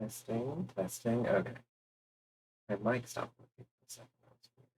Testing, testing. Okay. My mic stopped working for a second. That was weird.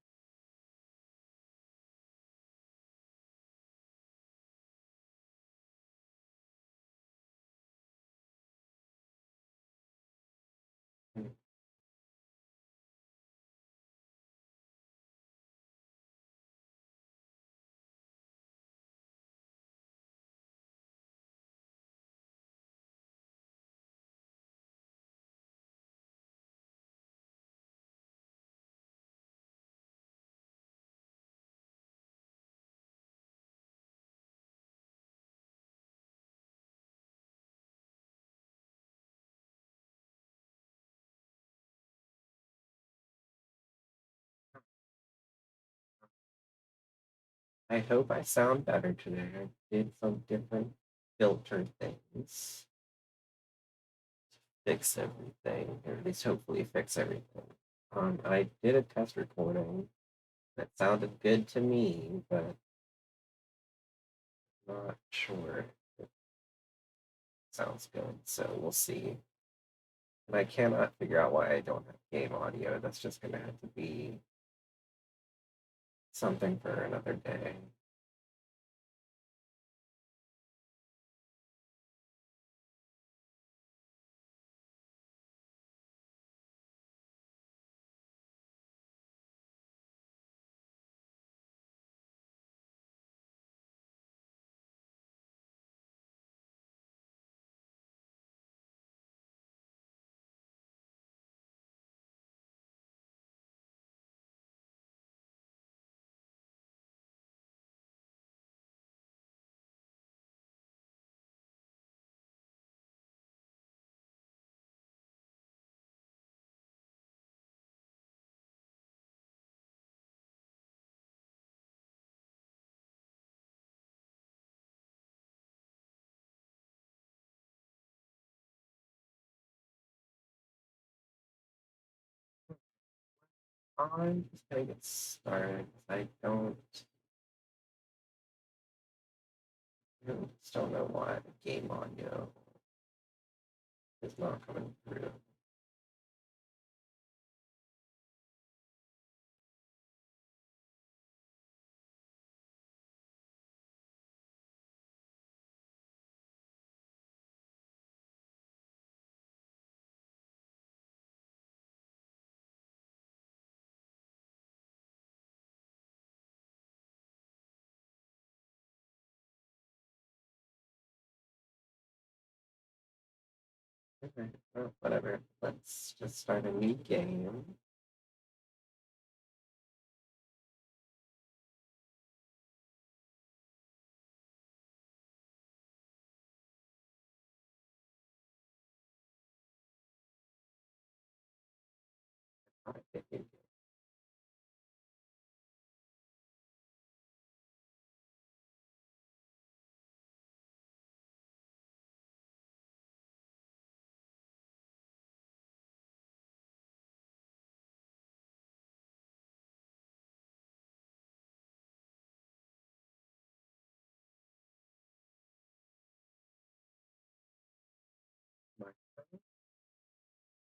I hope I sound better today. I did some different filter things to fix everything, or at least hopefully fix everything. I did a test recording that sounded good to me, but not sure if it sounds good. So we'll see. And I cannot figure out why I don't have game audio. That's just gonna have to be something for another day. I'm just gonna get started. I just don't know why the game audio is not coming through. Okay, well, whatever. Let's just start a new game.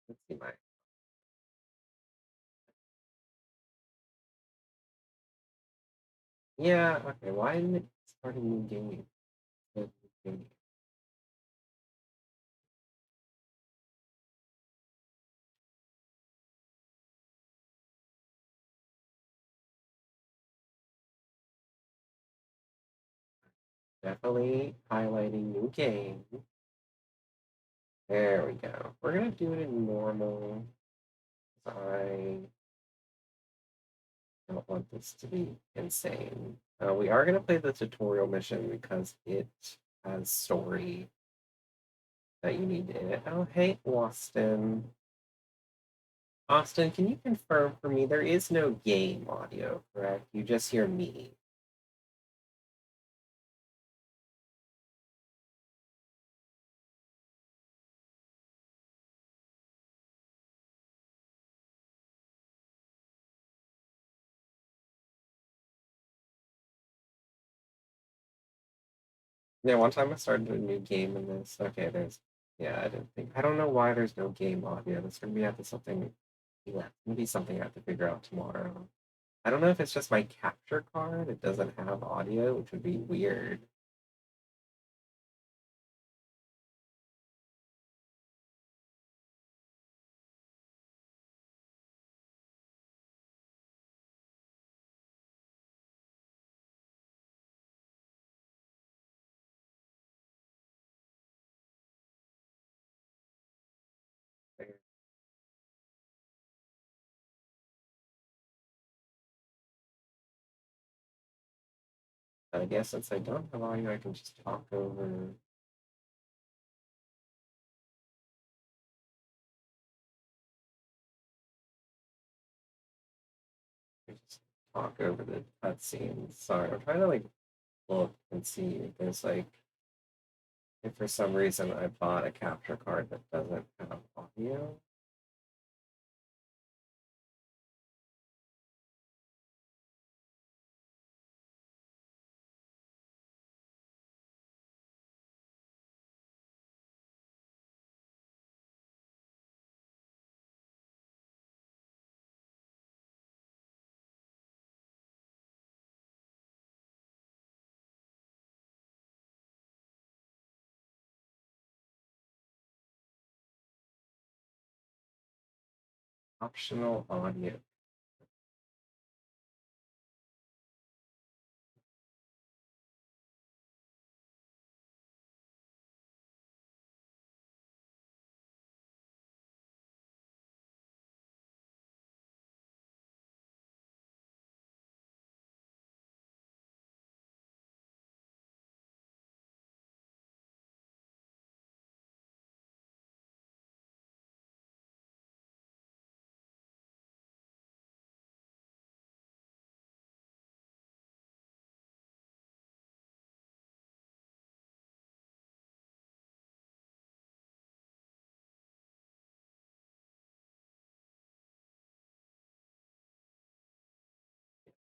Let's see my. Yeah, okay. Why didn't it start a new game? Definitely highlighting new game. There we go. We're gonna do it in normal. I don't want this to be insane. We are gonna play the tutorial mission because it has story that you need in it. Oh, hey, Austin. Austin, can you confirm for me there is no game audio, correct? You just hear me. Yeah, one time I started a new game in this. Okay, there's Yeah, I didn't think. I don't know why there's no game audio. That's gonna be after something. Yeah, maybe something I have to figure out tomorrow. I don't know if it's just my capture card. It doesn't have audio, which would be weird. I guess since I don't have audio, I can just talk over. Just talk over the cutscenes. Sorry, I'm trying to like look and see if there's like if for some reason I bought a capture card that doesn't have audio. Optional audio.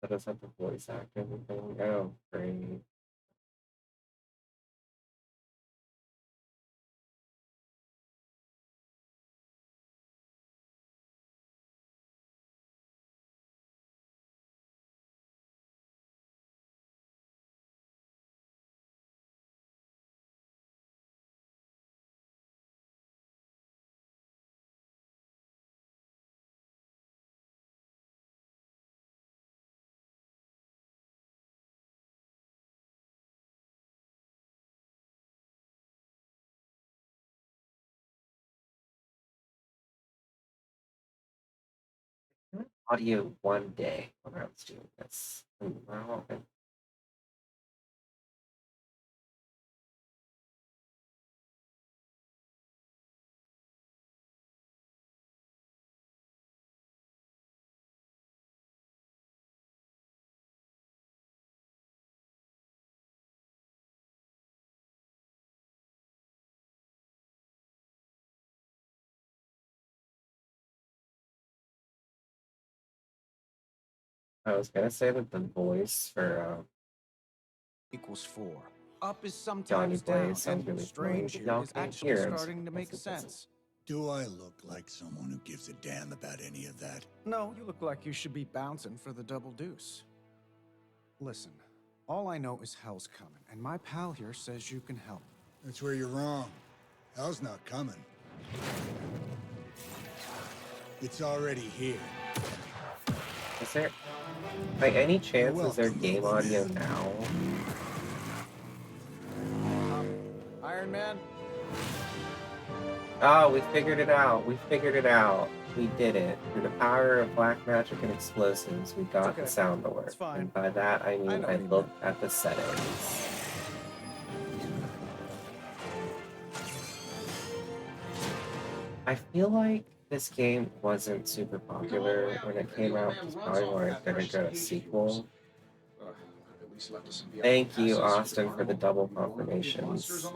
That does have the voice act and everything. Oh, great. Audio one day when I was doing this. Wow. I was gonna say that the voice for Equals 4. Up is Johnny sometimes down, Blaze sounds and really familiar, strange but here y'all is can't actually hear him starting to make because it doesn't. sense. Do I look like someone who gives a damn about any of that? No, you look like you should be bouncing for the double deuce. Listen, all I know is hell's coming, and my pal here says you can help. That's where you're wrong. Hell's not coming. It's already here. Is there, by any chance, is there welcome, game audio Roboman. now? Iron Man? Oh, we figured it out. We figured it out. We did it. Through the power of black magic and explosives, we got the sound to work. It's fine. And by that, I mean know I what he looked at the settings. I feel like this game wasn't super popular when it came out. It's probably why it's gonna get a sequel. Thank you, Austin, for the double confirmations.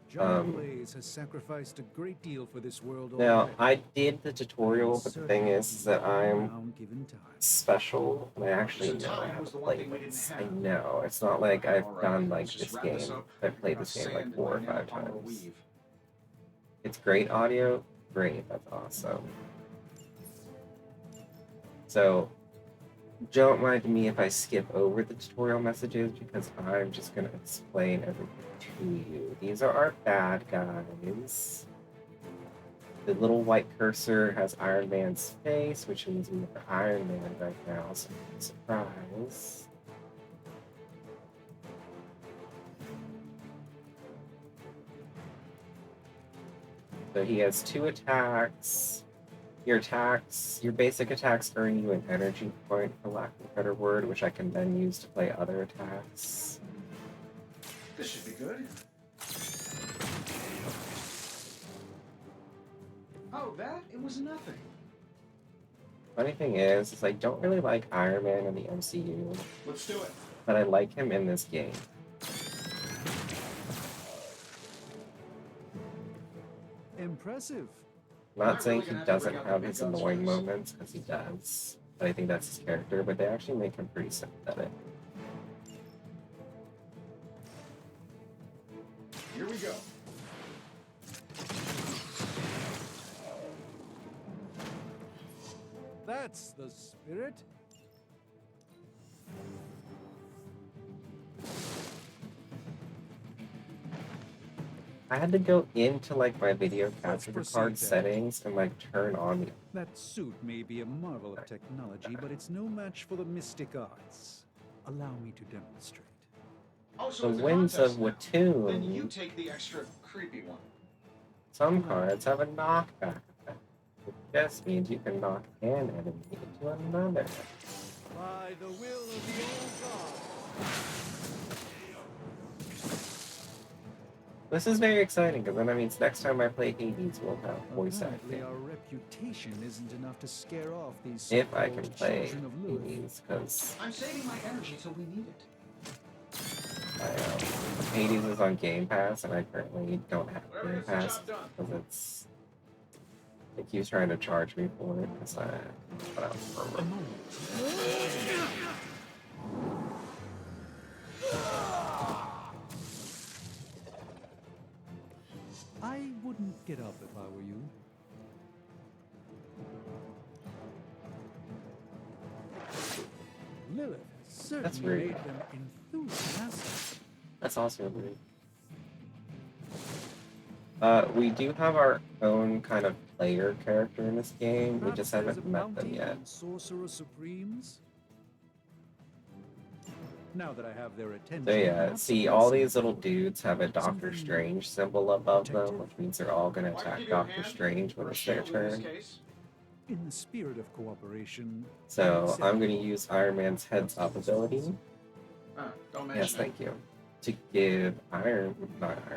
Johnny Blaze has sacrificed a great deal for this world Now, already. I did the tutorial, but the thing is that I'm Round given time. special, and I actually know how to play this. I know. It's not like I've done like this game. I've played this game like 4 or 5 times. It's great audio. Great, that's awesome. So, don't mind me if I skip over the tutorial messages because I'm just going to explain everything to you. These are our bad guys. The little white cursor has Iron Man's face, which means we are Iron Man right now, so surprise. So he has 2 attacks. Your basic attacks earn you an energy point, for lack of a better word, which I can then use to play other attacks. This should be good. Oh, that? It was nothing. Funny thing is I don't really like Iron Man in the MCU, Let's do it. but I like him in this game. Impressive. Not saying he doesn't have his annoying moments, because he does. But I think that's his character, but they actually make him pretty sympathetic. Here we go. That's the spirit. I had to go into like my video capture proceed card then. settings and like turn on the That suit may be a marvel of technology, but it's no match for the mystic arts. Allow me to demonstrate. Oh, so The it's a winds of contest now. Then you Watoon. take the extra creepy one. Some cards have a knockback effect, which just means you can knock an enemy into another. By the will of the old god. This is very exciting because then that means next time I play Hades, we'll have voice Apparently acting. our reputation isn't enough to scare off these If I can so-called play children of Lilith. Hades, because I'm saving my energy till we need it. Hades is on Game Pass, and I currently don't have Whatever Game gets the Pass job done. because it keeps trying to charge me for it because I put out for A moment. I wouldn't get up if I were you. Lilith That's certainly rude. made them enthusiastic. That's also rude. We do have our own kind of player character in this game. We Perhaps just there's haven't a met them bounty yet. on Sorcerer Supremes? Now that I have their attention. So yeah, perhaps see, a all blessing these little for them. dudes have a Doctor Something Strange symbol above them, protective. which means they're all going to Well, I can attack give you a Doctor hand, Strange when or a it's their shield in this turn. case. In the spirit of cooperation. So I'm going to use Iron Man's heads up ability. Don't mention Yes, it. thank you. To give not Iron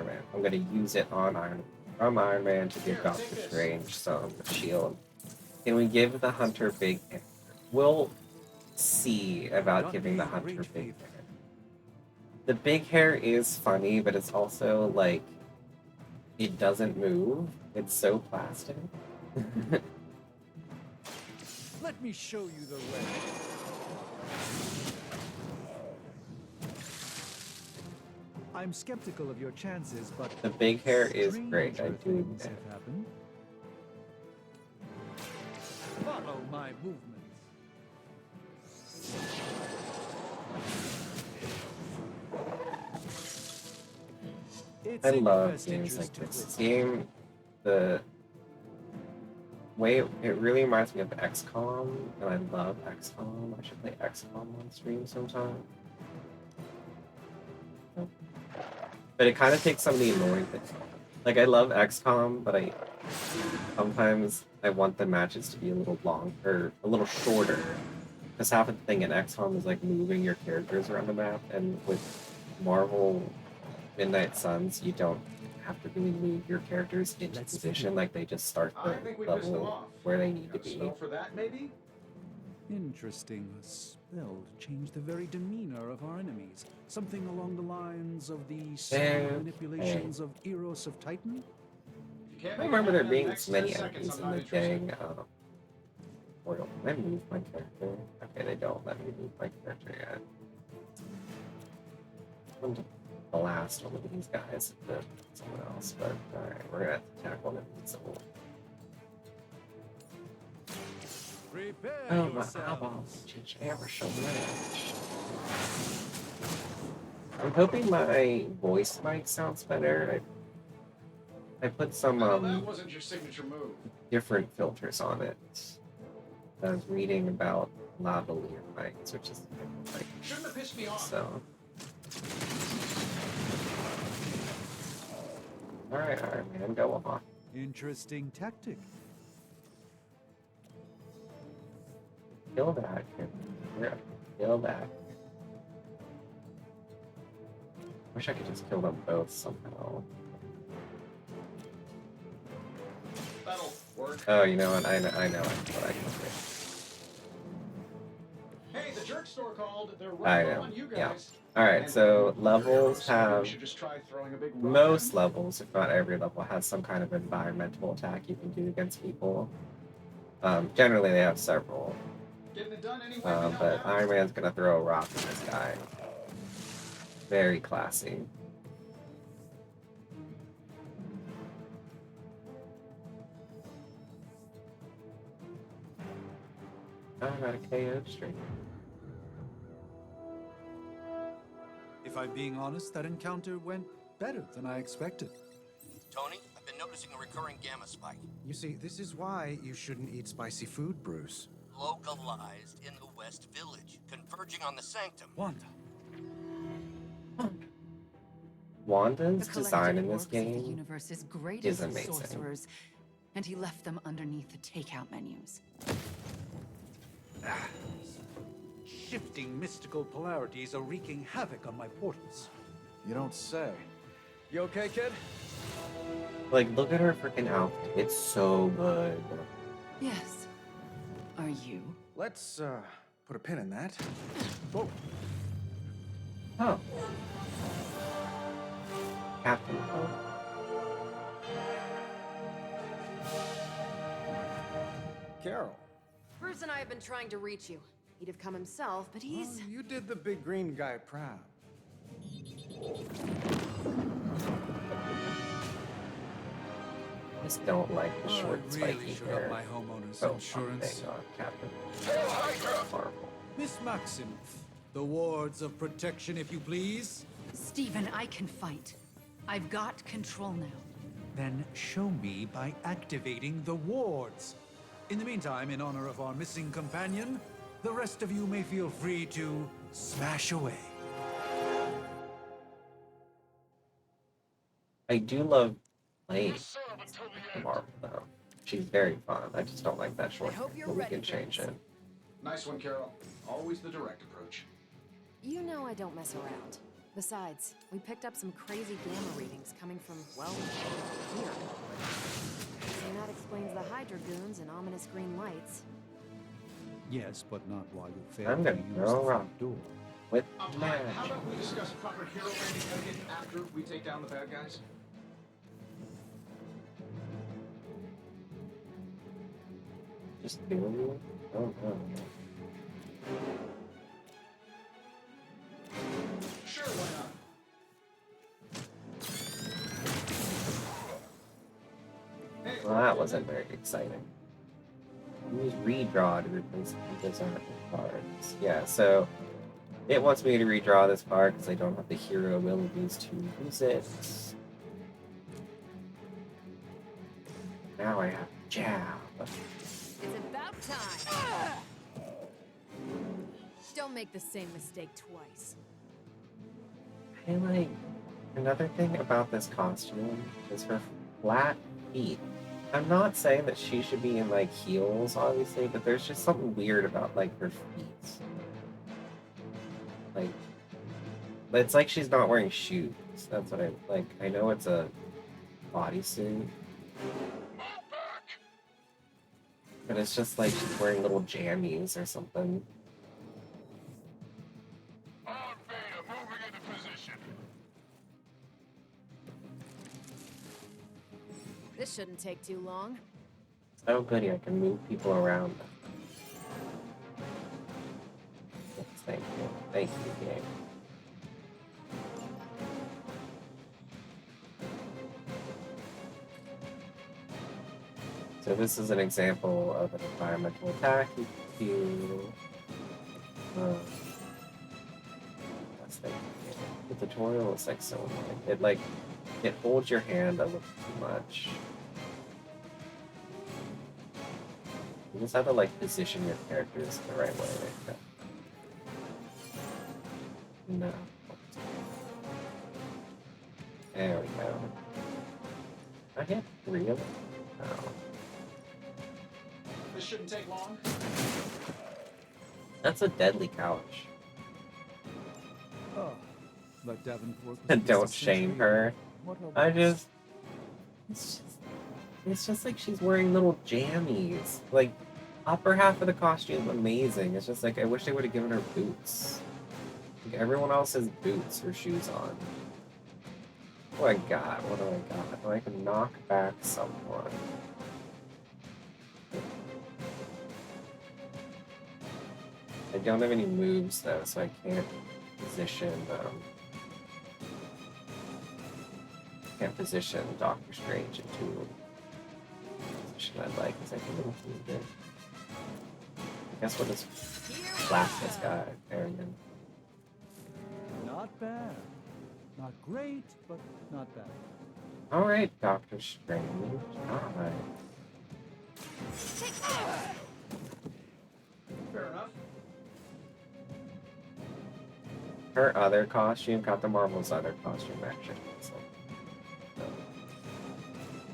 Man. I'm going to use it on from Iron Man to give Here, Doctor take this. Strange some shield. Can we give the Hunter big hair? We'll see about Done giving me the a Hunter great big favor. hair. The big hair is funny, but it's also like it doesn't move. It's so plastic. Let me show you the way. I'm skeptical of your chances, but The big hair is great. I stranger do things admit. have happened. Follow my movements. It's I in your love best games interest like to this. listen. Game, the way it really reminds me of XCOM, and I love XCOM. I should play XCOM on stream sometime. But it kind of takes some of the annoying things. Like I love XCOM, but sometimes I want the matches to be a little longer, a little shorter. Because half of the thing in XCOM is like moving your characters around the map, and with Marvel Midnight Suns, you don't have to really move your characters into Let's position. Like they just start I the think we pissed them level off. where they need to Got a be. spell for that, maybe? Interesting. A spell to change the very demeanor of our enemies. Something along the lines of the Eh, manipulations of Eros of Titan? If you I can't don't make remember it there happen in being the next this many 10 seconds, enemies I'm in not the interested. dang portal. Can I move my character? Okay, they don't let me move my character yet. I'm to blast past one of these guys than someone else, but alright, we're gonna have to tackle one of these. So Prepare oh, my yourselves. eyeballs change ever so much. I'm hoping my voice mic sounds better. I put some No, that wasn't your signature move. different filters on it. I was reading about lavalier mics, which is like Shouldn't have pissed me off. so. Alright, man, go on. Interesting tactic. Kill that. Yeah, kill that. Wish I could just kill them both somehow. That'll work. Oh, you know what? I know what I can do. Hey, the jerk store called. They're I right know, on you yeah. guys. Alright, And so maybe levels we have should just try throwing a big rock most at 'em. levels, if not every level, has some kind of environmental attack you can do against people. Generally, they have several. Getting it done anyway. we know But how. Iron Man's gonna throw a rock at this guy. Very classy. Oh, I got a KO streak. If I'm being honest, that encounter went better than I expected. Tony, I've been noticing a recurring gamma spike, You see, this is why you shouldn't eat spicy food, Bruce. localized in the West Village, converging on the Sanctum. Wanda. Wanda's The design in collective this works of the game universe's is greatest amazing. sorcerers, and he left them underneath the takeout menus. Shifting mystical polarities are wreaking havoc on my portals. You don't say. You okay, kid? Like, look at her freaking outfit. It's so good. Yes. Are you? Let's, put a pin in that. Whoa. Oh. Captain Hook. Carol. Bruce and I have been trying to reach you. He'd have come himself, but he's... Well, you did the big green guy proud. Just don't like the short, I spiky really should hair. up my homeowner's Oh, insurance. thank God, Captain. Marvel. Miss Maximoff, the wards of protection, if you please. Stephen, I can fight. I've got control now. Then show me by activating the wards. In the meantime, in honor of our missing companion, the rest of you may feel free to smash away. I do love playing Marvel, though. She's very fun. I just don't like that short. I hope you're but we ready can for change this. it. Nice one, Carol. Always the direct approach. You know I don't mess around. Besides, we picked up some crazy gamma readings coming from, well, here. So that explains the Hydra goons and ominous green lights. Yes, but not while you fail I'm to gonna use throw the a rock. front door. With How magic. about we discuss proper hero landing etiquette after we take down the bad guys? Just do it. Oh no. Sure, why not? Hey, Well, that wasn't very exciting. Use redraw to replace disarmed cards. Yeah, so it wants me to redraw this card because I don't have the hero abilities to use it. Now I have jab. It's about time! Don't make the same mistake twice. I like another thing about this costume is her flat feet. I'm not saying that she should be in like heels, obviously, but there's just something weird about like her feet. Like, but it's like she's not wearing shoes. That's what I like. I know it's a bodysuit, but it's just like she's wearing little jammies or something. This shouldn't take too long. Oh goody, I can move people around. Yes, thank you. Thank you, game. So this is an example of an environmental attack. You that's like the tutorial is like so annoying. It holds your hand a little too much. You just have to like position your characters the right way. Like that. No. There we go. I hit 3 of them. Oh. This shouldn't take long. That's a deadly couch. Oh, but Davenport. And don't shame her. What I just it's just like she's wearing little jammies. Like upper half of the costume amazing. It's just like I wish they would have given her boots. Like everyone else has boots or shoes on. What do I got? What do I got? Oh, I can knock back someone. I don't have any moves though, so I can't position Doctor Strange into a position I'd like, because I can move it. I guess we'll just blast this guy, Arian. Not bad. Not great, but not bad. Alright, Doctor Strange. Alright. Fair enough. Her other costume, Captain Marvel's other costume, actually. So,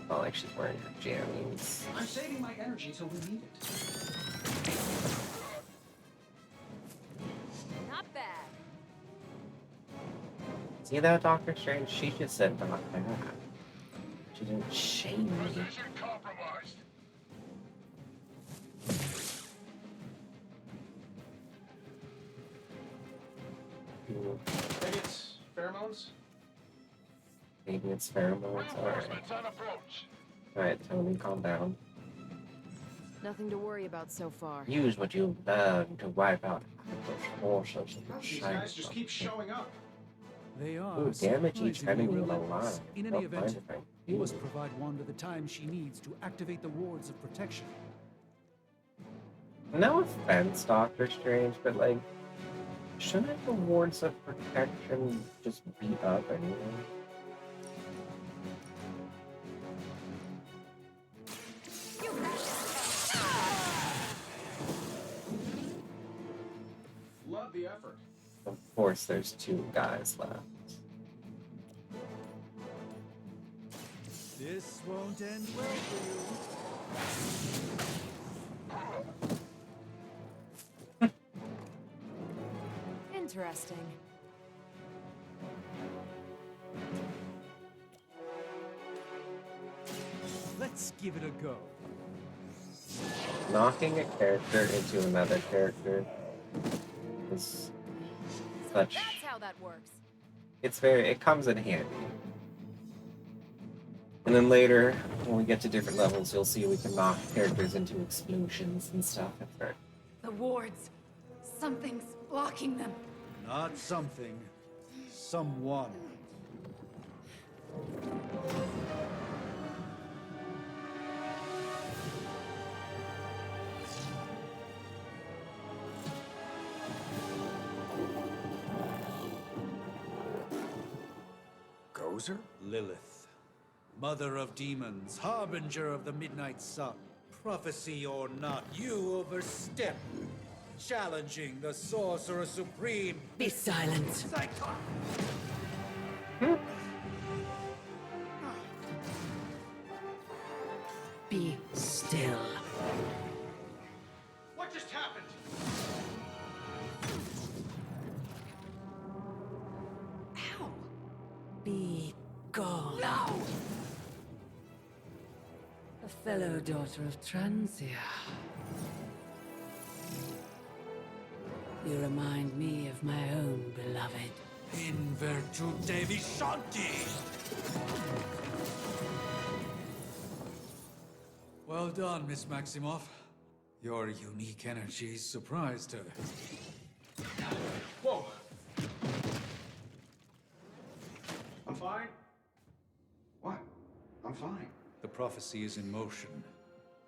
not like she's wearing her jammies. I'm saving my energy till we need it. Not bad. See that, Doctor Strange? She just said not bad. She didn't shame me. Maybe it's pheromones? Maybe it's pheromones. Alright. Alright, Tony, calm down. Nothing to worry about so far. Use what you've learned to wipe out those forces of These shine. guys just keep showing up. They are. Ooh, damage each surprisingly enemy with a relentless. line. In any Don't event, mind if I you do. must provide Wanda the time she needs to activate the wards of protection. No offense, Doctor Strange, but like, shouldn't the wards of protection just beat up anyway? Love the effort. Of course, there's 2 guys left. This won't end well for you. Interesting. Let's give it a go. Knocking a character into another character is such. That's how that works. It comes in handy. And then later, when we get to different levels, you'll see we can knock characters into explosions and stuff. It's very The wards. Something's blocking them. Not something. Someone. Gozer? Lilith. Mother of demons, harbinger of the midnight sun. Prophecy or not, you overstep. Challenging the Sorcerer Supreme. Be silent. Be still. What just happened? Ow. Be gone. No! A fellow daughter of Transia. You remind me of my own beloved. In virtute vishanti. Well done, Miss Maximoff. Your unique energy surprised her. Whoa. I'm fine. What? I'm fine. The prophecy is in motion.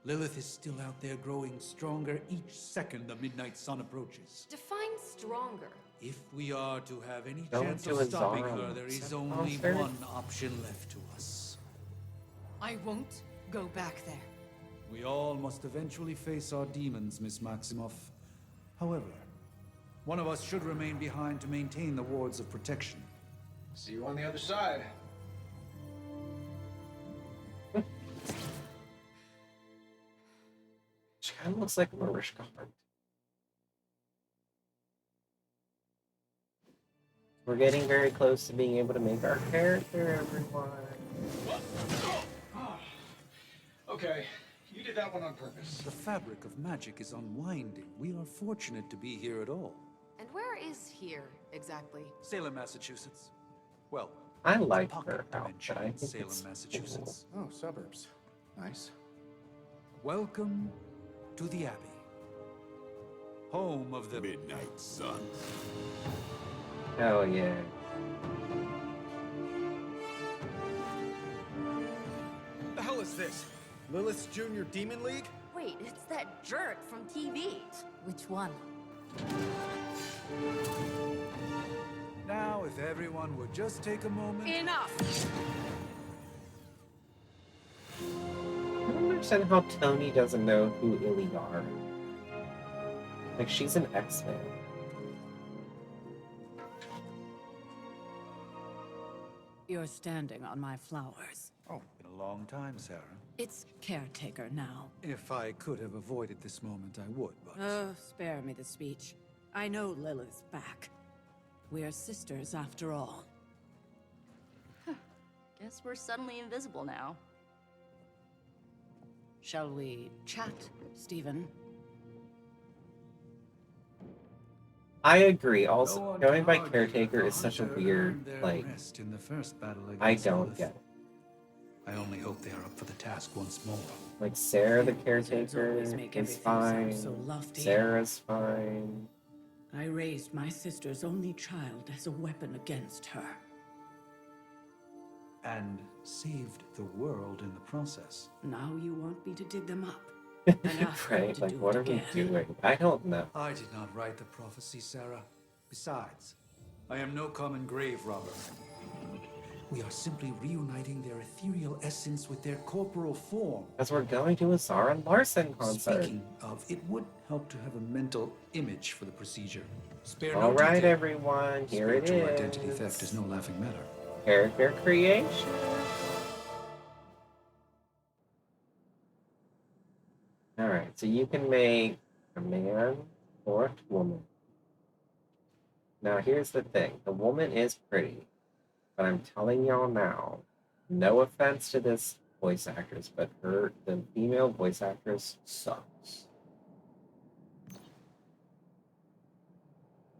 Lilith is still out there growing stronger each second the midnight sun approaches. Define stronger. If we are to have any Go chance into of a stopping Zara her, there is monster only monster? one option left to us. I won't go back there. We all must eventually face our demons, Miss Maximoff. However, one of us should remain behind to maintain the wards of protection. See you on the other side. She kind of looks like Mariska Hargitay. We're getting very close to being able to make our character, everyone. Okay, you did that one on purpose. The fabric of magic is unwinding. We are fortunate to be here at all. And where is here, exactly? Salem, Massachusetts. Well, I it's a like pocket her dimension outfit. I in think Salem, it's Massachusetts. Oh, suburbs. Nice. Welcome to the Abbey. Home of the Midnight Suns. Hell yeah. The hell is this? Lilith's Junior Demon League? Wait, it's that jerk from TV. Which one? Now, if everyone would just take a moment. Enough! I don't understand how Tony doesn't know who Illy are. Like, she's an X-Man. You're standing on my flowers. Oh, been a long time, Sarah. It's caretaker now. If I could have avoided this moment, I would, but... Oh, spare me the speech. I know Lilith's back. We're sisters after all. Guess we're suddenly invisible now. Shall we chat, Stephen? I agree. No Also, one going can by argue caretaker that is such a Hunter weird, earned their like, rest in the first battle I against don't Lilith. get it. I only hope they are up for the task once more. Like, Sarah the Wizards caretaker always make is everything sound fine. so lofty. Sarah's fine. I raised my sister's only child as a weapon against her. And saved the world in the process. Now you want me to dig them up? And ask them Right? to Like, do what it are we again. doing? I don't know. I did not write the prophecy, Sarah. Besides, I am no common grave robber. We are simply reuniting their ethereal essence with their corporal form. Because we're going to a Zara Larson concert. Speaking of, it would help to have a mental image for the procedure. Spare no All right, detail. everyone. Here it Spiritual is. identity theft is no laughing matter. Character creation. Alright, so you can make a man or a woman. Now, here's the thing. The woman is pretty. But I'm telling y'all now, no offense to this voice actress, but the female voice actress sucks.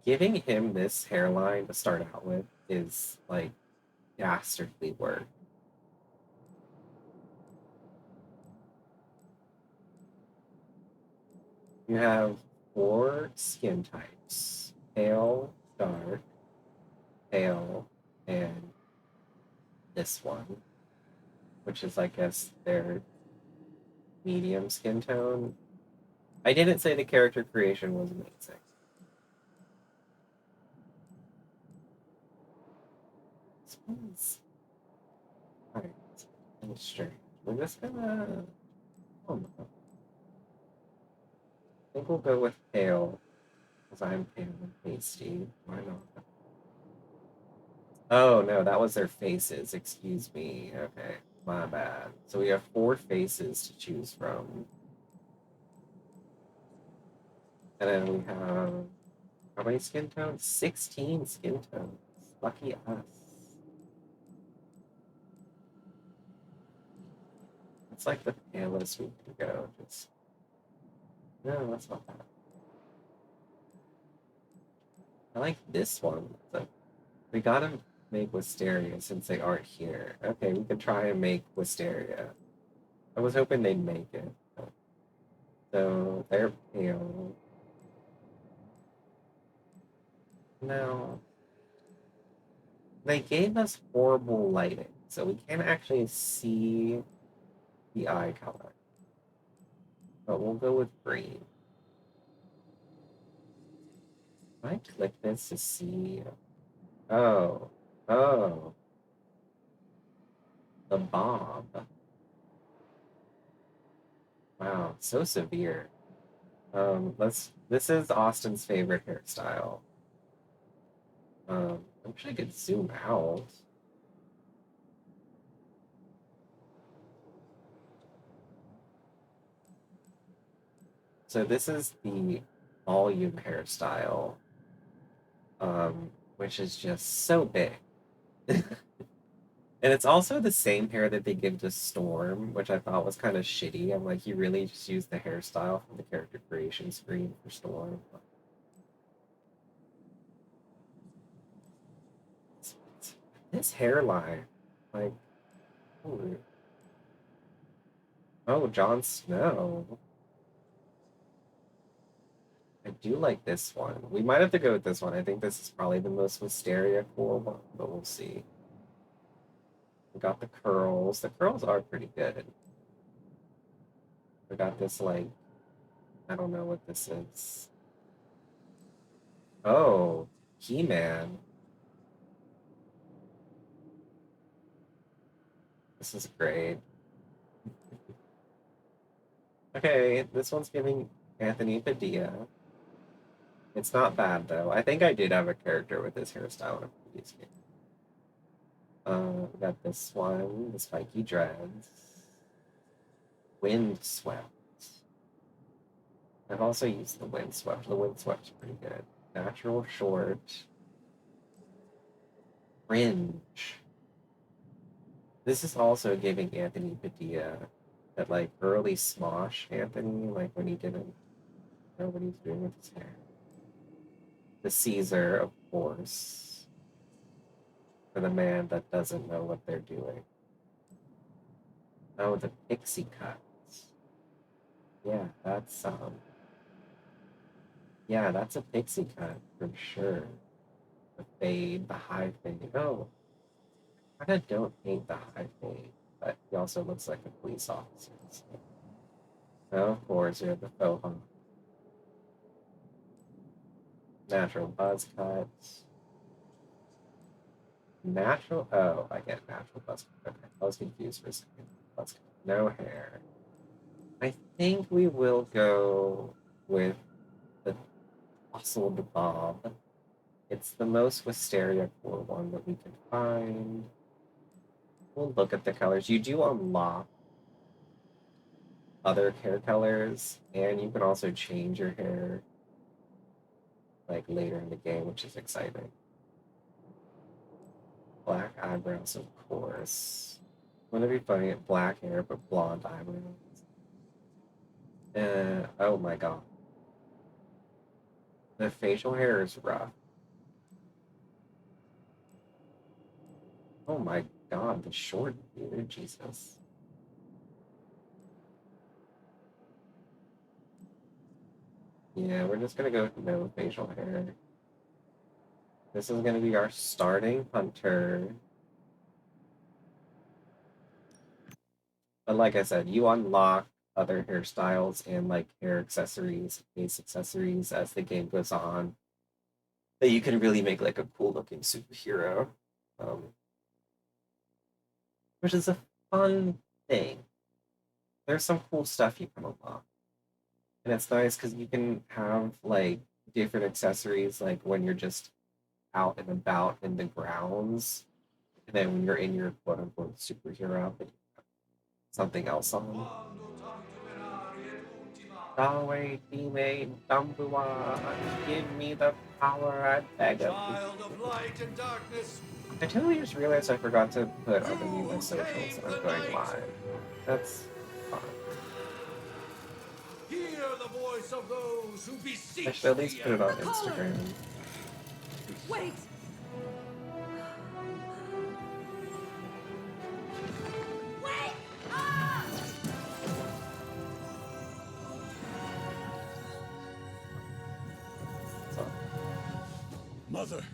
Giving him this hairline to start out with is, like, dastardly work. You have 4 skin types: pale, dark, pale, and this one, which is, I guess, their medium skin tone. I didn't say the character creation was amazing. This one's... Alright, it's strange. We're just gonna... Oh no. I think we'll go with pale, because I'm pale and pasty. Why not? Oh no, that was their faces. Excuse me. Okay, my bad. So we have 4 faces to choose from. And then we have... How many skin tones? 16 skin tones. Lucky us. It's like the palest we can go. Just... No, that's not bad. I like this one. So we gotta make Wisteria since they aren't here. Okay, we could try and make Wisteria. I was hoping they'd make it. So they're pale. No. They gave us horrible lighting, so we can't actually see the eye color. but we'll go with green. I click this to see. Oh, oh, the bob. Wow, so severe. This is Austin's favorite hairstyle. I wish I could zoom out. So this is the volume hairstyle, which is just so big. And it's also the same hair that they give to Storm, which I thought was kind of shitty. I'm like, you really just used the hairstyle from the character creation screen for Storm. This hairline, like, ooh. Oh, Jon Snow. I do like this one. We might have to go with this one. I think this is probably the most Wisteria cool one, but we'll see. We got the curls. The curls are pretty good. We got this, like, I don't know what this is. Oh, He-Man. This is great. Okay, this one's giving Anthony Padilla. It's not bad, though. I think I did have a character with this hairstyle in a previous game. We got this one, the spiky dreads. Windswept. I've also used the Windswept. The Windswept's pretty good. Natural short. Fringe. This is also giving Anthony Padilla that, like, early Smosh Anthony, like when he didn't know what he was doing with his hair. The Caesar, of course. For the man that doesn't know what they're doing. Oh, the pixie cuts. Yeah, that's yeah, that's a pixie cut for sure. The fade, the high fade. Oh, I kinda don't hate the high fade, but he also looks like a police officer. So. Now, of course, we have the faux hawk. Natural buzz cuts. Natural, oh, I get natural buzz cut. Okay, I was confused for a second. Buzz cut. No hair. I think we will go with the tousled bob. It's the most Wisteria core one that we can find. We'll look at the colors. You do unlock other hair colors, and you can also change your hair like later in the game, which is exciting. Black eyebrows, of course. Wouldn't it be funny if black hair but blonde eyebrows? Oh my god. The facial hair is rough. Oh my god, the short beard, Jesus. Yeah, we're just gonna go with no facial hair. This is gonna be our starting hunter. But like I said, you unlock other hairstyles and like hair accessories, face accessories as the game goes on. That you can really make like a cool looking superhero. Which is a fun thing. There's some cool stuff you can unlock. And it's nice because you can have like different accessories like when you're just out and about in the grounds. And then when you're in your quote unquote superhero outfit, something else on. Yahweh, Dime, Dumbua, give me the power I beg of Child of light and darkness. I totally just realized I forgot to put on the new socials that I'm going live. That's fine. Hear the voice of those who beseech I should at least thee. put it on Instagram. Wait! Wait! Ah! So, Mother.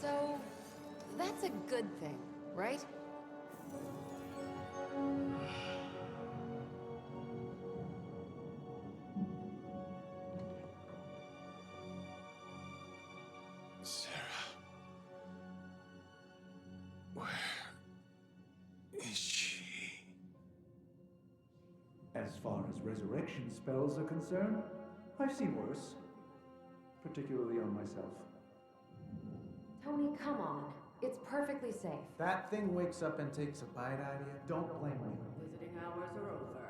So, that's a good thing, right? far as resurrection spells are concerned, I've seen worse. Particularly on myself. Tony, come on. It's perfectly safe. That thing wakes up and takes a bite out of you. Don't blame me. Visiting hours are over.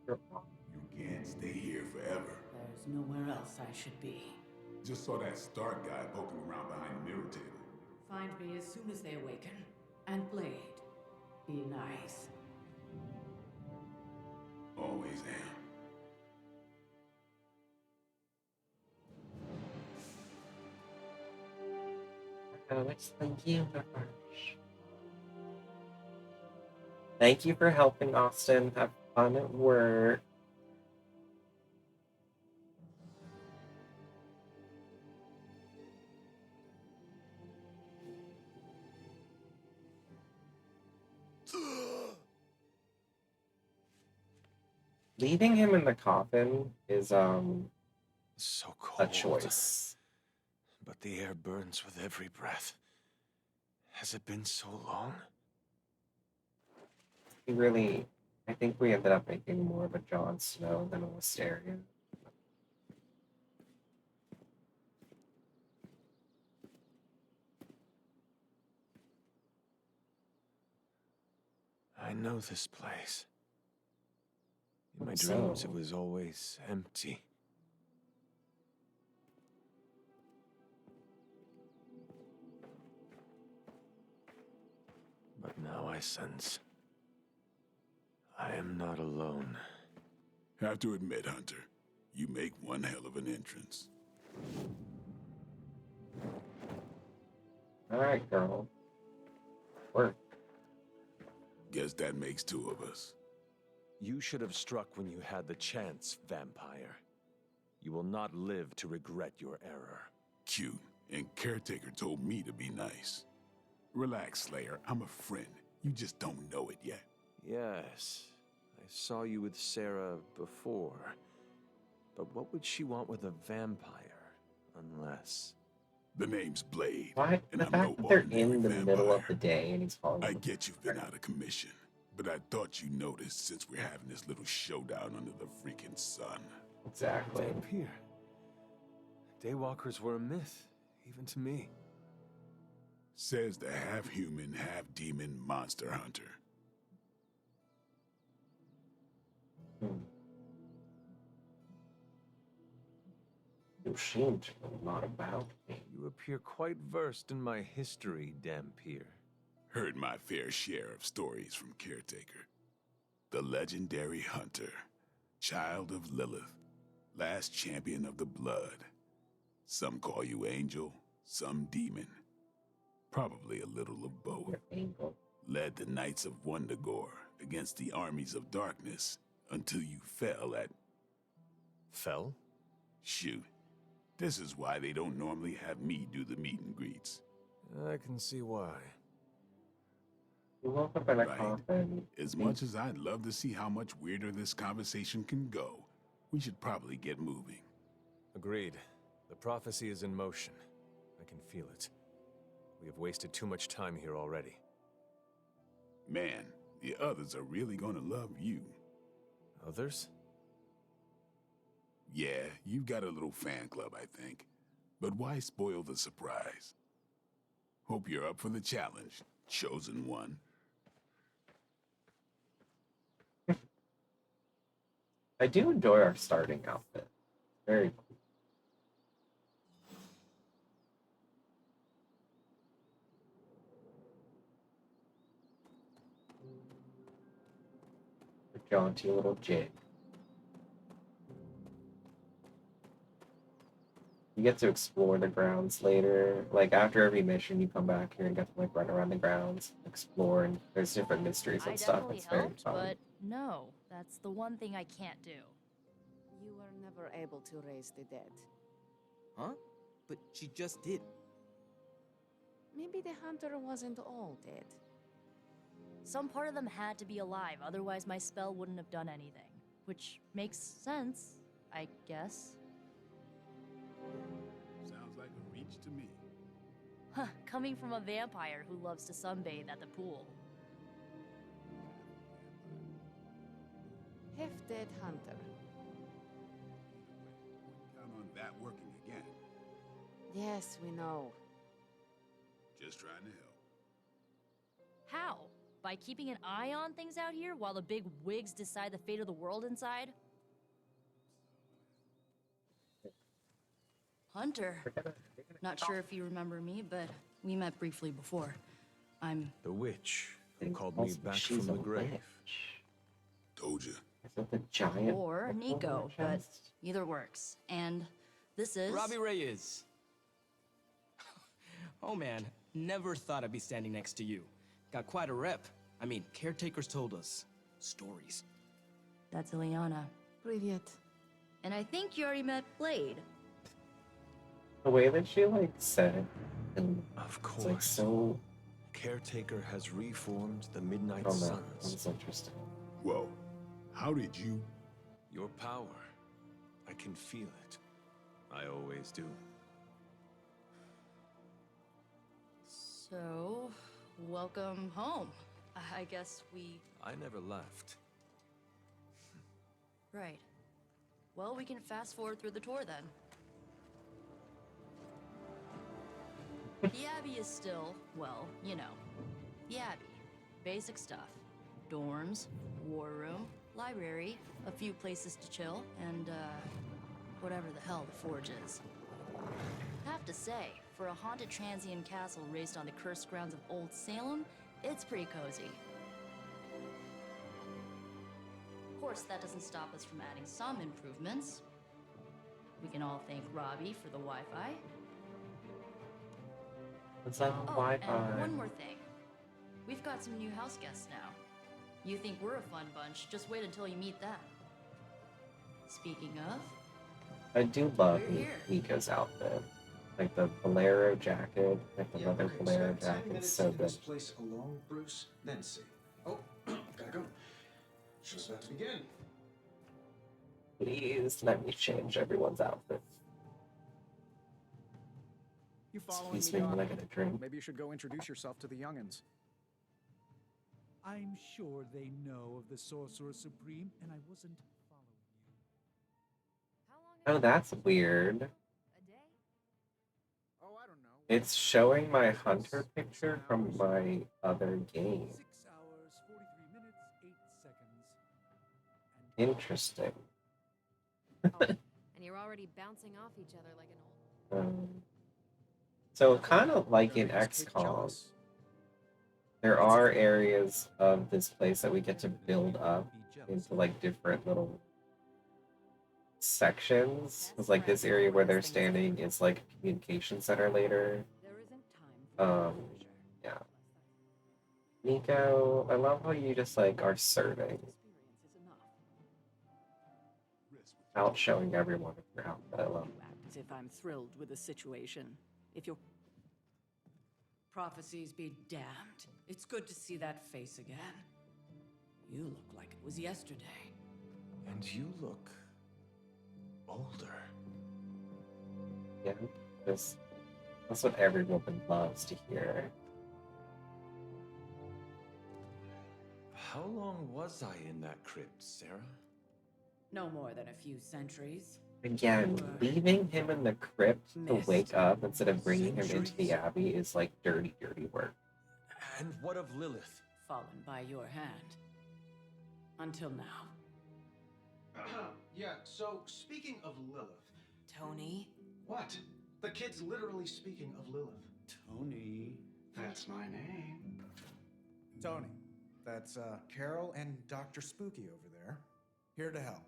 You can't stay here forever. There's nowhere else I should be. Just saw that Stark guy poking around behind the mirror table. Find me as soon as they awaken. And Blade, be nice. Always am. Alex, thank you very much. Thank you for helping, Austin. Have fun at work. Leaving him in the coffin is So a cold. choice. But the air burns with every breath. Has it been so long? I think we ended up making more of a Jon Snow than a Wisteria. I know this place. In my So- dreams, it was always empty. But now I sense I am not alone. Have to admit, Hunter, you make one hell of an entrance. Alright, girl. Work. Guess that makes two of us. You should have struck when you had the chance, vampire. You will not live to regret your error. Cute, and Caretaker told me to be nice. Relax, Slayer, I'm a friend. You just don't know it yet. Yes, I saw you with Sarah before. But what would she want with a vampire, unless... The name's Blade. Why? And The I'm fact no that they're in ordinary the middle of vampire. the day and he's calling I them- get you've been out of commission, but I thought you noticed since we're having this little showdown under the freaking sun. Exactly. Vampire. Daywalkers were a myth, even to me. Says the half-human, half-demon monster hunter. You seem to know a lot about me. You appear quite versed in my history, Dampier. Heard my fair share of stories from Caretaker. The legendary hunter, child of Lilith, last champion of the blood. Some call you angel, some demon. Probably a little of both. Your angle. Led the Knights of Wundagore against the armies of darkness until you fell at... Fell? Shoot. This is why they don't normally have me do the meet and greets. I can see why. You woke up in a Right. coffin. As much as I'd love to see how much weirder this conversation can go, we should probably get moving. Agreed. The prophecy is in motion. I can feel it. We have wasted too much time here already. Man, the others are really gonna love you. Others? Yeah, you've got a little fan club, I think. But why spoil the surprise? Hope you're up for the challenge, chosen one. I do enjoy our starting outfit. Very cool. Your jaunty little jig. You get to explore the grounds later. Like after every mission, you come back here and get to like run around the grounds, explore, and there's different mysteries I and stuff. definitely It's very helped, fun. but no, that's the one thing I can't do. You were never able to raise the dead. Huh? But she just did. Maybe the hunter wasn't all dead. Some part of them had to be alive, otherwise my spell wouldn't have done anything. Which makes sense, I guess. Sounds like a reach to me. Huh, coming from a vampire who loves to sunbathe at the pool. Gifted hunter. Count on that working again. Yes, we know. Just trying to help. How? By keeping an eye on things out here while the big wigs decide the fate of the world inside? Hunter. Not sure if you remember me, but we met briefly before. I'm The witch who And called me also back she's from the a grave. witch. Told you. Is it the giant? or purple Nico, but chest? either works. And this is Robbie Reyes. Oh man, never thought I'd be standing next to you. Got quite a rep. I mean, caretakers told us stories. That's Ileana. Привет. And I think you already met Blade. The way that she like said it, and Of it's like course. so. Caretaker has reformed the Midnight I don't know. Suns. That's interesting. Whoa. How did you? Your power. I can feel it. I always do. So, welcome home. I guess we... I never left. Right. Well, we can fast forward through the tour then. The Abbey is still, well, you know, the Abbey. Basic stuff. Dorms, war room, library, a few places to chill, and, whatever the hell the Forge is. Have to say, for a haunted transient castle raised on the cursed grounds of Old Salem, it's pretty cozy. Of course, that doesn't stop us from adding some improvements. We can all thank Robbie for the Wi-Fi. It's like Oh, Wi-Fi. and one more thing. We've got some new house guests now. You think we're a fun bunch, just wait until you meet them. Speaking of, I do love We're here. Nico's outfit. Like the bolero jacket, like the leather bolero Spend 10 jacket. minutes So taking good. this place alone, Bruce, then see. Oh, gotta go. Show's about to begin. Please let me change everyone's outfit. You following Excuse me, me when I Doc? get a drink. Maybe you should go introduce yourself to the youngins. I'm sure they know of the Sorcerer Supreme, and I wasn't following you. How long Oh, has that's weird. a day? Oh, I don't know. It's showing my hunter picture from my other game. 6 hours, 43 minutes, 8 seconds. And Interesting. Oh, and you're already bouncing off each other like an old. So kind of like in Everybody's kid XCOM, jealous. there are areas of this place that we get to build up be jealous into of like different little sections. It's like this area where they're standing is like a communication center later. There isn't time for closure. Yeah. Nico, I love how you just like are serving Experience is enough. out showing everyone of your outfit. I love You act as if I'm thrilled with the situation. If your prophecies be damned, it's good to see that face again. You look like it was yesterday. And you look older. Yeah, that's what every woman loves to hear. How long was I in that crypt, Sarah? No more than a few centuries. Again, leaving him in the crypt to wake up instead of bringing him into the Abbey is like dirty, dirty work. And what of Lilith? Fallen by your hand. Until now. Yeah, so speaking of Lilith. Tony? What? The kid's literally speaking of Lilith. Tony. That's my name. Tony, that's Carol and Dr. Spooky over there. Here to help.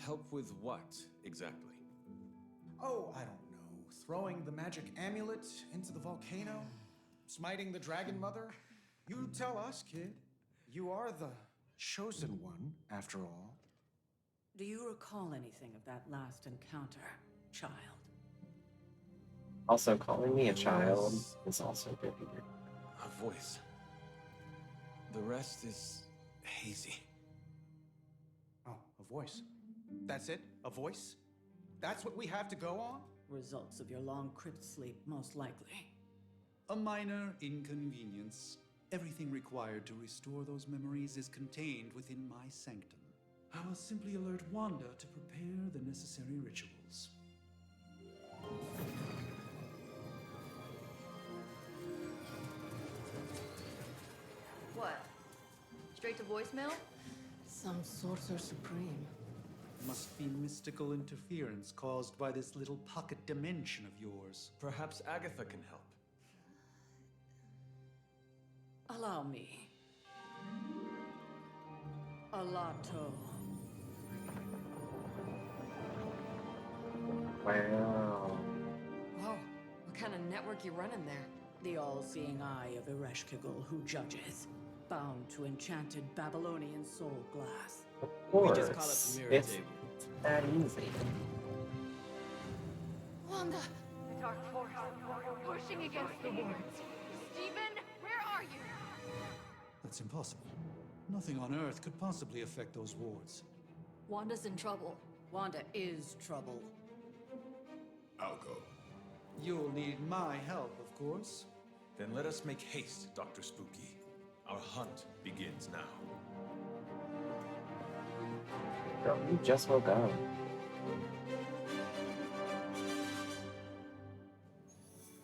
Help with what, exactly? Oh, I don't know. Throwing the magic amulet into the volcano? Smiting the Dragon Mother? You tell us, kid. You are the chosen one, after all. Do you recall anything of that last encounter, child? Also, calling me a child is also dirty, dirty. A voice. The rest is hazy. Oh, a voice. That's it? A voice? That's what we have to go on? Results of your long crypt sleep, most likely. A minor inconvenience. Everything required to restore those memories is contained within my sanctum. I will simply alert Wanda to prepare the necessary rituals. What? Straight to voicemail? Some Sorcerer Supreme. Must be mystical interference caused by this little pocket dimension of yours. Perhaps Agatha can help. Allow me. Alato. Wow. Whoa, what kind of network you running there? The all-seeing eye of Ereshkigal who judges, bound to enchanted Babylonian soul glass. Of We course. just call it the mirror It's table. that easy. Wanda! The dark force, pushing against the wards. Stephen, where are you? That's impossible. Nothing on Earth could possibly affect those wards. Wanda's in trouble. Wanda is trouble. I'll go. You'll need my help, of course. Then let us make haste, Dr. Spooky. Our hunt begins now. Girl, you just woke up.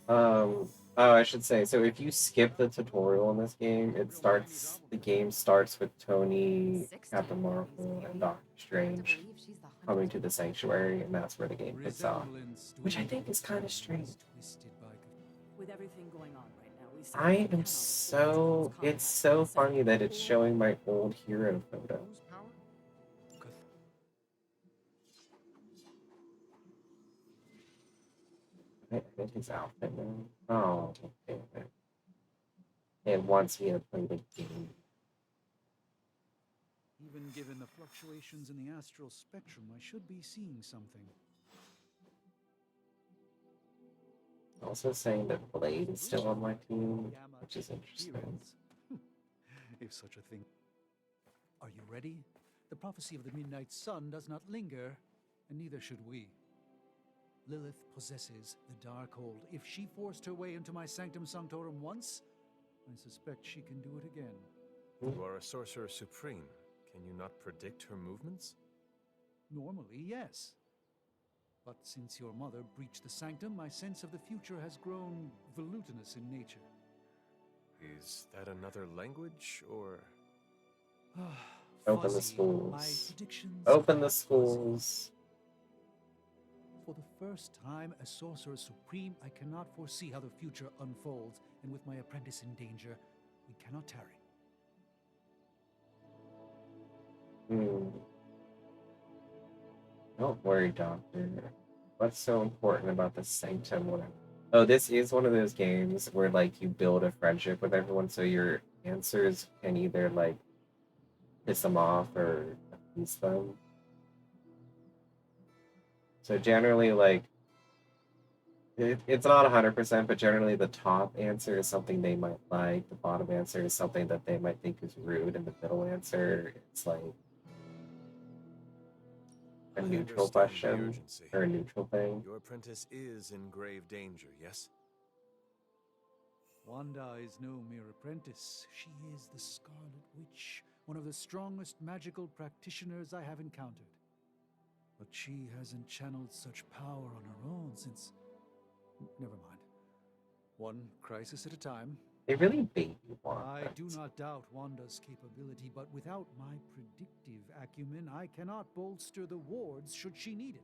Oh, I should say, so if you skip the tutorial in this game, the game starts with Tony, Captain Marvel, and Doctor Strange coming to the Sanctuary, and that's where the game picks off. Which I think is kind of strange. With everything going on right now, we I simply am cannot so, afford it's so funny that it's showing my old hero photo. I edit his outfit now. Oh, damn it. It wants me to play the game. Even given the fluctuations in the astral spectrum, I should be seeing something. Also saying that Blade is still on my team, which is interesting. If such a thing. Are you ready? The prophecy of the Midnight Sun does not linger, and neither should we. Lilith possesses the Darkhold. If she forced her way into my Sanctum Sanctorum once, I suspect she can do it again. You are a Sorcerer Supreme. Can you not predict her movements? Normally, yes. But since your mother breached the Sanctum, my sense of the future has grown volutinous in nature. Is that another language, or...? Open the Fuzzy. My schools. predictions Open are the fuzzy. schools. For the first time as Sorcerer Supreme, I cannot foresee how the future unfolds, and with my apprentice in danger, we cannot tarry. Don't worry, Doctor. What's so important about the Sanctum? Oh, this is one of those games where, like, you build a friendship with everyone, so your answers can either, like, piss them off or appease them. So generally, like, it's not 100%, but generally the top answer is something they might like, the bottom answer is something that they might think is rude, and the middle answer, it's like a I neutral understand the question, urgency. or a neutral thing. Your apprentice is in grave danger, yes? Wanda is no mere apprentice. She is the Scarlet Witch, one of the strongest magical practitioners I have encountered. But she hasn't channeled such power on her own since... Never mind. One crisis at a time. They really bait you on I that. do not doubt Wanda's capability, but without my predictive acumen, I cannot bolster the wards should she need it.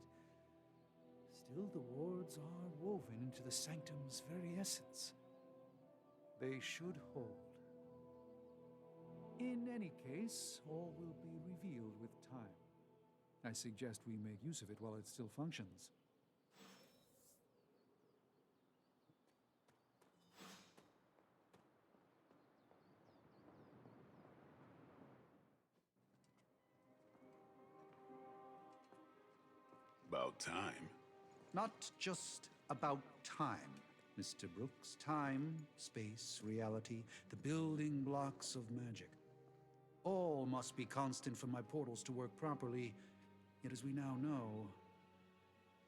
Still, the wards are woven into the Sanctum's very essence. They should hold. In any case, all will be revealed with time. I suggest we make use of it while it still functions. About time. Not just about time, Mr. Brooks. Time, space, reality, the building blocks of magic. All must be constant for my portals to work properly. Yet as we now know,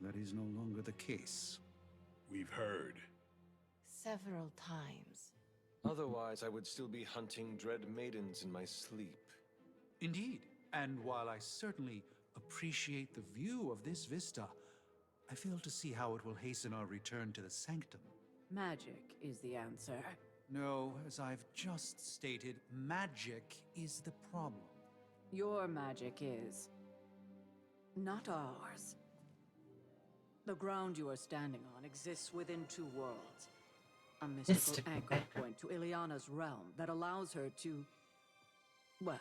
that is no longer the case. We've heard. Several times. Otherwise, I would still be hunting dread maidens in my sleep. Indeed. And while I certainly appreciate the view of this vista, I fail to see how it will hasten our return to the sanctum. Magic is the answer. No, as I've just stated, magic is the problem. Your magic is not ours. The ground you are standing on exists within two worlds. A mystical anchor point to Ileana's realm that allows her to... Well,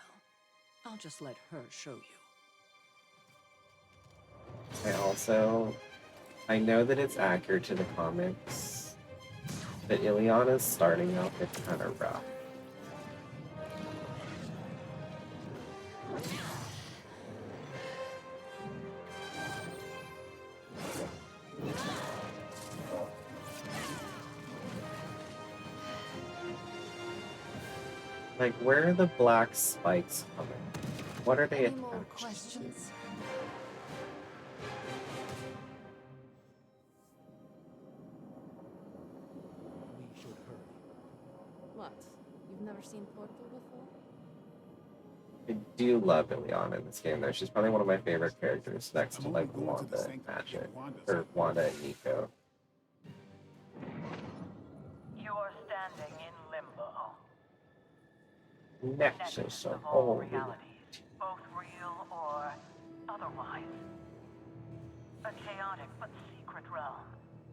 I'll just let her show you. I know that it's accurate to the comics, but Ileana's starting off, it's kind of rough. Like, where are the black spikes coming? What are they Any more attached to? questions? We should hurry. What? You've never seen Portal before? I do love Ileana in this game, though. She's probably one of my favorite characters next to, like, Wanda and Magic. Or Wanda and Nico. You are standing in limbo. Nexus of all all realities, both real or otherwise. A chaotic but secret realm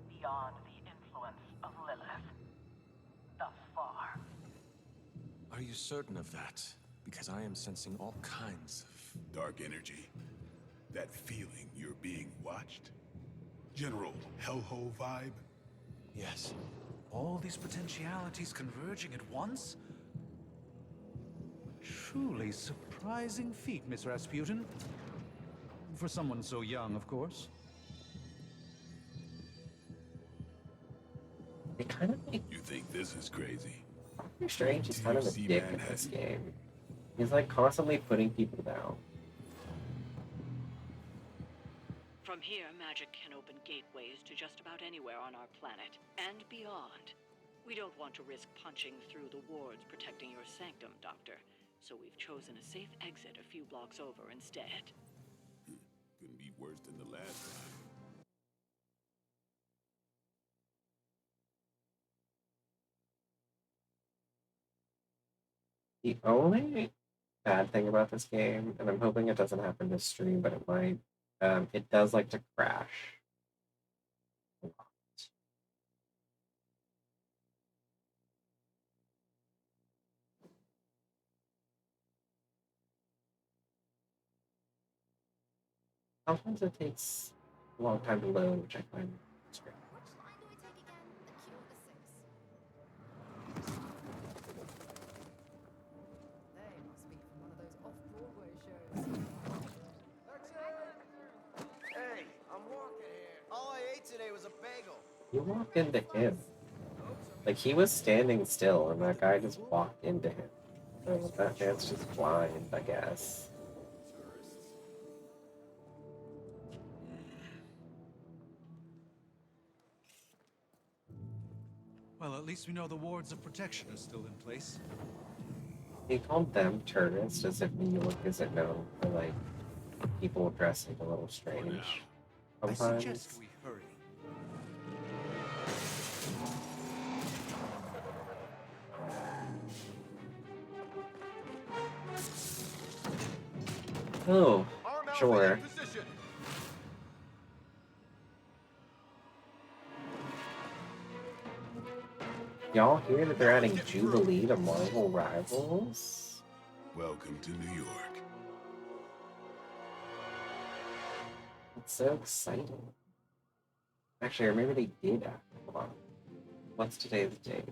beyond the influence of Lilith. Thus far. Are you certain of that? Because I am sensing all kinds of... Dark energy. That feeling you're being watched. General hellhole vibe. Yes. All these potentialities converging at once? Truly surprising feat, Miss Rasputin. For someone so young, of course. They kind of like You think this is crazy? Doctor Strange is kind of a see dick in this game. He's like constantly putting people down. From here, magic can open gateways to just about anywhere on our planet, and beyond. We don't want to risk punching through the wards protecting your sanctum, Doctor, so we've chosen a safe exit a few blocks over instead. Couldn't be worse than the last time. The only bad thing about this game, and I'm hoping it doesn't happen this stream, but it might, it does like to crash a lot. Sometimes it takes a long time to load, which I find strange. Which line do we take again? The Q or the 6? They must be from one of those off-Broadway shows. Hey, I'm walking here. All I ate today was a bagel. You walked into him. Like, he was standing still, and that guy just walked into him. So that man's just blind, I guess. Well, at least we know the wards of protection are still in place. He called them tourists as if New York isn't known for, like, people dressing a little strange. I Sometimes. suggest we hurry. Oh, sure. Y'all hear that they're adding Jubilee to Marvel Rivals? Welcome to New York. It's so exciting. Actually, or maybe they did add. Hold on. What's today's date?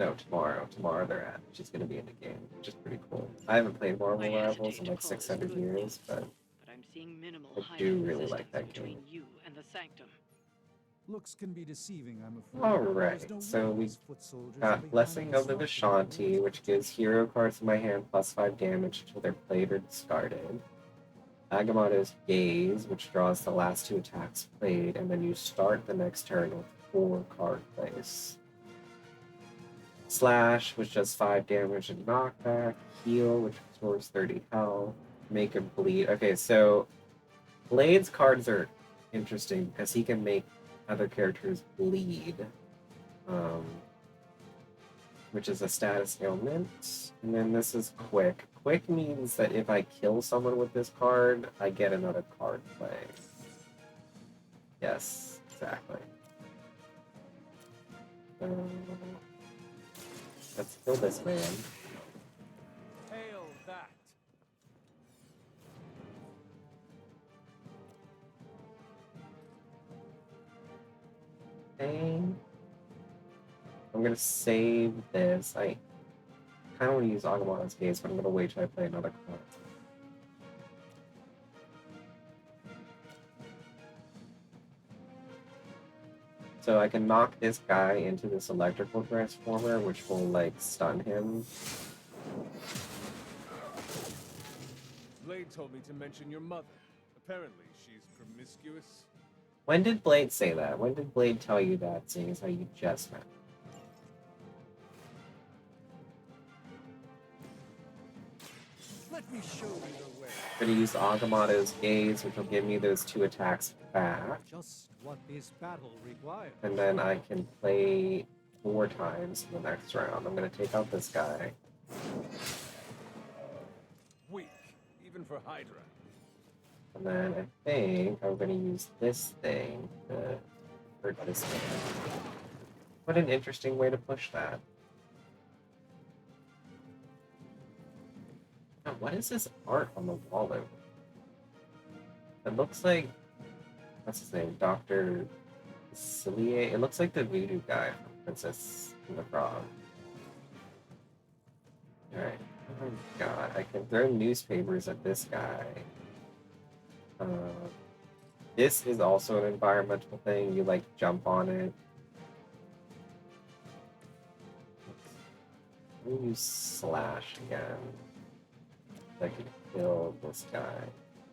No, tomorrow. Tomorrow they're at. She's going to be in the game, which is pretty cool. I haven't played Marvel Rivals in like 600 years, but I'm seeing minimal I do really like that game. you and the sanctum. Looks can be deceiving, I'm afraid. Alright, so we got Blessing of the Vishanti, which gives hero cards in my hand plus 5 damage until they're played or discarded. Agamotto's Gaze, which draws the last 2 attacks played, and then you start the next turn with 4 card plays. Slash, which does 5 damage and knockback. Heal, which restores 30 health. make him bleed. Okay, so Blade's cards are interesting because he can make other characters bleed, which is a status ailment. And then this is quick. Quick means that if I kill someone with this card, I get another card play. Yes, exactly. Let's kill this man. Hail that! Okay. I'm gonna save this. I kind of want to use Agamotto's Gaze, but I'm gonna wait till I play another card. So I can knock this guy into this electrical transformer, which will like stun him. Blade told me to mention your mother. Apparently, she's promiscuous. When did Blade say that? When did Blade tell you that, seeing as how you just met? Let me show you the way. I'm gonna use Agamotto's Gaze, which will give me those 2 attacks back. Just what this battle requires. And then I can play 4 times in the next round. I'm gonna take out this guy. Weak, even for Hydra. And then I think I'm gonna use this thing to hurt this man. What an interesting way to push that. Now, what is this art on the wall over? It looks like, what's his name? Dr. Cillier? It looks like the voodoo guy from Princess and the Frog. Alright. Oh my god, I can throw newspapers at this guy. This is also an environmental thing. You like jump on it. Let me use slash again. I can kill this guy.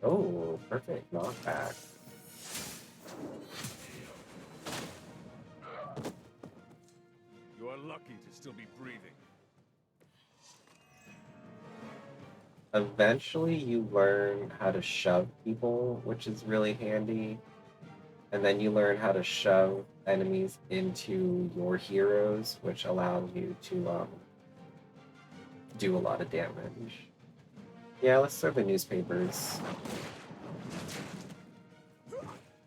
Oh, perfect knockback. You are lucky to still be breathing. Eventually you learn how to shove people, which is really handy. And then you learn how to shove enemies into your heroes, which allows you to do a lot of damage. Yeah, let's throw the newspapers.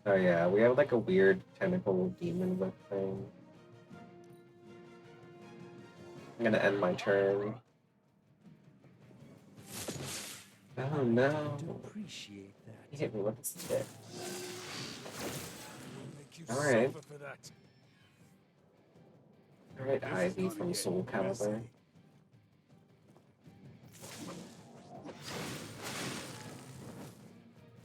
Oh yeah, we have like a weird tentacle demon whip thing. I'm gonna end my turn. Oh no. Appreciate that. He hit me with a stick. Alright. Alright, Ivy from Soul Calibur.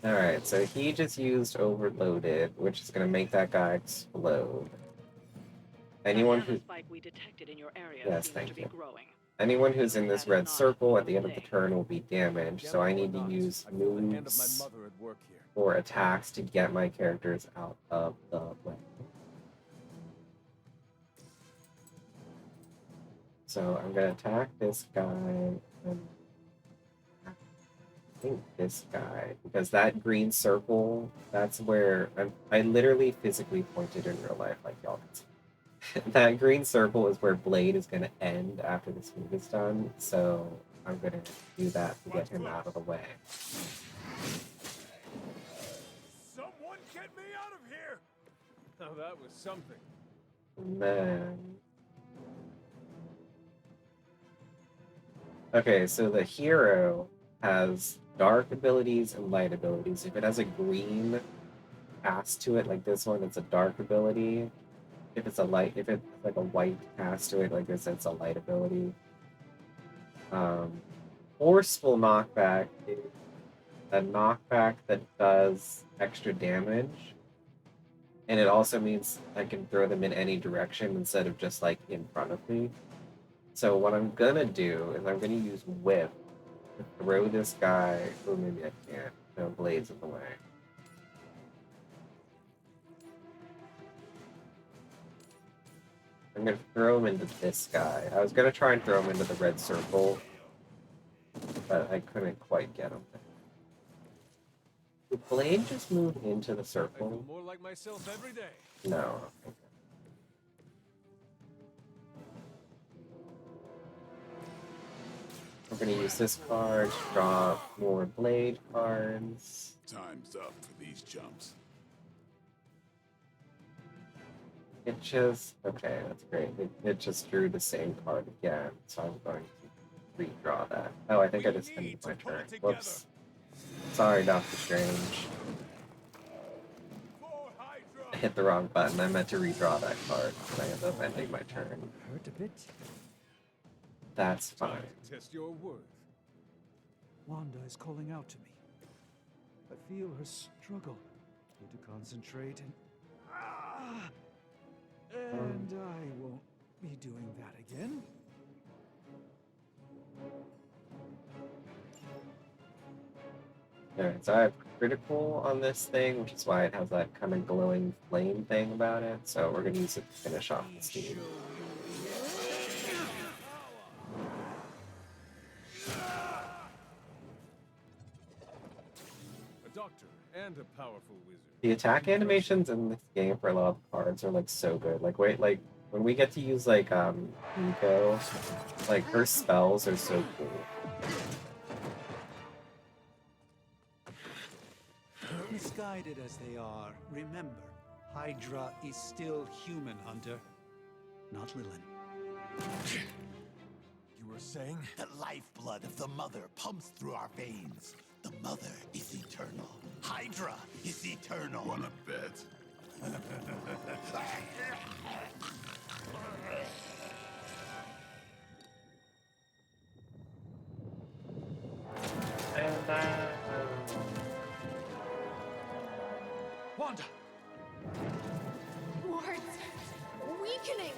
Alright, so he just used Overloaded, which is gonna make that guy explode. Anyone who... spike we detected in your area Yes, seems thank to be you. growing. Anyone who's in this red circle at the end of the turn will be damaged, so I need to use moves or attacks to get my characters out of the way. So I'm gonna attack this guy, and I think this guy, because that green circle, that's where I literally physically pointed in real life, like y'all can see. That green circle is where Blade is going to end after this move is done, so I'm going to do that to get him out of the way. Someone get me out of here! Oh, that was something. And then... Okay, so the hero has dark abilities and light abilities. If it has a green cast to it, like this one, it's a dark ability. If it's like a white cast to it, like this, it's a light ability. Forceful knockback is a knockback that does extra damage. And it also means I can throw them in any direction instead of just like in front of me. So what I'm gonna do is I'm gonna use Whip to throw this guy, or maybe I can't, no, Blade's in the way. I'm gonna throw him into this guy. I was gonna try and throw him into the red circle, but I couldn't quite get him. Blade just move into the I feel circle? more like myself every day. No. Okay. We're gonna use this card to draw more Blade cards. Time's up for these jumps. It just, okay, that's great. It just drew the same card again, so I'm going to redraw that. Oh, I think I just ended my turn. Whoops. Sorry, Doctor Strange. I hit the wrong button. I meant to redraw that card, and I ended up ending my turn. Hurt a bit? That's fine. Test your worth. Wanda is calling out to me. I feel her struggle. Need to concentrate and... And I won't be doing that again. Alright, so I have critical on this thing, which is why it has that kind of glowing flame thing about it. So we're going to use it to finish off the steam. A doctor and a powerful wizard. The attack animations in this game for a lot of the cards are like so good. Like wait, like when we get to use like Nico, like her spells are so cool. Misguided as they are, remember, Hydra is still human, Hunter. Not Lilin. You were saying? The lifeblood of the Mother pumps through our veins. The Mother is eternal. Hydra is eternal. Wanna bet? Wanda! Wards! Weakening!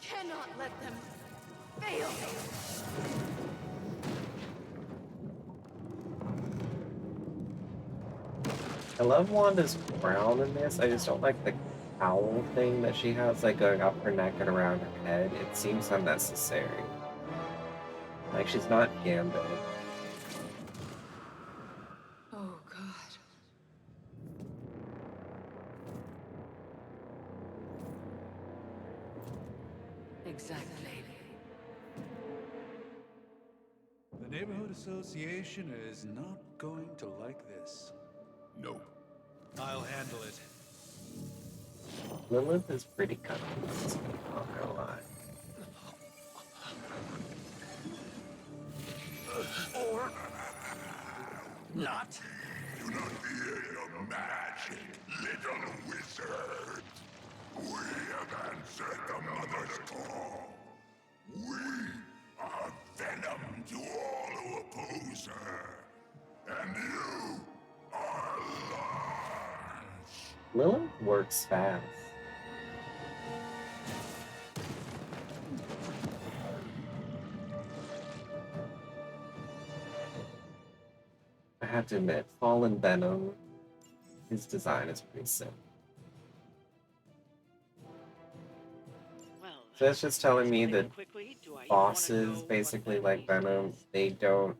Cannot let them fail! I love Wanda's crown in this. I just don't like the cowl thing that she has, like going up her neck and around her head. It seems unnecessary. Like she's not Gambit. Oh, God. Exactly. The Neighborhood Association is not going to like this. Nope. I'll handle it. Lilith is pretty cunning, not gonna lie. Or not. Do not fear your magic, little wizard. We have answered the Mother's call. We are venom to all who oppose her. And you are lost. Lilith works fast. I have to admit, Fallen Venom, his design is pretty sick. So it's just telling me that bosses, basically like Venom, they don't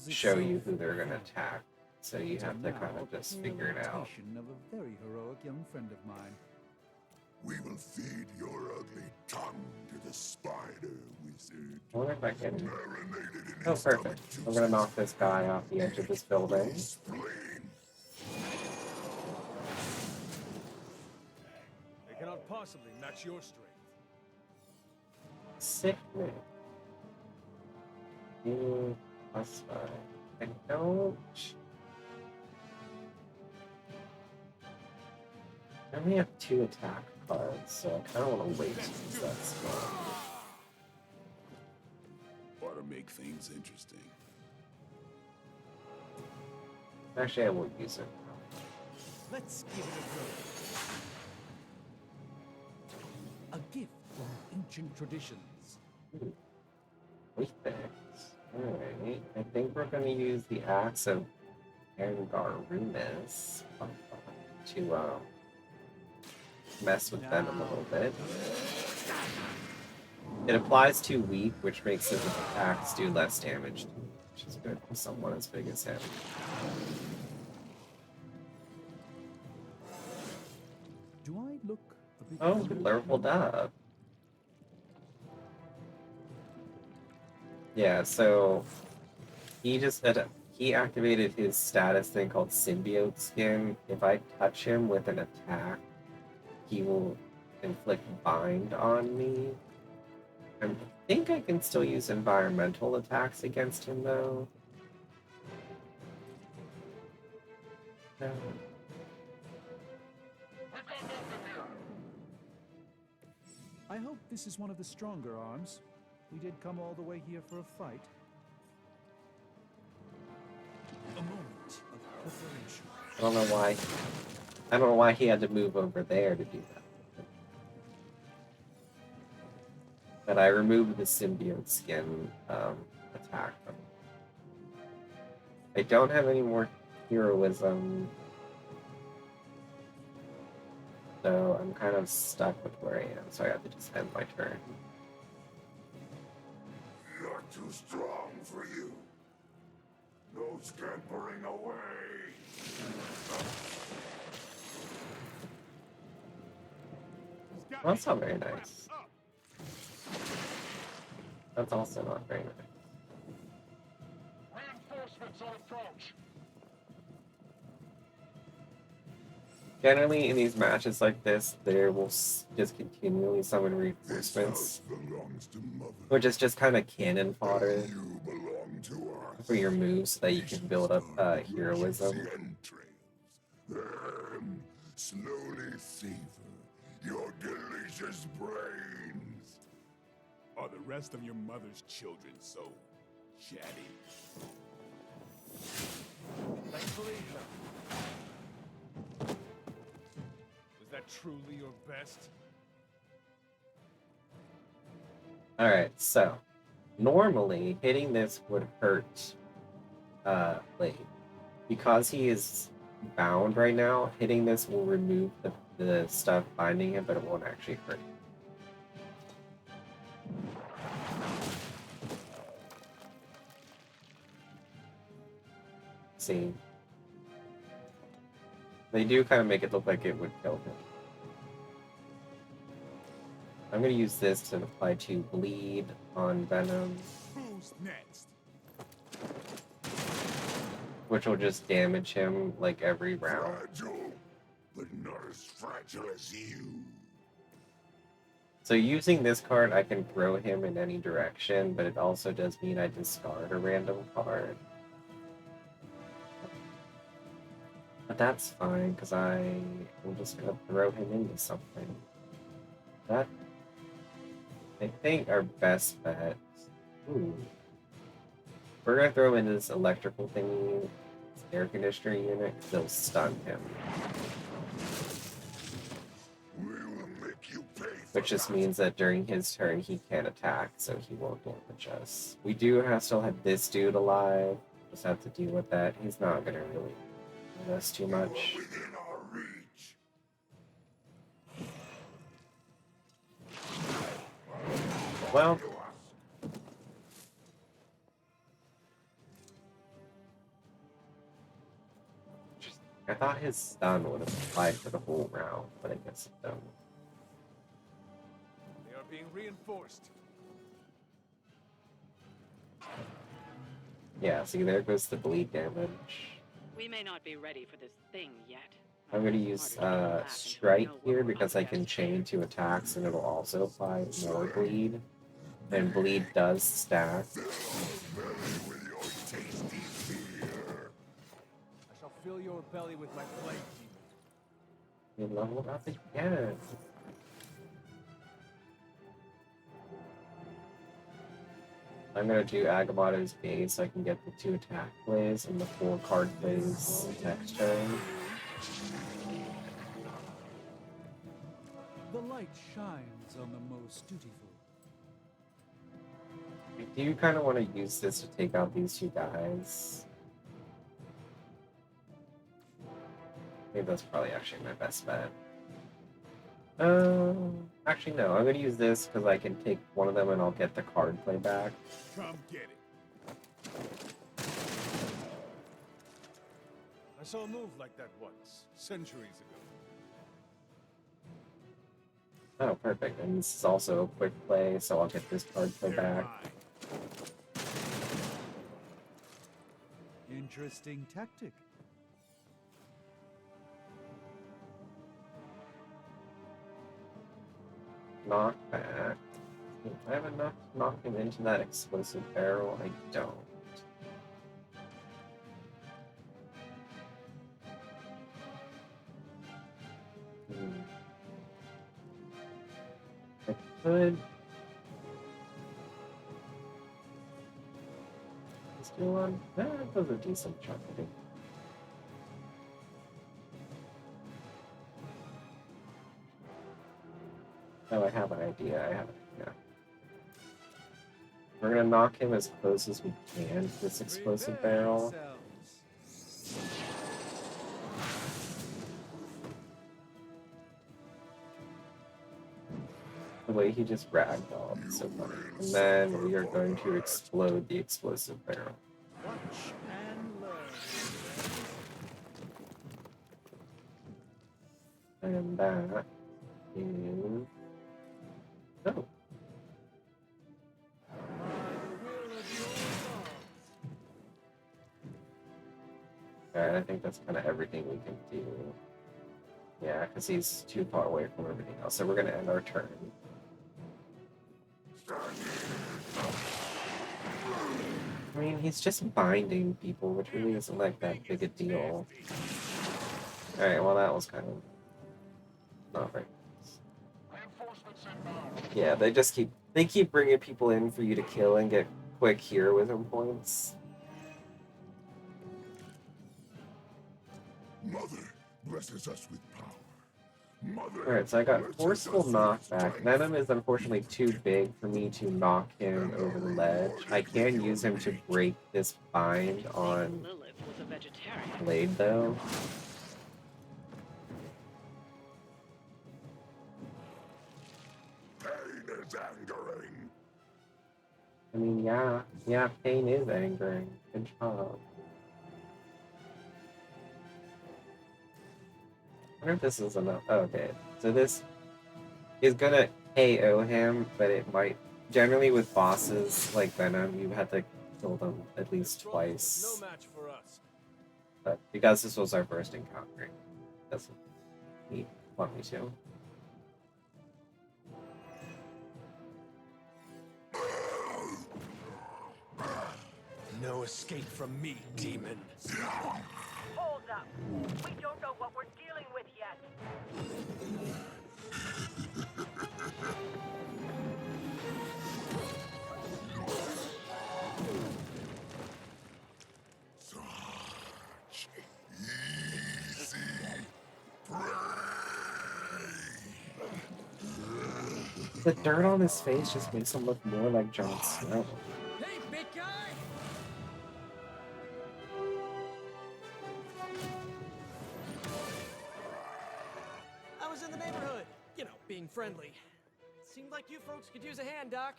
show you who they're gonna attack. So you have to kind of just figure it out. Of a very heroic young friend of mine. We will feed your ugly tongue to the spider wizard. I wonder if I can... Marinated in Oh, his perfect. I'm gonna knock this guy off the edge of this building. spleen. They cannot possibly match your strength. Sickness. Plus 5. I don't... I only have 2 attack cards, so I kind of want to wait to use that spell. Ought to make things interesting. Actually, I will use it. Let's give it a go. A gift from ancient traditions. Prefix. Alright, I think we're going to use the Axe of Angarunas to mess with Venom a little bit. It applies to weak, which makes his attacks do less damage, which is good for someone as big as him. Do I look a bit Oh, familiar? leveled up. Yeah, so he activated his status thing called Symbiote Skin. If I touch him with an attack, he will inflict bind on me. I think I can still use environmental attacks against him though. No. I hope this is one of the stronger arms. We did come all the way here for a fight. A moment of preparation. I don't know why. I don't know why he had to move over there to do that. But I removed the Symbiote Skin attack. I don't have any more heroism. So I'm kind of stuck with where I am, so I have to just end my turn. You're too strong for you. No scampering away. Well, that's not very nice. That's also not very nice. Reinforcements on approach. Generally, in these matches like this, there will just continually summon reinforcements, which is just kind of cannon fodder for your moves so that you can build up heroism. Then slowly savor your delicious brains. Are the rest of your mother's children so chatty? Is that truly your best? Alright, so normally hitting this would hurt Blade. Because he is bound right now, hitting this will remove the stuff binding him, but it won't actually hurt him. See? They do kind of make it look like it would kill him. I'm going to use this to apply to bleed on Venom. Who's next? Which will just damage him like every round. Fragile, but not as fragile as you. So using this card, I can throw him in any direction, but it also does mean I discard a random card. But that's fine, because I'm just going to throw him into something. That, I think, our best bet. Ooh. We're going to throw him into this electrical thingy, this air conditioner unit, because it'll stun him. Which just means that during his turn, he can't attack, so he won't damage us. We do still have this dude alive. Just have to deal with that. He's not going to really hurt us too much. Within our reach. Well, I thought his stun would have applied for the whole round, but I guess it don't. They are being reinforced. Yeah, see, there goes the bleed damage. We may not be ready for this thing yet. I'm going to use Strike here because I can chain 2 attacks and it'll also apply more bleed. And bleed does stack. I shall fill your belly with my flame. You level up again. I'm going to do Agamotto's Gaze so I can get the 2 attack plays and the 4 card plays next turn. The light shines on the most dutiful. I do kind of want to use this to take out these 2 guys. Maybe that's probably actually my best bet. Actually no, I'm going to use this because I can take one of them and I'll get the card play back. Come get it. I saw a move like that once, centuries ago. Oh, perfect. And this is also a quick play, so I'll get this card play back. Interesting tactic. Knock back. Do I have enough to knock him into that explosive barrel? I don't. I could. Let's do one. That does a decent chunk, I think. Oh, I have an idea. We're gonna knock him as close as we can to this explosive barrel. The way he just ragdolled is so funny. And then we are going to explode the explosive barrel. Watch and learn. And that is... Oh. Alright, I think that's kind of everything we can do. Yeah, because he's too far away from everything else. So we're going to end our turn. I mean, he's just binding people, which really isn't like that big a deal. Alright, well that was kind of not very nice. Yeah, they keep bringing people in for you to kill and get quick heroism points. Mother blesses us with power. Mother. Alright, so I got forceful knockback. Venom is unfortunately too big for me to knock him over the ledge. I can use him to break this bind on Blade, though. Pain is angering. I mean, yeah, pain is angering. Good job. I wonder if this is enough. Oh, okay, so this is gonna KO him, but it might. Generally, with bosses like Venom, you have to kill them at least twice. No match for us. But because this was our first encounter, doesn't he want me to? No escape from me, demon. Hold up. We don't know what we're dealing with yet. Such easy prey. The dirt on his face just makes him look more like Jon Snow. Hey, big guy! I was in the neighborhood. You know, being friendly. Seemed like you folks could use a hand, Doc.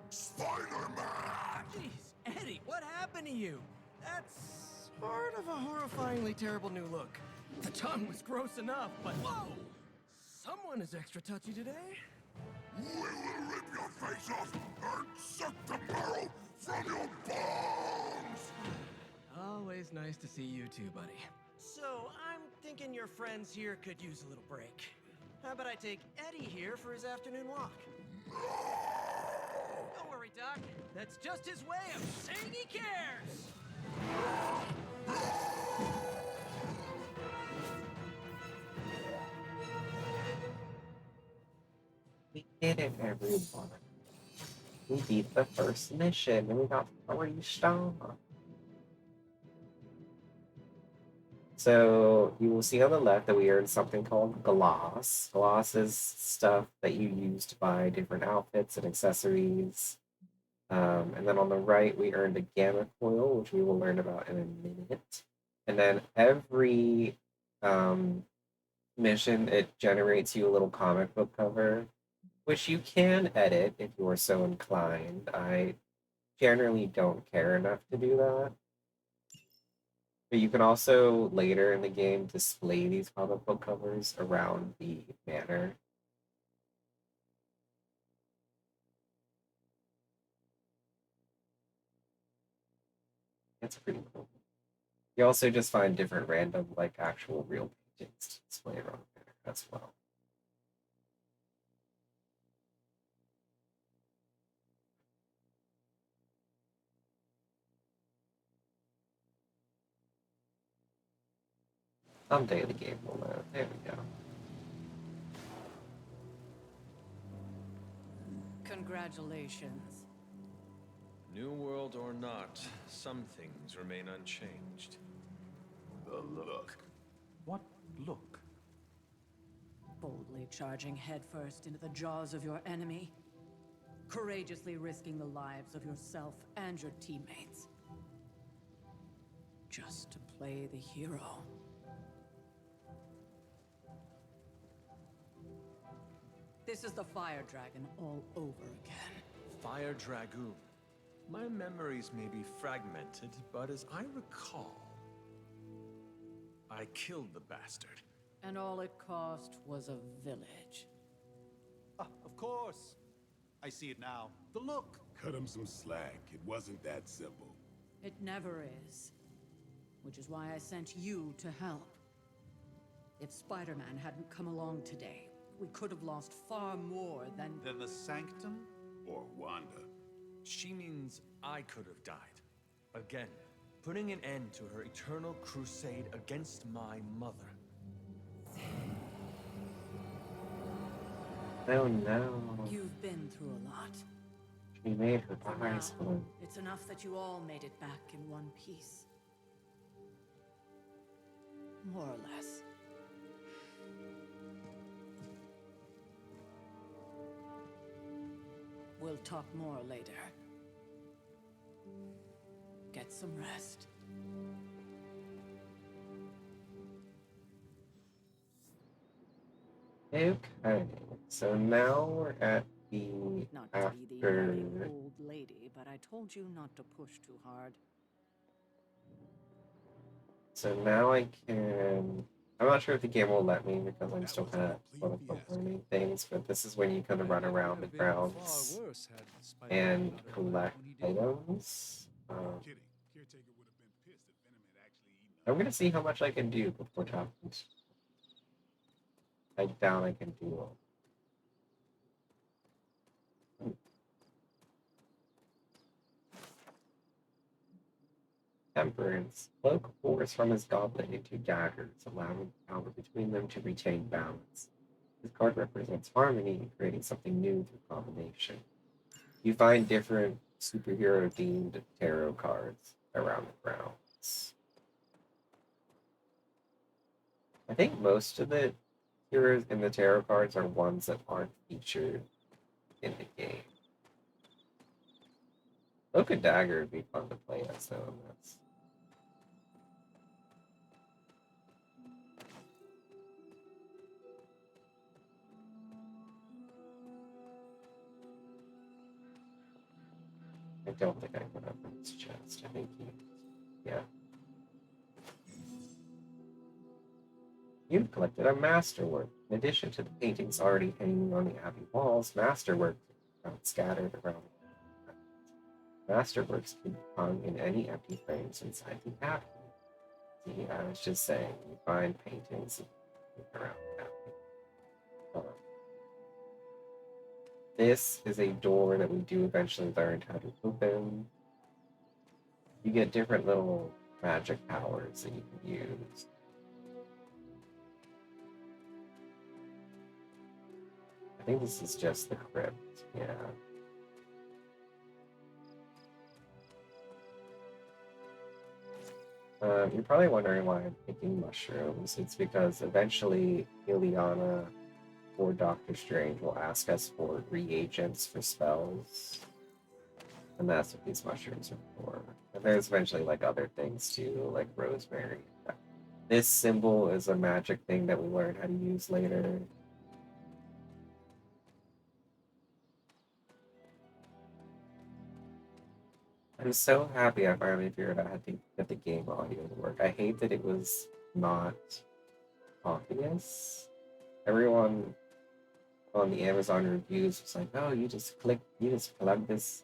Spider-Man! Jeez, Eddie, what happened to you? That's sort of a horrifyingly terrible new look. The tongue was gross enough, but whoa! Someone is extra touchy today. We will rip your face off and suck the marrow from your bones! Always nice to see you too, buddy. So, I'm thinking your friends here could use a little break. How about I take Eddie here for his afternoon walk? Don't worry, Doc. That's just his way of saying he cares! We did it, everyone. We beat the first mission and we got 3 stars. So you will see on the left that we earned something called gloss. Gloss is stuff that you use to buy different outfits and accessories. And then on the right, we earned a gamma coil, which we will learn about in a minute. And then every mission, it generates you a little comic book cover, which you can edit if you are so inclined. I generally don't care enough to do that. But you can also later in the game display these comic book covers around the manor. It's pretty cool. You also just find different random, like actual real paintings to display around there as well. Someday the game will know. There we go. Congratulations. New world or not, some things remain unchanged. The look. What look? Boldly charging headfirst into the jaws of your enemy. Courageously risking the lives of yourself and your teammates. Just to play the hero. This is the Fire Dragon all over again. Fire Dragoon. My memories may be fragmented, but as I recall, I killed the bastard. And all it cost was a village. Ah, of course. I see it now. The look. Cut him some slack. It wasn't that simple. It never is. Which is why I sent you to help. If Spider-Man hadn't come along today, we could have lost far more than the Sanctum? Or Wanda. She means I could have died. Again, putting an end to her eternal crusade against my mother. Oh no. You've been through a lot. She made her For eyes now, blue. it's enough that you all made it back in one piece. More or less. We'll talk more later. Get some rest. Okay, so now we're at the Not to be the after. yelling old lady, but I told you not to push too hard. So now I can. I'm not sure if the game will let me because I'm still kind of quote unquote learning things, but this is when you kind of run around the grounds and collect items. I'm gonna see how much I can do before talking. I doubt I can do all. Temperance. Cloak pours from his goblet into daggers, allowing power between them to retain balance. This card represents harmony, creating something new through combination. You find different superhero-themed tarot cards around the grounds. I think most of the heroes in the tarot cards are ones that aren't featured in the game. Cloak and Dagger would be fun to play as, though. That's... I don't think I can open this chest. I think yeah. You've collected a masterwork. In addition to the paintings already hanging on the Abbey walls, masterworks are scattered around. Masterworks can be hung in any empty frames inside the Abbey. See, I was just saying, you find paintings around the Abbey. This is a door that we do eventually learn how to open. You get different little magic powers that you can use. I think this is just the crypt, yeah. You're probably wondering why I'm picking mushrooms. It's because eventually Ileana or Doctor Strange will ask us for reagents for spells. And that's what these mushrooms are for. And there's eventually like other things too, like rosemary. This symbol is a magic thing that we learn how to use later. I'm so happy I finally figured out how to get the game audio to work. I hate that it was not obvious. Everyone on the Amazon reviews was like, "Oh, you just plug this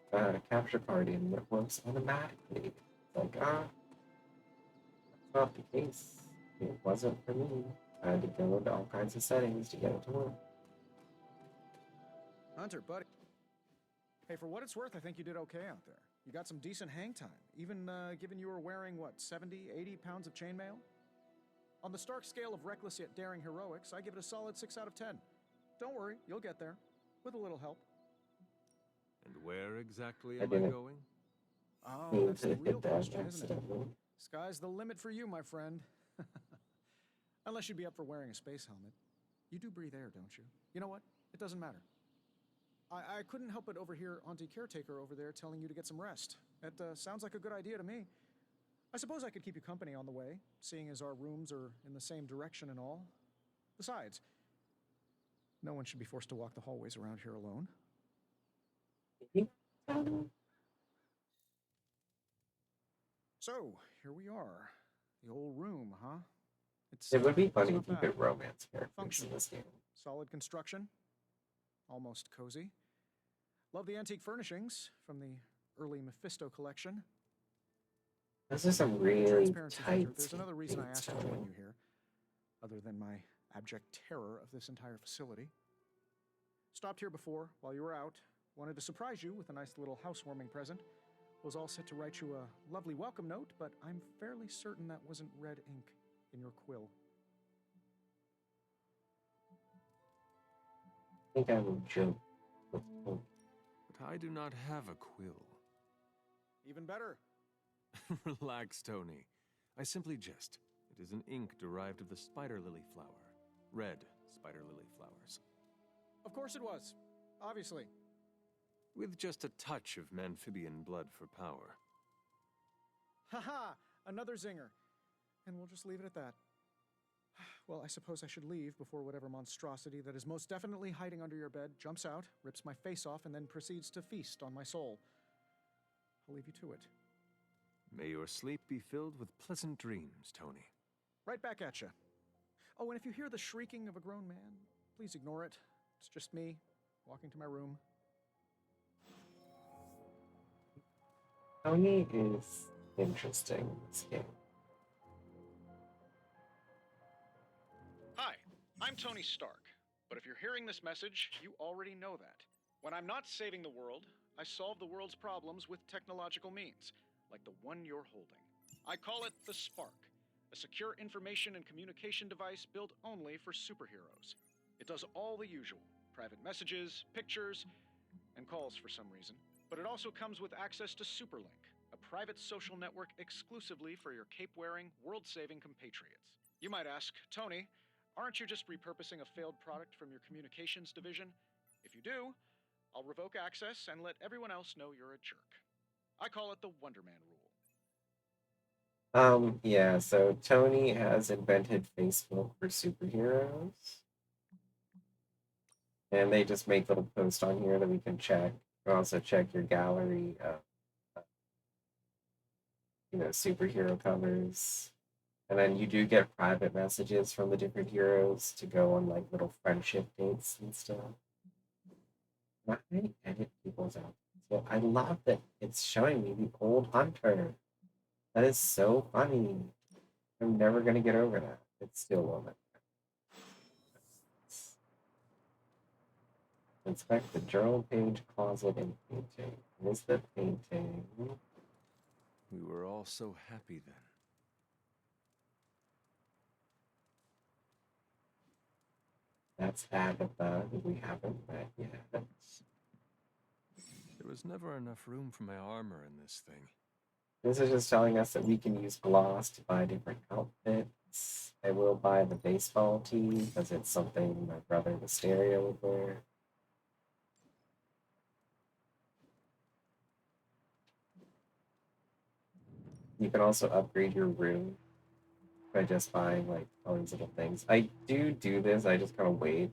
capture card in, it works automatically." It's like, that's not the case. It wasn't for me. I had to go into all kinds of settings to get it to work. Hunter, buddy. Hey, for what it's worth, I think you did okay out there. You got some decent hang time, even given you were wearing, what, 70, 80 pounds of chainmail? On the Stark scale of reckless yet daring heroics, I give it a solid 6 out of 10. Don't worry, you'll get there, with a little help. And where exactly I am I didn't going? Oh, that's the hit real that question, isn't it? accidentally. Sky's the limit for you, my friend. Unless you'd be up for wearing a space helmet. You do breathe air, don't you? You know what? It doesn't matter. I couldn't help but overhear Auntie Caretaker over there telling you to get some rest. That sounds like a good idea to me. I suppose I could keep you company on the way, seeing as our rooms are in the same direction and all. Besides, no one should be forced to walk the hallways around here alone. So, here we are. The old room, huh? It would be It's funny not if you bad. could romance characters in Functional. this game. Solid construction. Almost cozy. Love the antique furnishings from the early Mephisto collection. This is some really Transparency, Hunter, tight. there's another reason I asked to join detail. you here, other than my abject terror of this entire facility. Stopped here before, while you were out. Wanted to surprise you with a nice little housewarming present. Was all set to write you a lovely welcome note, but I'm fairly certain that wasn't red ink in your quill. I think I will joke with Hope. But I do not have a quill. Even better. Relax, Tony. I simply jest. It is an ink derived of the spider lily flower. Red spider lily flowers. Of course it was. Obviously. With just a touch of Memphibian blood for power. Haha! Another zinger. And we'll just leave it at that. Well, I suppose I should leave before whatever monstrosity that is most definitely hiding under your bed jumps out, rips my face off, and then proceeds to feast on my soul. I'll leave you to it. May your sleep be filled with pleasant dreams, Tony. Right back at you. Oh, and if you hear the shrieking of a grown man, please ignore it. It's just me, walking to my room. Tony is interesting in this game. Hi, I'm Tony Stark. But if you're hearing this message, you already know that. When I'm not saving the world, I solve the world's problems with technological means, like the one you're holding. I call it the Spark, a secure information and communication device built only for superheroes. It does all the usual, private messages, pictures, and calls for some reason. But it also comes with access to Superlink, a private social network exclusively for your cape-wearing, world-saving compatriots. You might ask, Tony, aren't you just repurposing a failed product from your communications division? If you do, I'll revoke access and let everyone else know you're a jerk. I call it the Wonder Man rule. Yeah, so Tony has invented Facebook for superheroes. And they just make little posts on here that we can check. You can also check your gallery of, superhero covers. And then you do get private messages from the different heroes to go on like little friendship dates and stuff. Not many edit people's outfits. So I love that it's showing me the old Hunter. That is so funny. I'm never gonna get over that. It's still woman. Inspect the journal page, closet, and painting. Where's the painting? We were all so happy then. That's Agatha, who we haven't met yet. There was never enough room for my armor in this thing. This is just telling us that we can use gloss to buy different outfits. I will buy the baseball tee because it's something my brother Mysterio would wear. You can also upgrade your room by just buying like all these little things. I do this, I just kind of wait.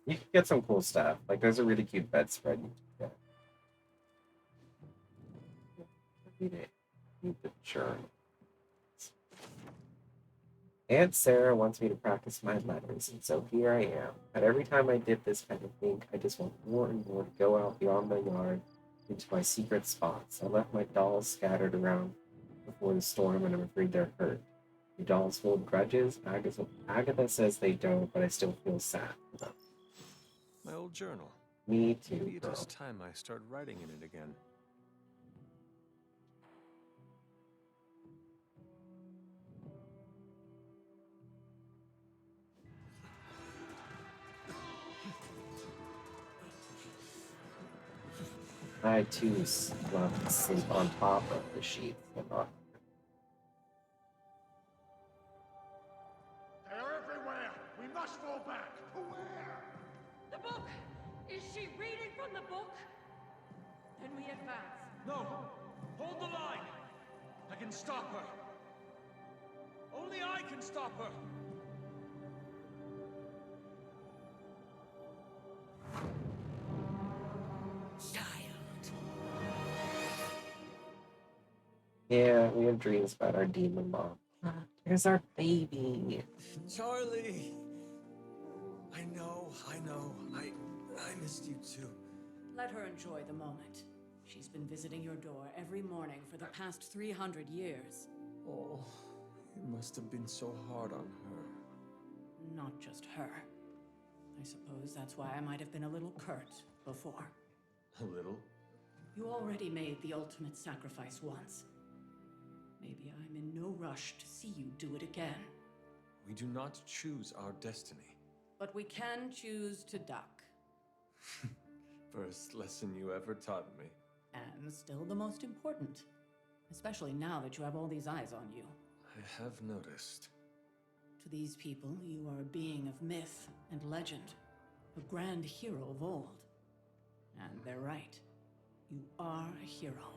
You can get some cool stuff. Like there's a really cute bedspread you can get. Read it. Read the journal. Aunt Sarah wants me to practice my letters, and so here I am. But every time I dip this pen of ink, I just want more and more to go out beyond my yard into my secret spots. I left my dolls scattered around before the storm, and I'm afraid they're hurt. Do dolls hold grudges? Agatha says they don't, but I still feel sad for them. My old journal. Me too, Maybe it girl. is time I start writing in it again. I too love to sleep on top of the sheets. They're everywhere! We must fall back! To where? The book! Is she reading from the book? Then we advance. No! Hold the line! I can stop her! Only I can stop her! Yeah, we have dreams about our demon mom. There's our baby. Charlie! I know. I missed you too. Let her enjoy the moment. She's been visiting your door every morning for the past 300 years. Oh, it must have been so hard on her. Not just her. I suppose that's why I might have been a little curt before. A little? You already made the ultimate sacrifice once. Maybe I'm in no rush to see you do it again. We do not choose our destiny. But we can choose to duck. First lesson you ever taught me. And still the most important. Especially now that you have all these eyes on you. I have noticed. To these people, you are a being of myth and legend. A grand hero of old. And they're right. You are a hero.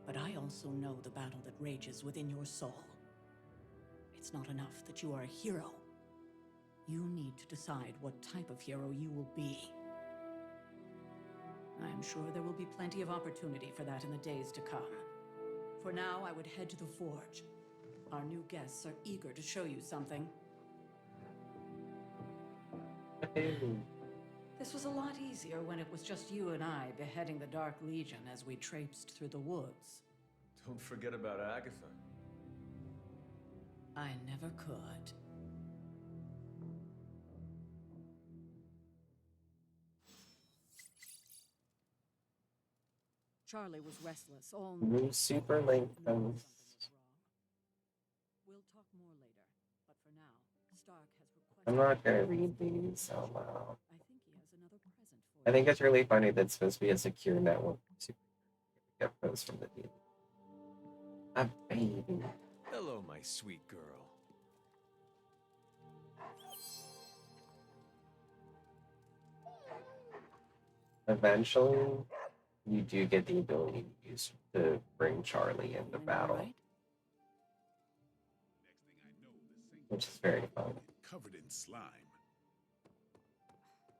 But I also know the battle that rages within your soul. It's not enough that you are a hero. You need to decide what type of hero you will be. I am sure there will be plenty of opportunity for that in the days to come. For now, I would head to the Forge. Our new guests are eager to show you something. This was a lot easier when it was just you and I beheading the Dark Legion as we traipsed through the woods. Don't forget about Agatha. I never could. Charlie was restless all night. New super lengthens. We'll talk more later, but for now, Stark has requested. I'm not gonna read these out loud. I think he has another present for I think it's really funny that it's supposed to be a secure network to get posts from the demon. A baby. Hello, my sweet girl. Eventually, you do get the ability to use to bring Charlie into battle, which is very fun. Covered in slime.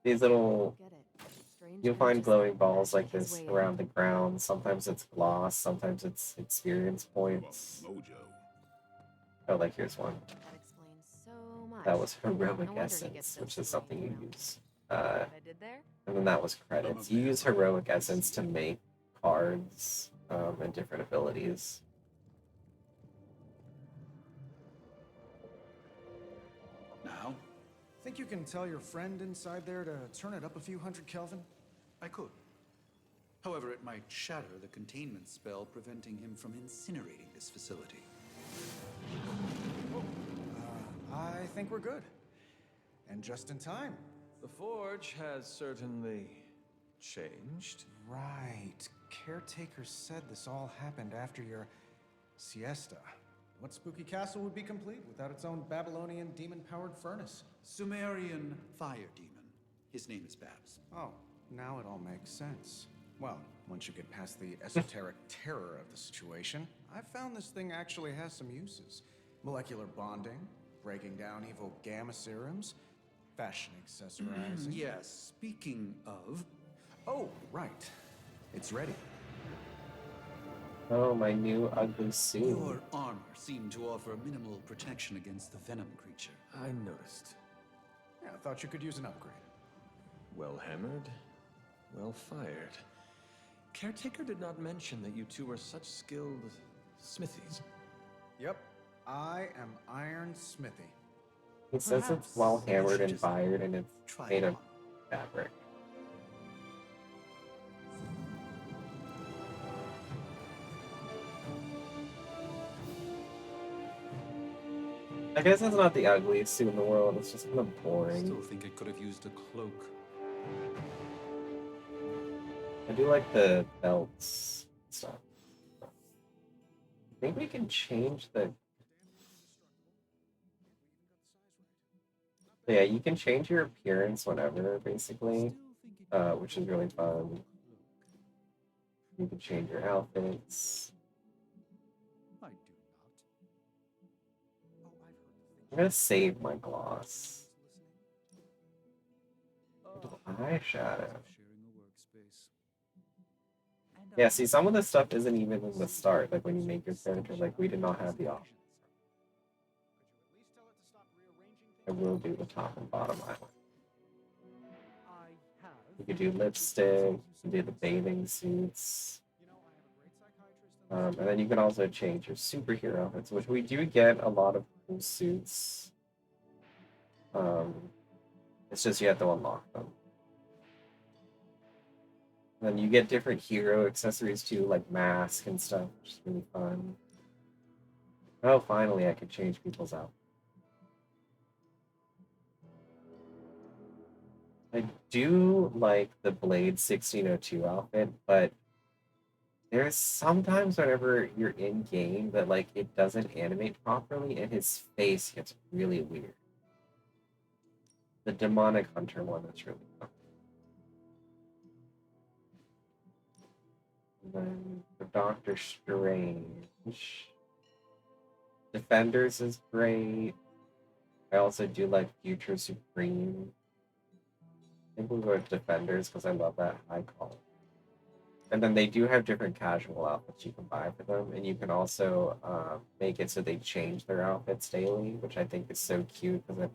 These little, Get it. Strange you'll find magic glowing that balls like magic his this way around in. the ground. Sometimes it's gloss, sometimes it's experience points. Mojo. Oh, like here's one. That explains so much. That was No heroic wonder he gets essence, so which is silly, something you know. use. What I did there? And then that was credits. You use heroic essence to make cards and different abilities. Now? Think you can tell your friend inside there to turn it up a few hundred Kelvin? I could. However, it might shatter the containment spell preventing him from incinerating this facility. I think we're good. And just in time. The Forge has certainly changed. Right. Caretaker said this all happened after your siesta. What spooky castle would be complete without its own Babylonian demon-powered furnace? Sumerian fire demon. His name is Babs. Oh, now it all makes sense. Well, once you get past the esoteric terror of the situation, I've found this thing actually has some uses. Molecular bonding, breaking down evil gamma serums, fashion accessorizing. Yes, speaking of, Oh, right. It's ready. Oh, my new ugly suit. your armor seemed to offer minimal protection against the venom creature. I noticed. Yeah, I thought you could use an upgrade. Well hammered, well fired. Caretaker did not mention that you two were such skilled smithies. Yep, I am Iron Smithy. He says it's well hammered and fired, and it's made of fabric. I guess it's not the ugliest suit in the world, it's just kind of boring. Still think it could have used a cloak. I do like the belts stuff. I think we can change the... Yeah, you can change your appearance whenever, basically, which is really fun. You can change your outfits. I'm gonna save my gloss. Eyeshadow. Yeah, see, some of this stuff isn't even in the start, like when you make your character, like we did not have the option. I will do the top and bottom eyeliner. You could do lipstick, you can do the bathing suits. And then you can also change your superhero outfits, which we do get a lot of cool suits. It's just you have to unlock them. And then you get different hero accessories too, like mask and stuff, which is really fun. Oh, finally I could change people's outfits. I do like the Blade 1602 outfit, but there's sometimes whenever you're in game that like it doesn't animate properly and his face gets really weird. The Demonic Hunter one is really fun. And then the Doctor Strange. Defenders is great. I also do like Future Supreme. I think we'll go with Defenders because I love that icon. And then they do have different casual outfits you can buy for them, and you can also make it so they change their outfits daily, which I think is so cute because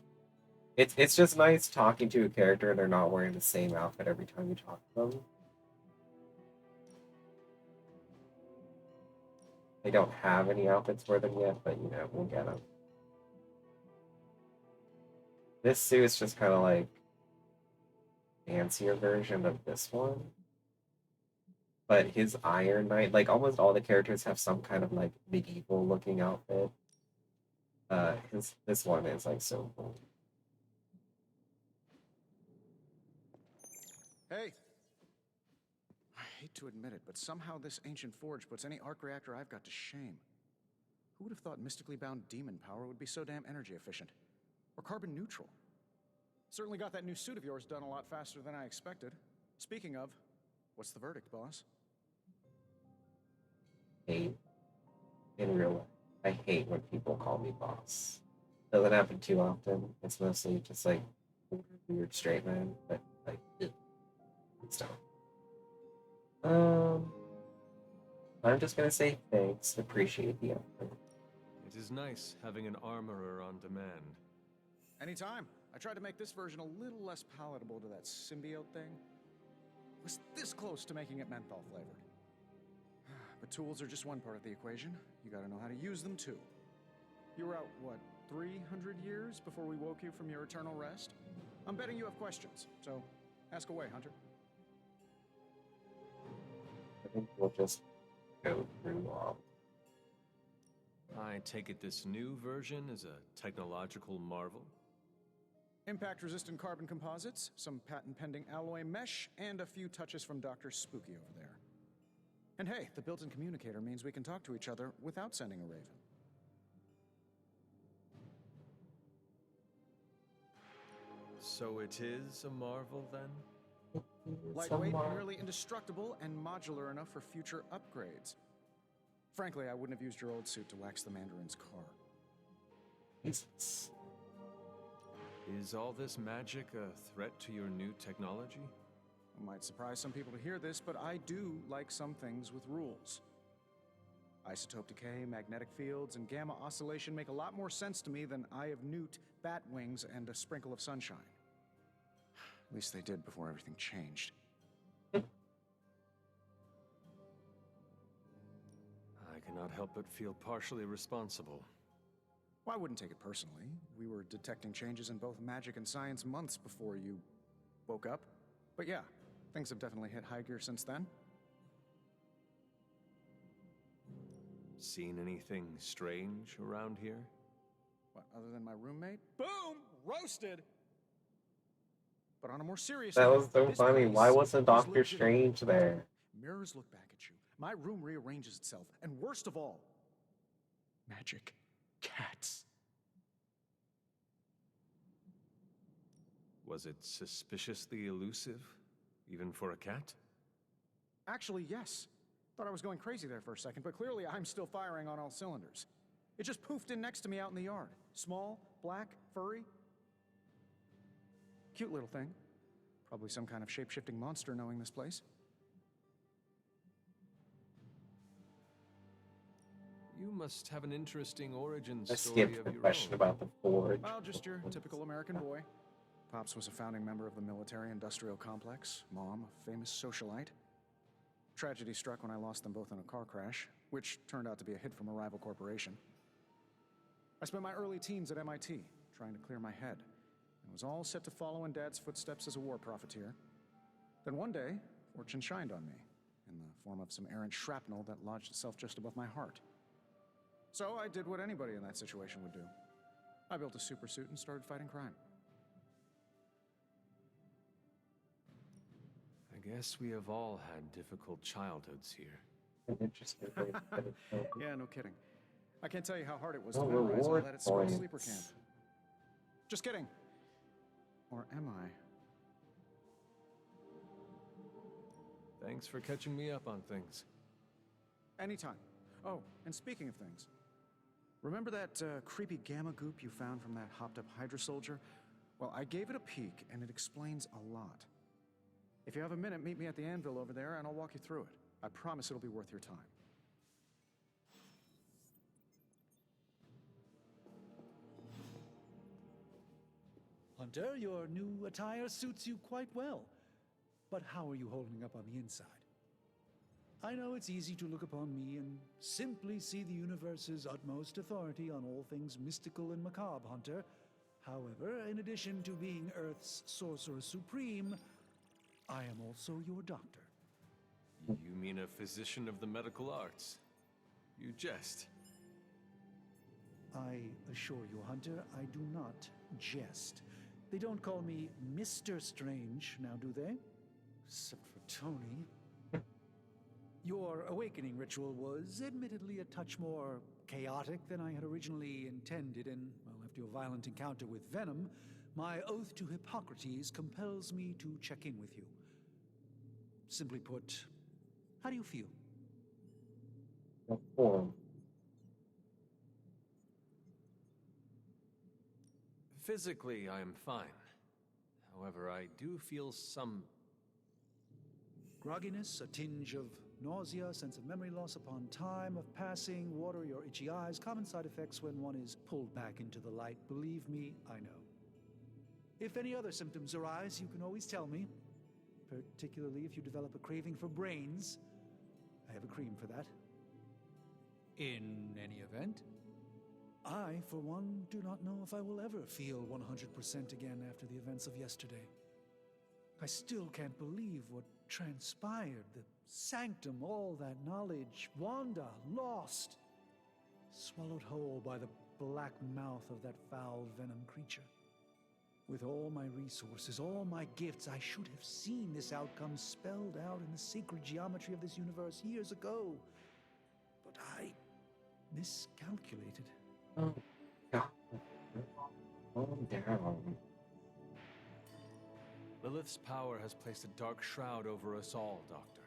it's just nice talking to a character and they're not wearing the same outfit every time you talk to them. They don't have any outfits for them yet, but you know, we'll get them. This suit is just kind of like fancier version of this one. But his Iron Knight, like almost all the characters have some kind of like medieval looking outfit. This one is like so cool. Hey! I hate to admit it, but somehow this ancient forge puts any arc reactor I've got to shame. Who would have thought mystically bound demon power would be so damn energy efficient? Or carbon neutral? Certainly got that new suit of yours done a lot faster than I expected. Speaking of, what's the verdict, boss? Hate in real life. I hate when people call me boss. Doesn't happen too often. It's mostly just like weird straight man, but like stuff. I'm just gonna say thanks. Appreciate the effort. It is nice having an armorer on demand. Anytime. I tried to make this version a little less palatable to that symbiote thing. Was this close to making it menthol flavored. But tools are just one part of the equation. You gotta know how to use them too. You were out, what, 300 years before we woke you from your eternal rest? I'm betting you have questions, so ask away, Hunter. I think we'll just go through I take it this new version is a technological marvel? Impact-resistant carbon composites, some patent-pending alloy mesh, and a few touches from Dr. Spooky over there. And hey, the built-in communicator means we can talk to each other without sending a raven. So it is a marvel then? Lightweight, nearly indestructible, and modular enough for future upgrades. Frankly, I wouldn't have used your old suit to wax the Mandarin's car. Jesus. Is all this magic a threat to your new technology? It might surprise some people to hear this, but I do like some things with rules. Isotope decay, magnetic fields, and gamma oscillation make a lot more sense to me than Eye of Newt, bat wings, and a sprinkle of sunshine. At least they did before everything changed. I cannot help but feel partially responsible. Well, I wouldn't take it personally. We were detecting changes in both magic and science months before you woke up. But yeah, things have definitely hit high gear since then. Seen anything strange around here? What, other than my roommate? Boom! Roasted! But on a more serious That note, was so this funny. place Why wasn't is Doctor legitimate. Strange there? Mirrors look back at you. My room rearranges itself. And worst of all, magic cats. Was it suspiciously elusive, even for a cat? Actually, yes. Thought I was going crazy there for a second, but clearly I'm still firing on all cylinders. It just poofed in next to me out in the yard. Small, black, furry. Cute little thing. Probably some kind of shape-shifting monster knowing this place. You must have an interesting origin I story skipped of the your question own. about the forge. Well, just your typical American boy. Pops was a founding member of the military-industrial complex. Mom, a famous socialite. Tragedy struck when I lost them both in a car crash, which turned out to be a hit from a rival corporation. I spent my early teens at MIT, trying to clear my head, and was all set to follow in Dad's footsteps as a war profiteer. Then one day, fortune shined on me, in the form of some errant shrapnel that lodged itself just above my heart. So I did what anybody in that situation would do. I built a supersuit and started fighting crime. I guess we have all had difficult childhoods here. Interesting. Yeah, no kidding. I can't tell you how hard it was Oh, to memorize all reward that at school points. sleeper camp. Just kidding. Or am I? Thanks for catching me up on things. Anytime. Oh, and speaking of things, remember that creepy gamma goop you found from that hopped-up Hydra soldier? Well, I gave it a peek, and it explains a lot. If you have a minute, meet me at the anvil over there, and I'll walk you through it. I promise it'll be worth your time. Hunter, your new attire suits you quite well. But how are you holding up on the inside? I know it's easy to look upon me and simply see the universe's utmost authority on all things mystical and macabre, Hunter. However, in addition to being Earth's Sorcerer Supreme, I am also your doctor. You mean a physician of the medical arts? You jest. I assure you, Hunter, I do not jest. They don't call me Mr. Strange, now do they? Except for Tony. Your awakening ritual was admittedly a touch more chaotic than I had originally intended, and, well, after your violent encounter with Venom, my oath to Hippocrates compels me to check in with you. Simply put, how do you feel? Form. Physically, I am fine. However, I do feel some Grogginess, a tinge of nausea, sense of memory loss upon time of passing, water your itchy eyes, common side effects when one is pulled back into the light. Believe me, I know. If any other symptoms arise, you can always tell me, particularly if you develop a craving for brains. I have a cream for that. In any event, I, for one, do not know if I will ever feel 100% again after the events of yesterday. I still can't believe what transpired. The sanctum, all that knowledge, Wanda, lost. Swallowed whole by the black mouth of that foul venom creature. With all my resources, all my gifts, I should have seen this outcome spelled out in the sacred geometry of this universe years ago. But I miscalculated. Oh, God. Calm down. Lilith's power has placed a dark shroud over us all, Doctor.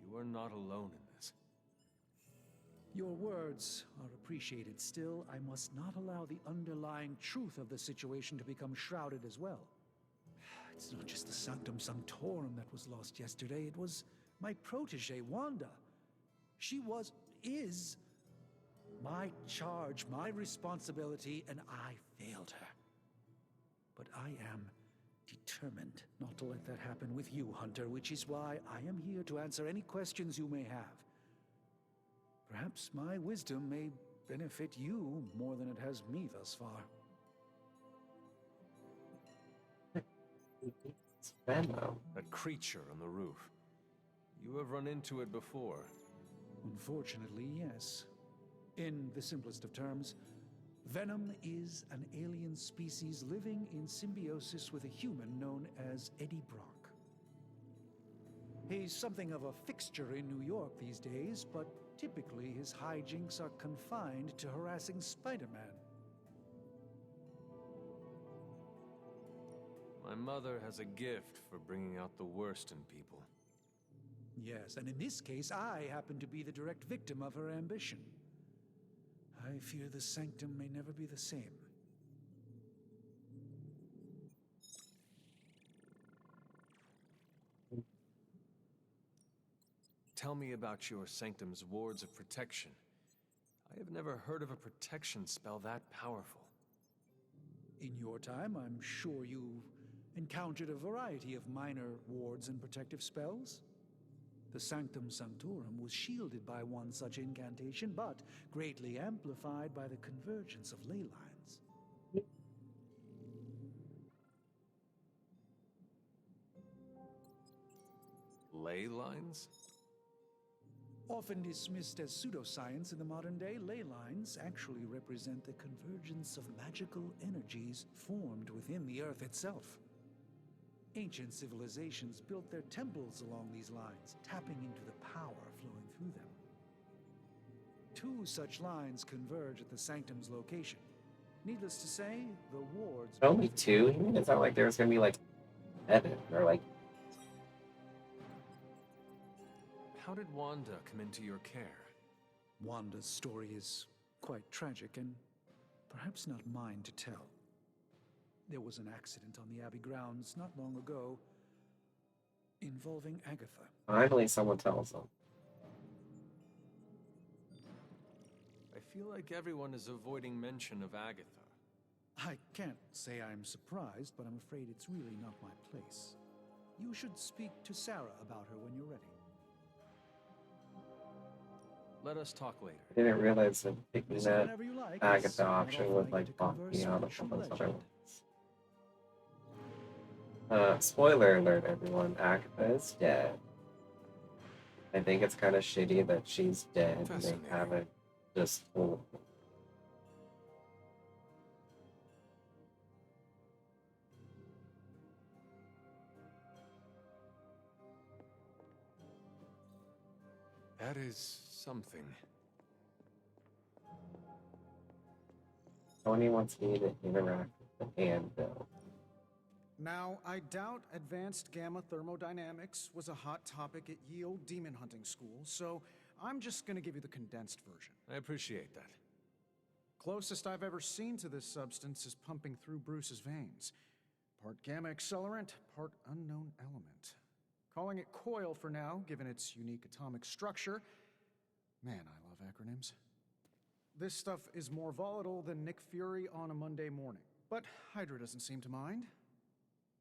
You are not alone in this. Your words are appreciated. Still, I must not allow the underlying truth of the situation to become shrouded as well. It's not just the Sanctum Sanctorum that was lost yesterday. It was my protege, Wanda. She is my charge, my responsibility, and I failed her. But I am determined not to let that happen with you, Hunter, which is why I am here to answer any questions you may have. Perhaps my wisdom may benefit you more than it has me thus far. It's Venom. That creature on the roof. You have run into it before. Unfortunately, yes. In the simplest of terms, Venom is an alien species living in symbiosis with a human known as Eddie Brock. He's something of a fixture in New York these days, but typically his hijinks are confined to harassing Spider-Man. My mother has a gift for bringing out the worst in people. Yes, and in this case, I happen to be the direct victim of her ambition. I fear the Sanctum may never be the same. Tell me about your Sanctum's wards of protection. I have never heard of a protection spell that powerful. In your time, I'm sure you've encountered a variety of minor wards and protective spells. The Sanctum Sanctorum was shielded by one such incantation, but greatly amplified by the convergence of ley lines. Ley lines? Often dismissed as pseudoscience in the modern day, ley lines actually represent the convergence of magical energies formed within the Earth itself. Ancient civilizations built their temples along these lines, tapping into the power flowing through them. 2 such lines converge at the Sanctum's location. Needless to say, the wards... Only 2? It's not like there's gonna be like 7 or like... How did Wanda come into your care? Wanda's story is quite tragic and perhaps not mine to tell. There was an accident on the Abbey grounds not long ago involving Agatha. Finally, someone tells them. I feel like everyone is avoiding mention of Agatha. I can't say I'm surprised, but I'm afraid it's really not my place. You should speak to Sarah about her when you're ready. Let us talk later. I didn't realize that picking Listen that whenever you like. Agatha It's not option often would I like get to bump converse me out with of a some true of those other legend. ones. Spoiler alert, everyone. Agatha is dead. I think it's kind of shitty that she's dead and they Fascinating. haven't just told me. That is something. Tony wants me to interact with the anvil. Now, I doubt advanced gamma thermodynamics was a hot topic at ye old demon hunting school, so I'm just gonna give you the condensed version. I appreciate that. Closest I've ever seen to this substance is pumping through Bruce's veins. Part gamma accelerant, part unknown element. Calling it coil for now, given its unique atomic structure. Man, I love acronyms. This stuff is more volatile than Nick Fury on a Monday morning. But Hydra doesn't seem to mind.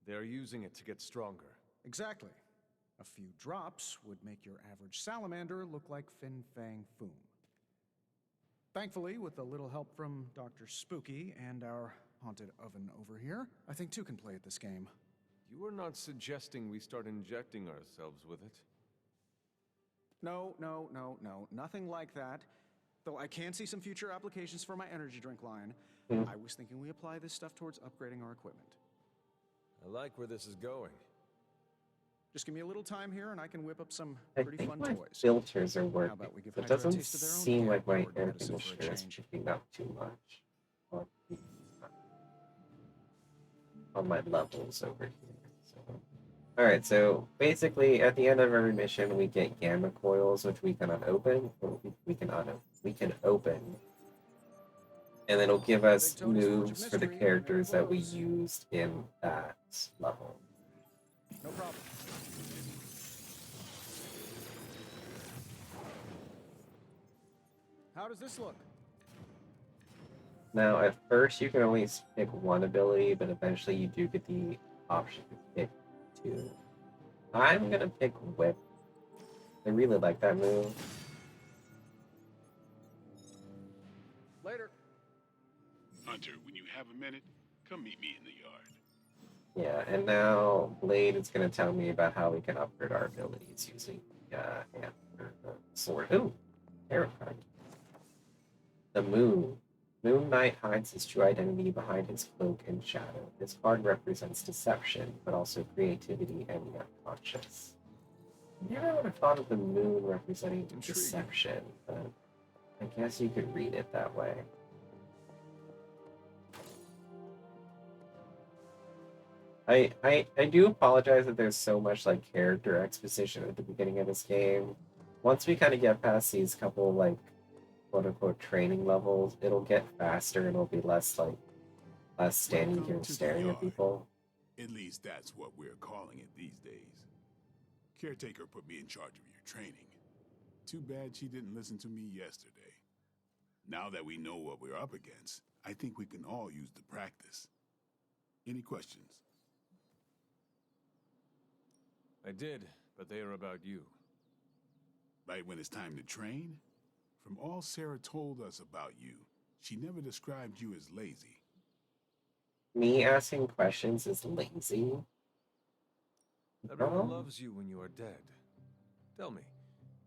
They're using it to get stronger. Exactly. A few drops would make your average salamander look like Fin Fang Foom. Thankfully, with a little help from Dr. Spooky and our haunted oven over here, I think 2 can play at this game. You are not suggesting we start injecting ourselves with it? No, nothing like that. Though I can see some future applications for my energy drink line. I was thinking we apply this stuff towards upgrading our equipment. I like where this is going. Just give me a little time here and I can whip up some I pretty think fun my toys. filters are How working. about we give It Hydra a doesn't taste of their own seem like my gamma-powered air medicine for a conditioner is change? picking up too much on my levels over here. So Alright, so basically at the end of every mission we get gamma coils which we can unopen, or we can open. And it'll give us moves for the characters that we used in that level. No problem. How does this look? Now, at first you can only pick one ability, but eventually you do get the option to pick two. I'm gonna pick Whip. I really like that move. Later. Hunter, when you have a minute, come meet me in the yard. Yeah, and now Blade is gonna tell me about how we can upgrade our abilities using sword. Ooh, terrifying. The Moon. Moon Knight hides his true identity behind his cloak and shadow. This card represents deception, but also creativity and the unconscious. I never would have thought of the moon representing deception, but I guess you could read it that way. I do apologize that there's so much like character exposition at the beginning of this game. Once we kind of get past these couple like quote unquote training levels, it'll get faster and it'll be less standing here staring at people. At least that's what we're calling it these days. Caretaker put me in charge of your training. Too bad she didn't listen to me yesterday. Now that we know what we're up against, I think we can all use the practice. Any questions? I did, but they are about you. Right when it's time to train? From all Sarah told us about you, she never described you as lazy. Me asking questions is lazy. Everyone loves you when you are dead. Tell me,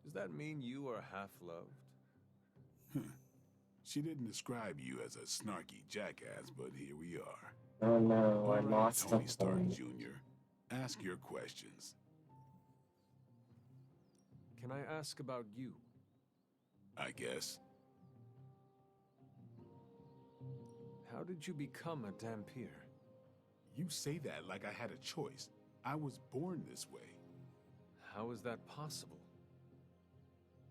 does that mean you are half-loved? She didn't describe you as a snarky jackass, but here we are. Oh no, All I right, lost Tony the Stark point. Jr., ask your questions. Can I ask about you? I guess. How did you become a Dhampir? You say that like I had a choice. I was born this way. How is that possible?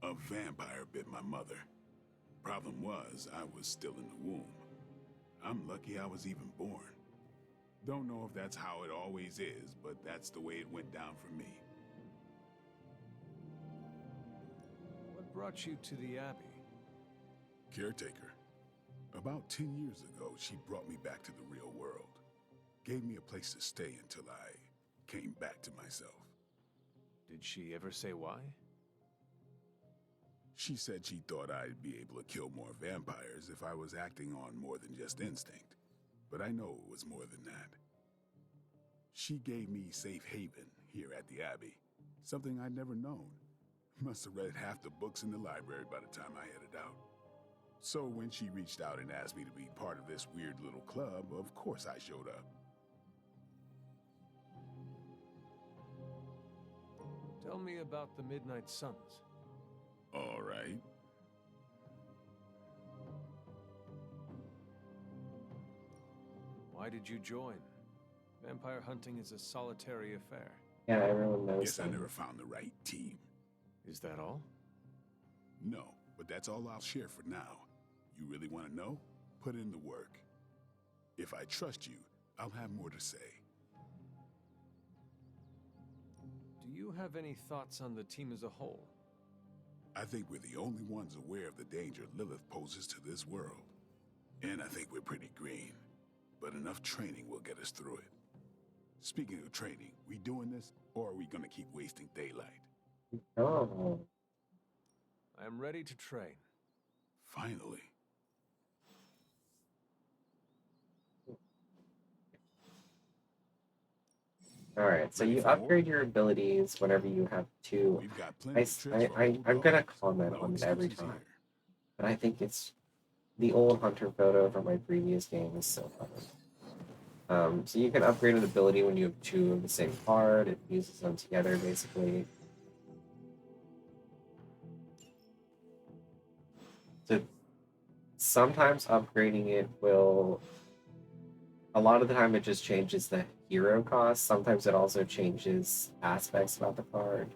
A vampire bit my mother. Problem was, I was still in the womb. I'm lucky I was even born. Don't know if that's how it always is, but that's the way it went down for me. What brought you to the Abbey? Caretaker. About 10 years ago, she brought me back to the real world. Gave me a place to stay until I came back to myself. Did she ever say why? She said she thought I'd be able to kill more vampires if I was acting on more than just instinct. But I know it was more than that. She gave me safe haven here at the Abbey. Something I'd never known. Must have read half the books in the library by the time I headed out. So when she reached out and asked me to be part of this weird little club, of course I showed up. Tell me about the Midnight Suns. All right. Why did you join? Vampire hunting is a solitary affair. Yeah, everyone knows Guess I that. never found the right team. Is that all? No, but that's all I'll share for now. You really want to know? Put in the work. If I trust you, I'll have more to say. Do you have any thoughts on the team as a whole? I think we're the only ones aware of the danger Lilith poses to this world. And I think we're pretty green. But enough training will get us through it. Speaking of training, we doing this, or are we gonna keep wasting daylight? Oh. I am ready to train. Finally. Alright, so you upgrade your abilities whenever you have two. We've got plenty of trips for I'm gonna comment on it every excuses time. here. But I think it's the old Hunter photo from my previous game is so funny. So you can upgrade an ability when you have two of the same card. It uses them together basically. So sometimes upgrading it will, a lot of the time it just changes the hero cost, sometimes it also changes aspects about the card.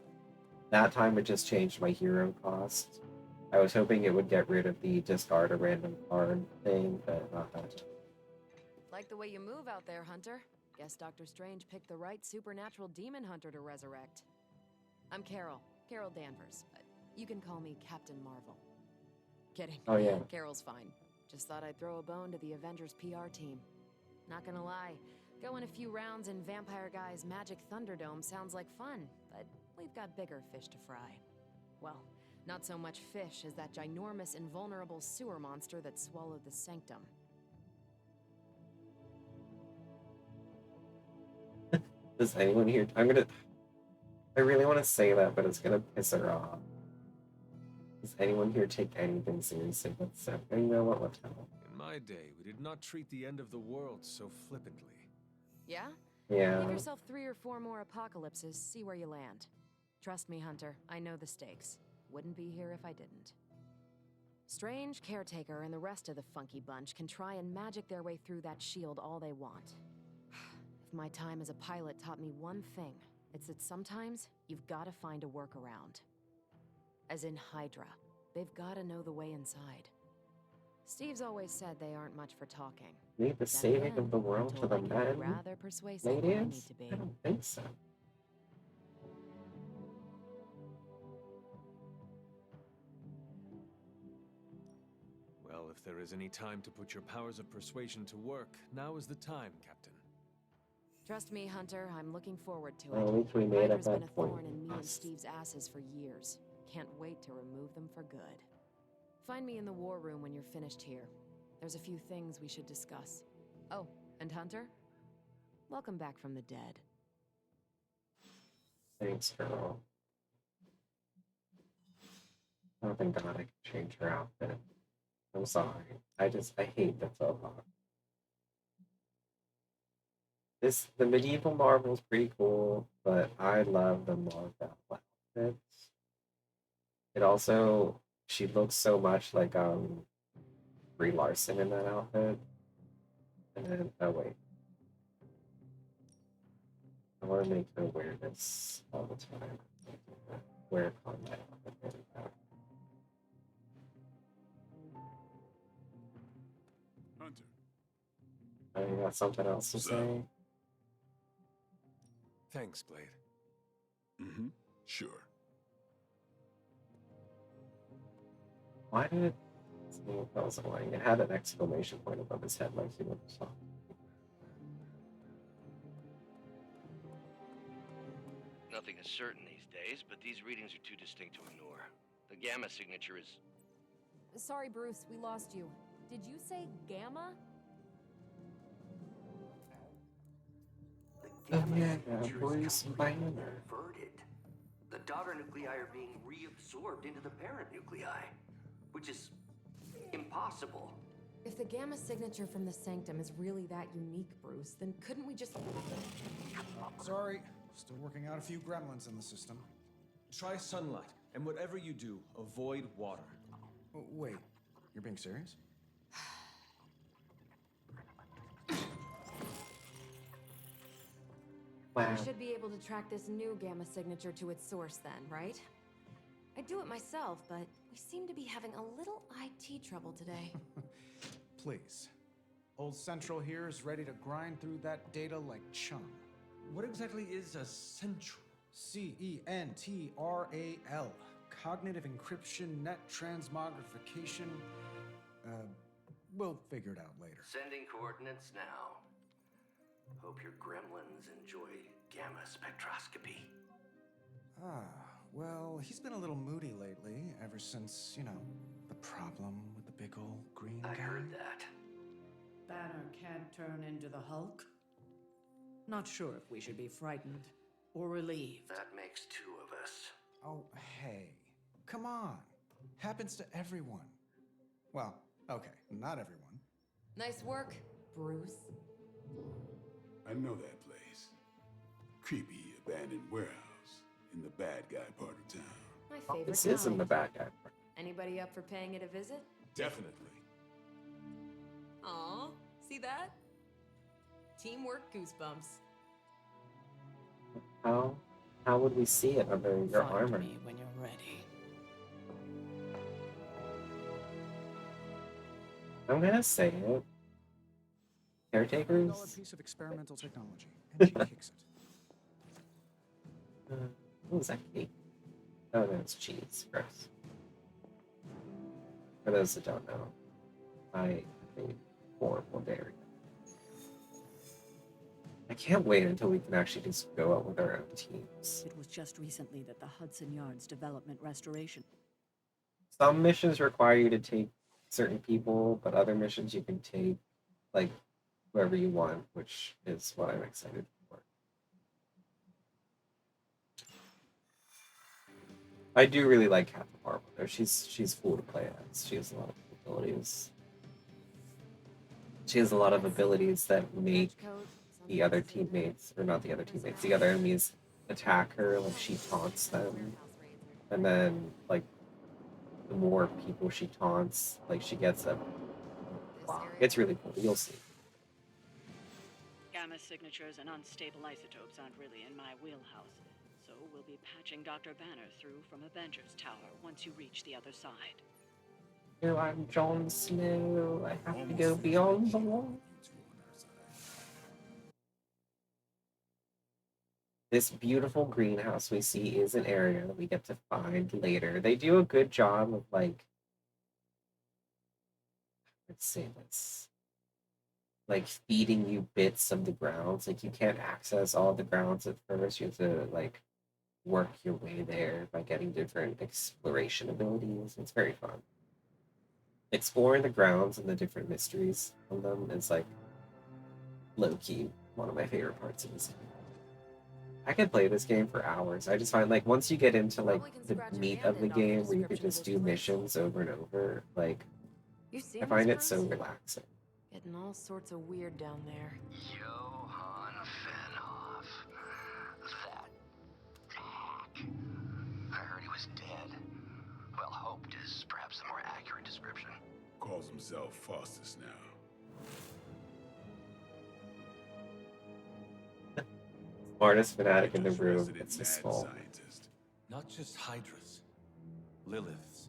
That time it just changed my hero cost. I was hoping it would get rid of the discard a random card thing, but not that. Like the way you move out there, Hunter. Guess Doctor Strange picked the right supernatural demon hunter to resurrect. I'm Carol Danvers, but you can call me Captain Marvel. Kidding. Oh, yeah. Carol's fine. Just thought I'd throw a bone to the Avengers PR team. Not gonna lie, going a few rounds in Vampire Guy's Magic Thunderdome sounds like fun, but we've got bigger fish to fry. Well, not so much fish as that ginormous invulnerable sewer monster that swallowed the Sanctum. Does anyone here... I really want to say that, but it's gonna piss her off. Does anyone here take anything seriously? You know what? Let's go. In my day, we did not treat the end of the world so flippantly. Yeah? Yeah. Give yourself 3 or 4 more apocalypses, see where you land. Trust me, Hunter, I know the stakes. Wouldn't be here if I didn't. Strange, Caretaker, and the rest of the funky bunch can try and magic their way through that shield all they want. If my time as a pilot taught me one thing, it's that sometimes you've got to find a workaround. As in Hydra, they've got to know the way inside. Steve's always said they aren't much for talking. Leave the saving of the world to the men. Rather persuasive than I need to be. I don't think so. Well, if there is any time to put your powers of persuasion to work, now is the time, Captain. Trust me, Hunter, I'm looking forward to it. Well, at least we made Hydra's at been that a point. thorn in me and Steve's asses for years. Can't wait to remove them for good. Find me in the war room when you're finished here. There's a few things we should discuss. Oh, and Hunter? Welcome back from the dead. Thanks, girl. Oh, thank God I can change her outfit. I'm sorry. I hate the Philhawk. The medieval Marvel's pretty cool, but I love the Marvel outfits. It also, she looks so much like Brie Larson in that outfit. And then, oh wait. I want to make her wear this all the time. Wear it on my outfit. Hunter. I got something else to say. Thanks, Blade. Mm-hmm. Sure. Why did it... That was annoying. It had an exclamation point above his head like he was talking. Nothing is certain these days, but these readings are too distinct to ignore. The gamma signature is... Sorry, Bruce, we lost you. Did you say gamma? Bruce Banner. Inverted. The daughter nuclei are being reabsorbed into the parent nuclei, which is impossible. If the gamma signature from the Sanctum is really that unique, Bruce, then couldn't we just... Sorry, still working out a few gremlins in the system. Try sunlight, and whatever you do, avoid water. Oh, wait, you're being serious? Wow. We should be able to track this new gamma signature to its source then, right? I'd do it myself, but we seem to be having a little IT trouble today. Please. Old Central here is ready to grind through that data like chum. What exactly is a central? CENTRAL. Cognitive encryption, net transmogrification. We'll figure it out later. Sending coordinates now. Hope your gremlins enjoy gamma spectroscopy. Well, he's been a little moody lately, ever since, the problem with the big old green guy. I heard that. Banner can't turn into the Hulk? Not sure if we should be frightened or relieved. That makes two of us. Oh, hey. Come on. Happens to everyone. Well, okay, not everyone. Nice work, Bruce. I know that place. Creepy abandoned warehouse in the bad guy part of town. My favorite This isn't the bad guy. Anybody up for paying it a visit? Definitely. Aw, see that? Teamwork goosebumps. How would we see it under your Find armor? me when you're ready. I'm gonna say it. Caretakers? $1 piece of experimental technology, and she kicks it. What was that cake? Oh no, it's cheese. Gross. For those that don't know, I hate horrible dairy. I can't wait until we can actually just go out with our own teams. It was just recently that the Hudson Yards Development Restoration. Some missions require you to take certain people, but other missions you can take like whoever you want, which is what I'm excited for. I do really like Captain Marvel though. She's cool to play as. She has a lot of abilities. She has a lot of abilities that make the other teammates, or not the other teammates, the other enemies attack her. Like she taunts them, and then like the more people she taunts, like she gets a block. It's really cool. You'll see. Gamma signatures and unstable isotopes aren't really in my wheelhouse, so we'll be patching Dr. Banner through from Avengers Tower once you reach the other side. Here I'm Jon Snow. I have to go beyond the wall. This beautiful greenhouse we see is an area that we get to find later. They do a good job of like, let's say this, like feeding you bits of the grounds. Like you can't access all the grounds at first. You have to like work your way there by getting different exploration abilities. It's very fun. Exploring the grounds and the different mysteries of them is like low-key one of my favorite parts of this game. I could play this game for hours. I just find like once you get into like the meat of the game where you could just do missions over and over, like I find it so relaxing. Getting all sorts of weird down there. Johann Fenhoff. That hack. I heard he was dead. Well, hoped is perhaps a more accurate description. Calls himself Faustus now. Smartest fanatic in the room. It's a small. Not just Hydras. Liliths.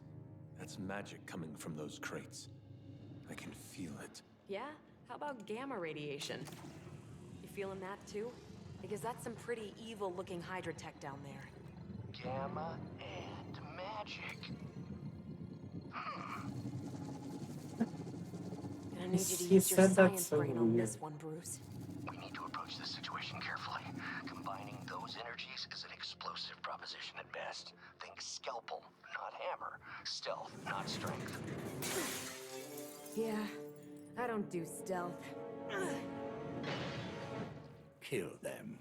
That's magic coming from those crates. I can feel it. Yeah? How about gamma radiation? You feeling that too? Because that's some pretty evil-looking Hydra tech down there. Gamma and magic. Gonna need you to He use your said that's science so brain on weird. this one, Bruce. We need to approach this situation carefully. Combining those energies is an explosive proposition at best. Think scalpel, not hammer. Stealth, not strength. Yeah, I don't do stealth. Kill them.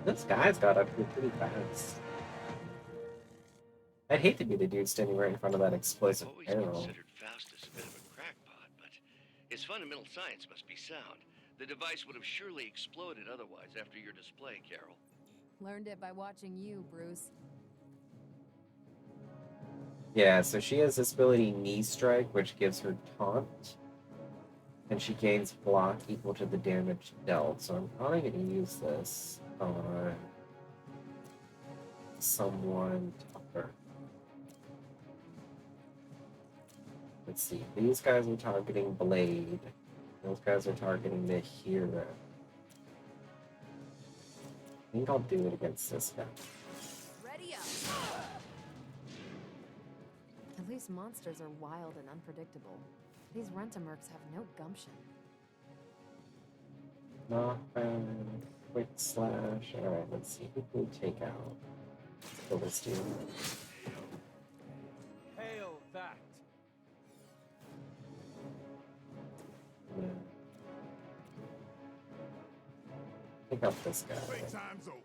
This guy's got up here pretty fast. I'd hate to be the dude standing right in front of that explosive Always barrel. considered Faustus a bit of a crackpot, but his fundamental science must be sound. The device would have surely exploded otherwise after your display, Carol. Learned it by watching you, Bruce. Yeah, so she has this ability Knee Strike, which gives her taunt. And she gains block equal to the damage dealt. So I'm probably going to use this on someone tougher. Let's see. These guys are targeting Blade. Those guys are targeting the hero. I think I'll do it against this guy. Ready up. At least monsters are wild and unpredictable. These Rent-A-Mercs have no gumption. Knockback, quick slash. Alright, let's see. Who can we take out? Philistine. Hail that! Yeah. Take out this guy. Playtime's over.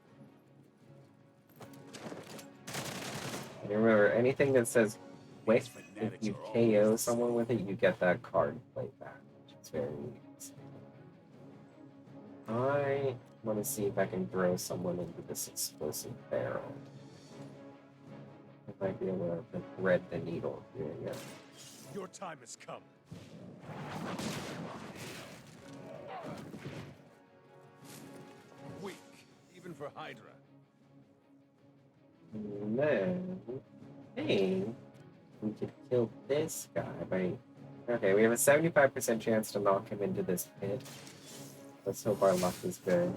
And remember, anything that says quick, if you KO someone with it, you get that card play back, which is very easy. I want to see if I can throw someone into this explosive barrel. I might be able to thread the needle here, yeah. Your time has come. Weak, even for Hydra. And then, I think we could kill this guy by... Okay, we have a 75% chance to knock him into this pit. Let's hope our luck is good.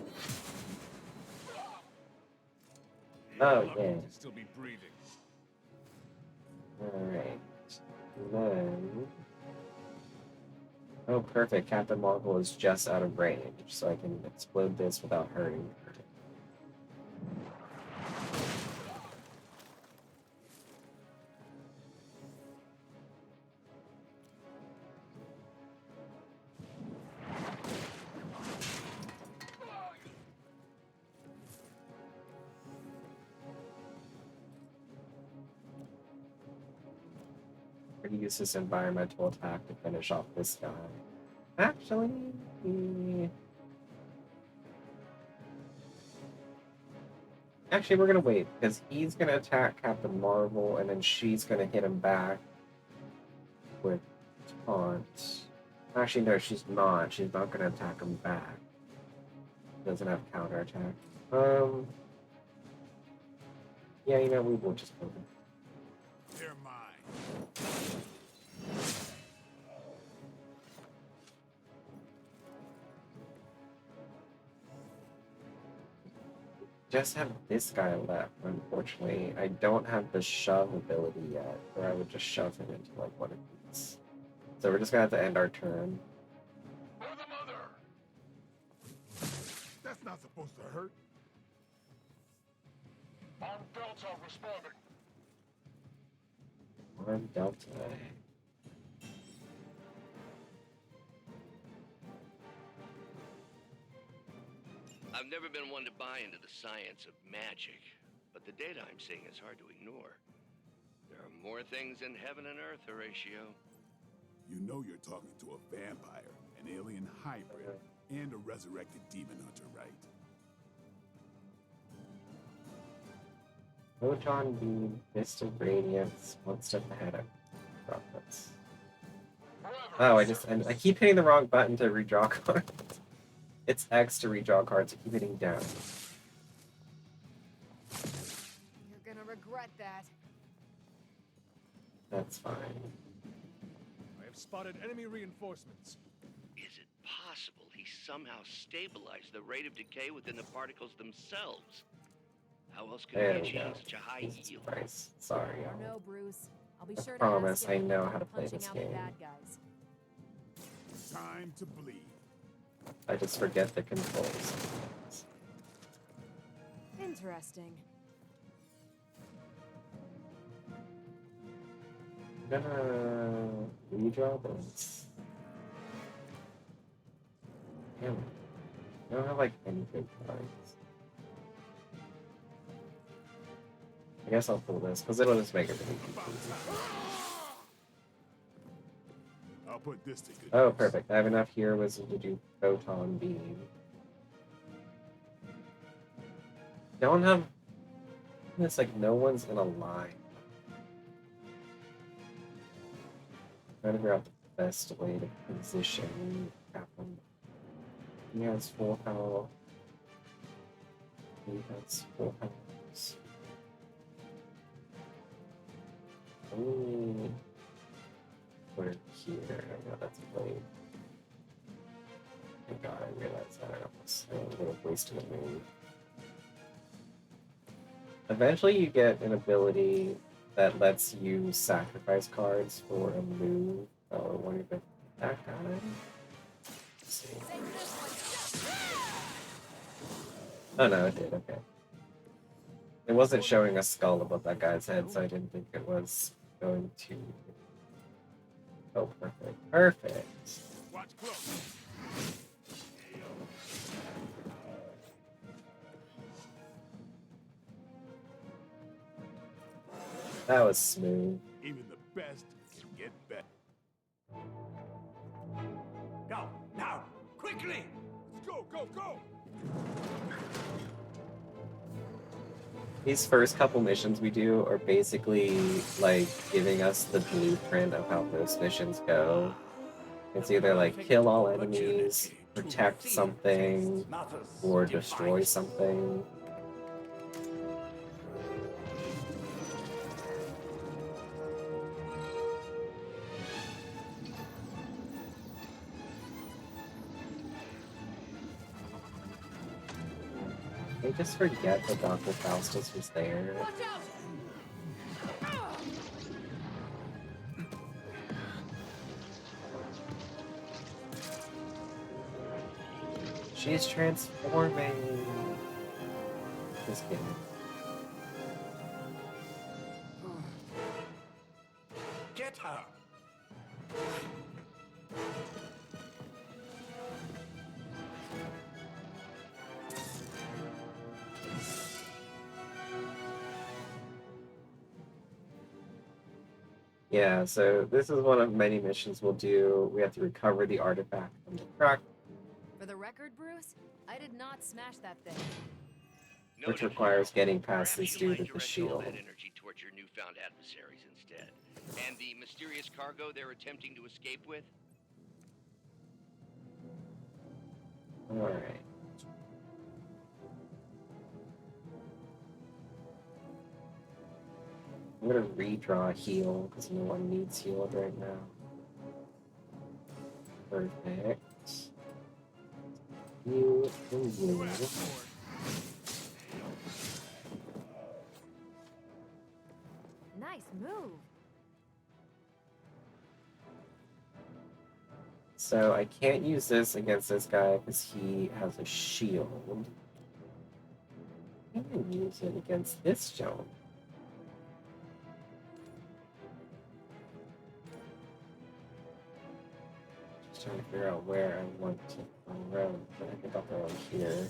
Oh, yeah. Still be breathing. Alright. Then... Oh, perfect. Captain Marvel is just out of range, so I can explode this without hurting her. Use this environmental attack to finish off this guy. Actually, we're gonna wait because he's gonna attack Captain Marvel, and then she's gonna hit him back with taunt. Actually, no, she's not. She's not gonna attack him back. Doesn't have counterattack. Yeah, you know, we will just move him. They're mine. Just have this guy left, unfortunately. I don't have the shove ability yet, or I would just shove him into like one of these. So we're just gonna have to end our turn. For the mother! That's not supposed to hurt. On Delta responding. On Delta. I've never been one to buy into the science of magic, but the data I'm seeing is hard to ignore. There are more things in heaven and earth, Horatio. You know you're talking to a vampire, an alien hybrid, and a resurrected demon hunter, right? Photon beam, mist of radiance, one step ahead of Rockets. Oh, I keep hitting the wrong button to redraw cards. It's X to redraw cards. I keep hitting down. You're gonna regret that. That's fine. I have spotted enemy reinforcements. Is it possible he somehow stabilized the rate of decay within the particles themselves? How else could There he we achieve go. such a high Jesus yield? Christ. Sorry, Or y'all. no, Bruce. I'll be sure to Promise, ask I if know you're how to play punching this out game. the bad guys. Time to bleed. I just forget the controls. Interesting. I'm gonna redraw this. Damn it. I don't have like any good cards. I guess I'll pull this because it'll just make it really easy. I'll put this to good Oh, use. perfect. I have enough heroism to do Photon Beam. Don't have... It's like no one's in a line. Trying to figure out the best way to position Captain. He has full health. He has full health. Ooh. Put it here. I know that's played. Thank God I realized that. I would have wasted a move. Eventually you get an ability that lets you sacrifice cards for a move. Oh, what if that guy? Let's see. Oh no, it did, okay. It wasn't showing a skull above that guy's head, so I didn't think it was going to... Oh, perfect. Perfect. Watch close. That was smooth. Even the best can get better. Go, now, quickly! Let's go, go, go! These first couple missions we do are basically like giving us the blueprint of how most missions go. It's either like kill all enemies, protect something, or destroy something. They just forget that Dr. Faustus was there. She's transforming. Just kidding. Get her! Yeah, so this is one of many missions we'll do. We have to recover the artifact from the crack, For the record, Bruce, I did not smash that thing. which requires getting past this Perhaps you dude might with the direct all shield. that energy towards your newfound adversaries instead. And the mysterious cargo they're attempting to escape with? Alright. I'm gonna redraw heal because no one needs healed right now. Perfect. You and you. Nice move. So I can't use this against this guy because he has a shield. I can use it against this gentleman. Just trying to figure out where I want to throw, but I think I'll throw it here.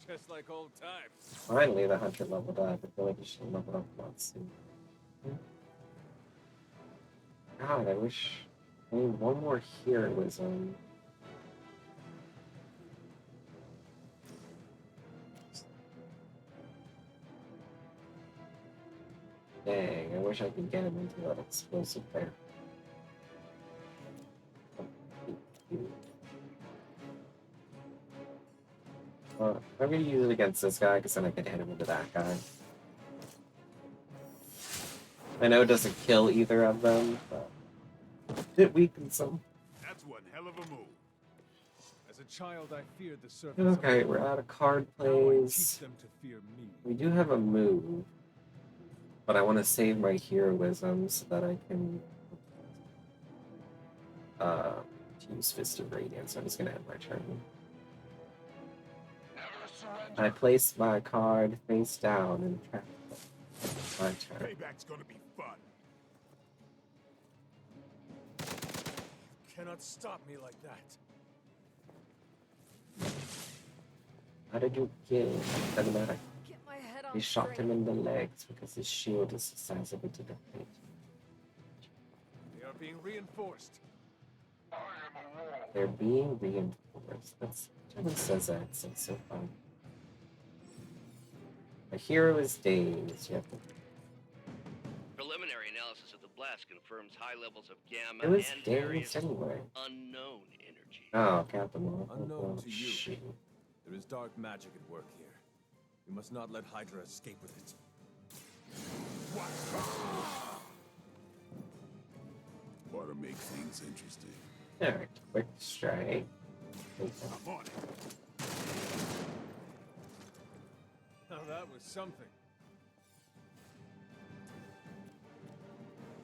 Just like old times. Finally, the hunter leveled up. I feel like he should level up once soon. God, I wish I need one more heroism. Dang, I wish I could get him into that explosive there. I'm gonna use it against this guy because then I can hit him into that guy. I know it doesn't kill either of them, but it weakens them. That's one hell of a move. As a child, I feared the surface. Okay, we're out of card Now I plays. teach them to fear me. We do have a move, but I want to save my heroism so that I can use Fist of Radiance. I'm just gonna end my turn. I place my card face down and trap my turn. Payback's gonna be fun. You cannot stop me like that. How did you kill him? Doesn't matter. Get my head on He shot straight. him in the legs because his shield is the size of a to the face. They are being reinforced. They're being reinforced. That's someone says that. It's like so fun. A hero is dazed. You have to. Preliminary analysis of the blast confirms high levels of gamma It was and various dazed anyway. unknown energy. Oh, Captain Marvel. Unknown Oh, to you. shoot. There is dark magic at work here. We must not let Hydra escape with it. Ought to make things interesting. Alright, quick strike. I'm on it. Now that was something.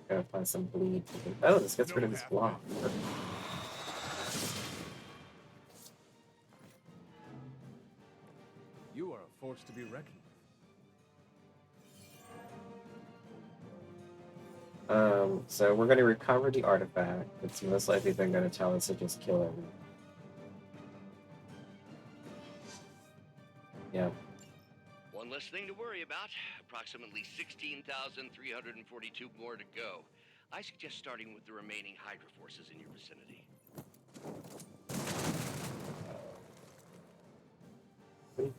Gotta find some bleed. Oh, this gets rid of his block. You are a force to be reckoned with. So we're gonna recover the artifact. It's most likely they're gonna tell us to just kill him. Yeah. One less thing to worry about. Approximately 16,342 more to go. I suggest starting with the remaining Hydra forces in your vicinity.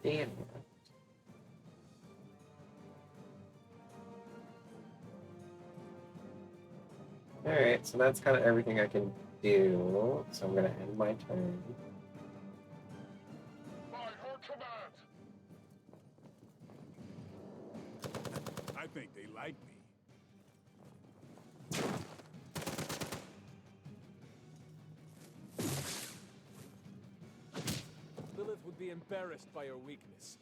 Damn. Alright, so that's kind of everything I can do. So I'm gonna end my turn. I think they like me. Lilith would be embarrassed by your weakness.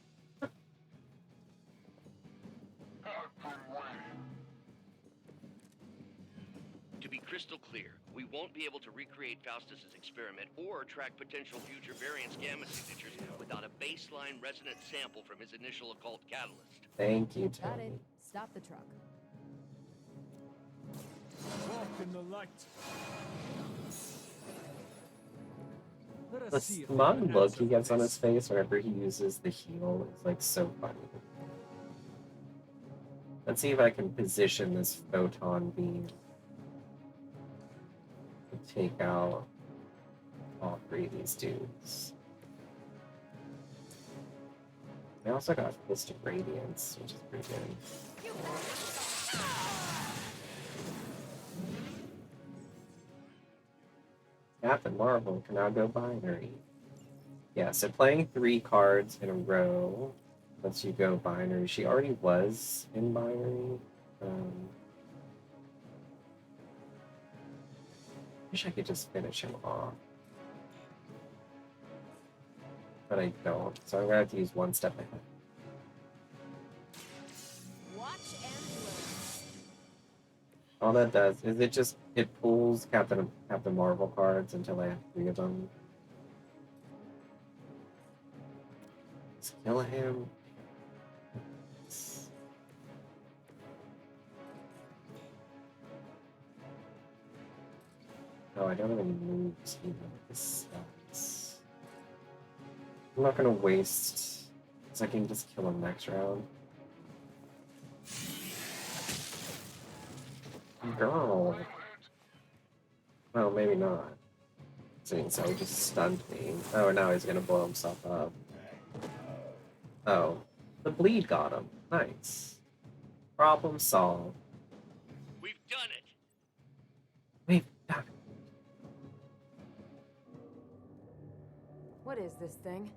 To be crystal clear, we won't be able to recreate Faustus's experiment or track potential future variance gamma signatures without a baseline resonant sample from his initial occult catalyst. Thank you, Got Tony. it. Stop the truck. Walk in the light. Let us The see if they smug have an look answer he for gets on this. his face whenever he uses the heal is like so funny. Let's see if I can position this photon beam to take out all three of these dudes. I also got Fist of Radiance, which is pretty good. Captain Marvel can now go binary. Yeah, so playing 3 cards in a row lets you go binary. She already was in binary. Wish I could just finish him off. But I don't, so I'm gonna have to use one step ahead. Watch and learn. All that does is it pulls Captain Marvel cards until I have 3 of them. Let's kill him. Oh, I don't have any moves either. This sucks. I'm not gonna waste, because I can just kill him next round. Girl. Well, maybe not. So he just stunned me. Oh, now he's gonna blow himself up. Oh, the bleed got him. Nice. Problem solved. We've done it! We've done it. What is this thing?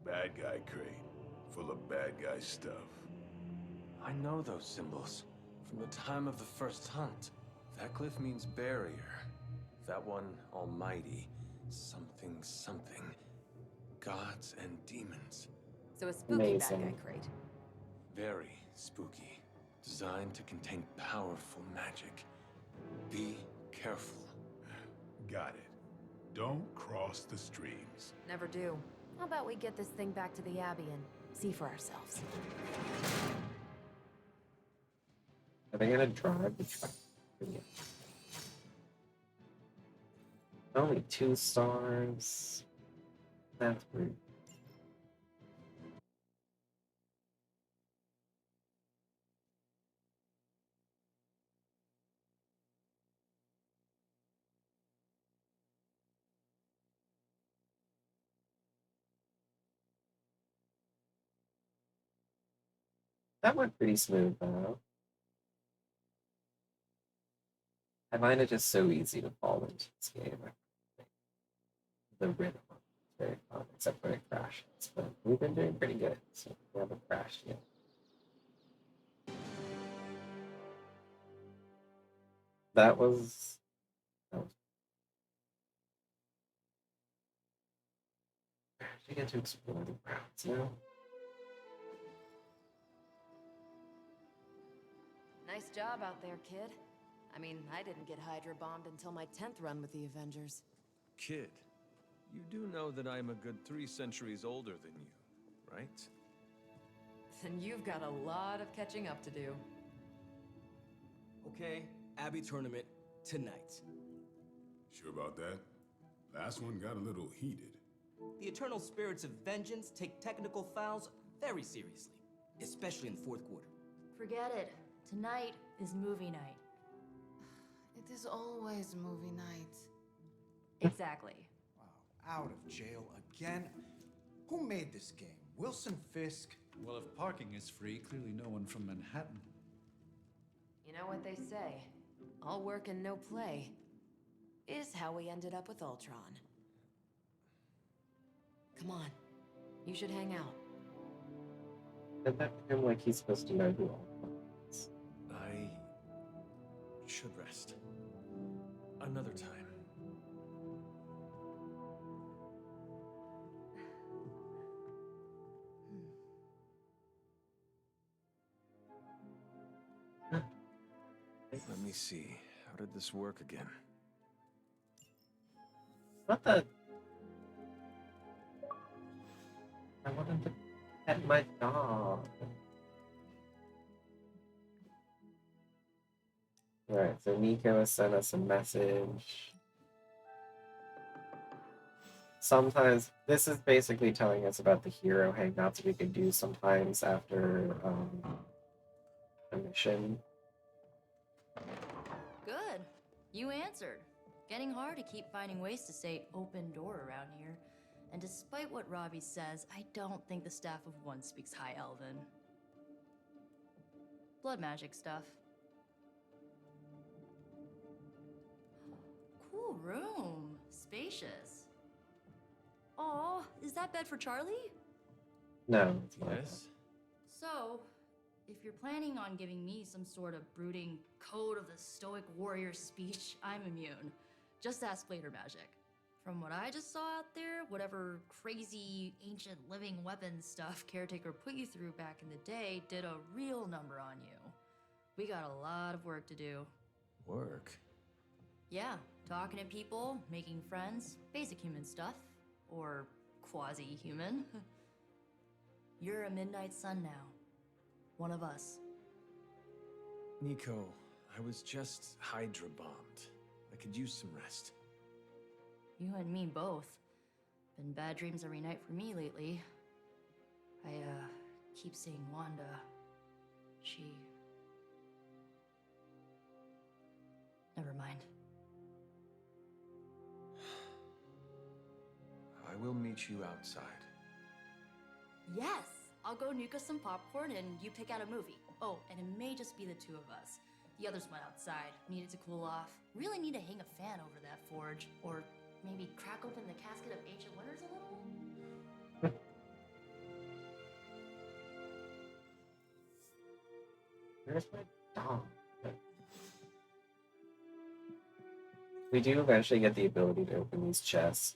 Bad guy crate, full of bad guy stuff. I know those symbols from the time of the first hunt. That glyph means barrier. That one, almighty. Something, something. Gods and demons. So a spooky bad guy Amazing. crate. Very spooky. Designed to contain powerful magic. Be careful. Got it. Don't cross the streams. Never do. How about we get this thing back to the Abbey and see for ourselves? Are they gonna drive the truck? Yeah. Only 2 stars. That's rude. That went pretty smooth though. I find it just so easy to fall into this game. The rhythm is very fun, except when it crashes. But we've been doing pretty good, so we haven't crashed yet. That was. I get to explore the grounds now. Nice job out there, kid. I mean, I didn't get Hydra bombed until my 10th run with the Avengers. Kid, you do know that I'm a good 3 centuries older than you, right? Then you've got a lot of catching up to do. Okay, Abbey tournament tonight. Sure about that? Last one got a little heated. The Eternal Spirits of Vengeance take technical fouls very seriously, especially in the 4th quarter. Forget it. Tonight is movie night. It is always movie night. Exactly. Out of jail again? Who made this game? Wilson Fisk? Well, if parking is free, clearly no one from Manhattan. You know what they say? All work and no play is how we ended up with Ultron. Come on. You should hang out. And that him like he's supposed to know who Ultron is. I should rest. Another time. Let me see. How did this work again? What the? I wanted to pet my dog. Alright, so Nico has sent us a message. Sometimes, this is basically telling us about the hero hangouts we could do sometimes after a mission. Good. You answered. Getting hard to keep finding ways to say open door around here. And despite what Robbie says, I don't think the staff of One speaks High Elven. Blood magic stuff. Cool room. Spacious. Aw, is that bed for Charlie? No, it's not. Yes? So, if you're planning on giving me some sort of brooding code of the stoic warrior speech, I'm immune. Just ask Later Magic. From what I just saw out there, whatever crazy ancient living weapons stuff Caretaker put you through back in the day did a real number on you. We got a lot of work to do. Work? Yeah, talking to people, making friends, basic human stuff. Or quasi-human. You're a Midnight Sun now. One of us. Nico, I was just Hydra bombed. I could use some rest. You and me both. Been bad dreams every night for me lately. I, keep seeing Wanda. She... Never mind. I will meet you outside. Yes! I'll go nuke us some popcorn and you pick out a movie. Oh, and it may just be the two of us. The others went outside, needed to cool off. Really need to hang a fan over that forge. Or maybe crack open the casket of ancient wonders a little? Where's my dog? We do eventually get the ability to open these chests.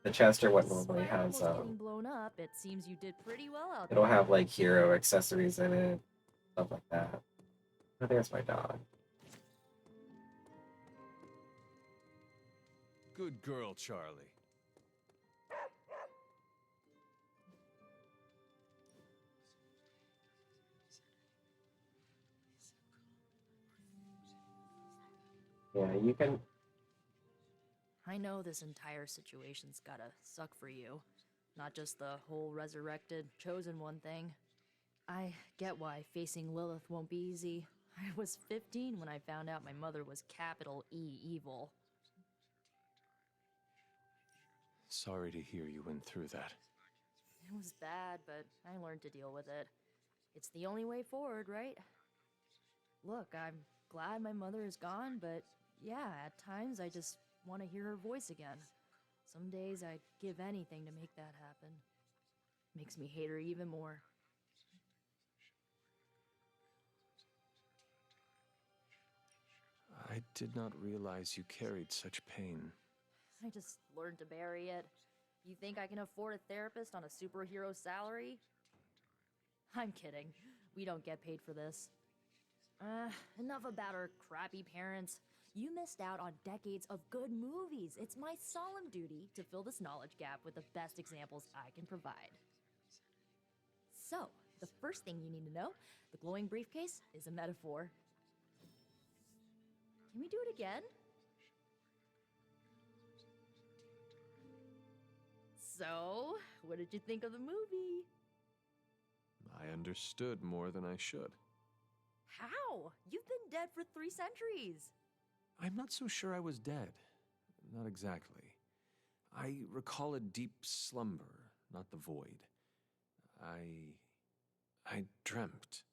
The chest are what normally has, Getting blown up, it seems you did pretty well out it'll there. have like hero accessories in it, stuff like that. Oh, there's my dog. Good girl, Charlie. Yeah, you can. I know this entire situation's gotta suck for you. Not just the whole resurrected, chosen one thing. I get why facing Lilith won't be easy. I was 15 when I found out my mother was capital E evil. Sorry to hear you went through that. It was bad, but I learned to deal with it. It's the only way forward, right? Look, I'm glad my mother is gone, but yeah, at times I just want to hear her voice again. Some days I'd give anything to make that happen. Makes me hate her even more. I did not realize you carried such pain. I just learned to bury it. You think I can afford a therapist on a superhero salary? I'm kidding. We don't get paid for this. Enough about our crappy parents. You missed out on decades of good movies. It's my solemn duty to fill this knowledge gap with the best examples I can provide. So, the first thing you need to know, the glowing briefcase is a metaphor. Can we do it again? So, what did you think of the movie? I understood more than I should. How? You've been dead for 3 centuries. I'm not so sure I was dead. Not exactly. I recall a deep slumber, not the void. I dreamt.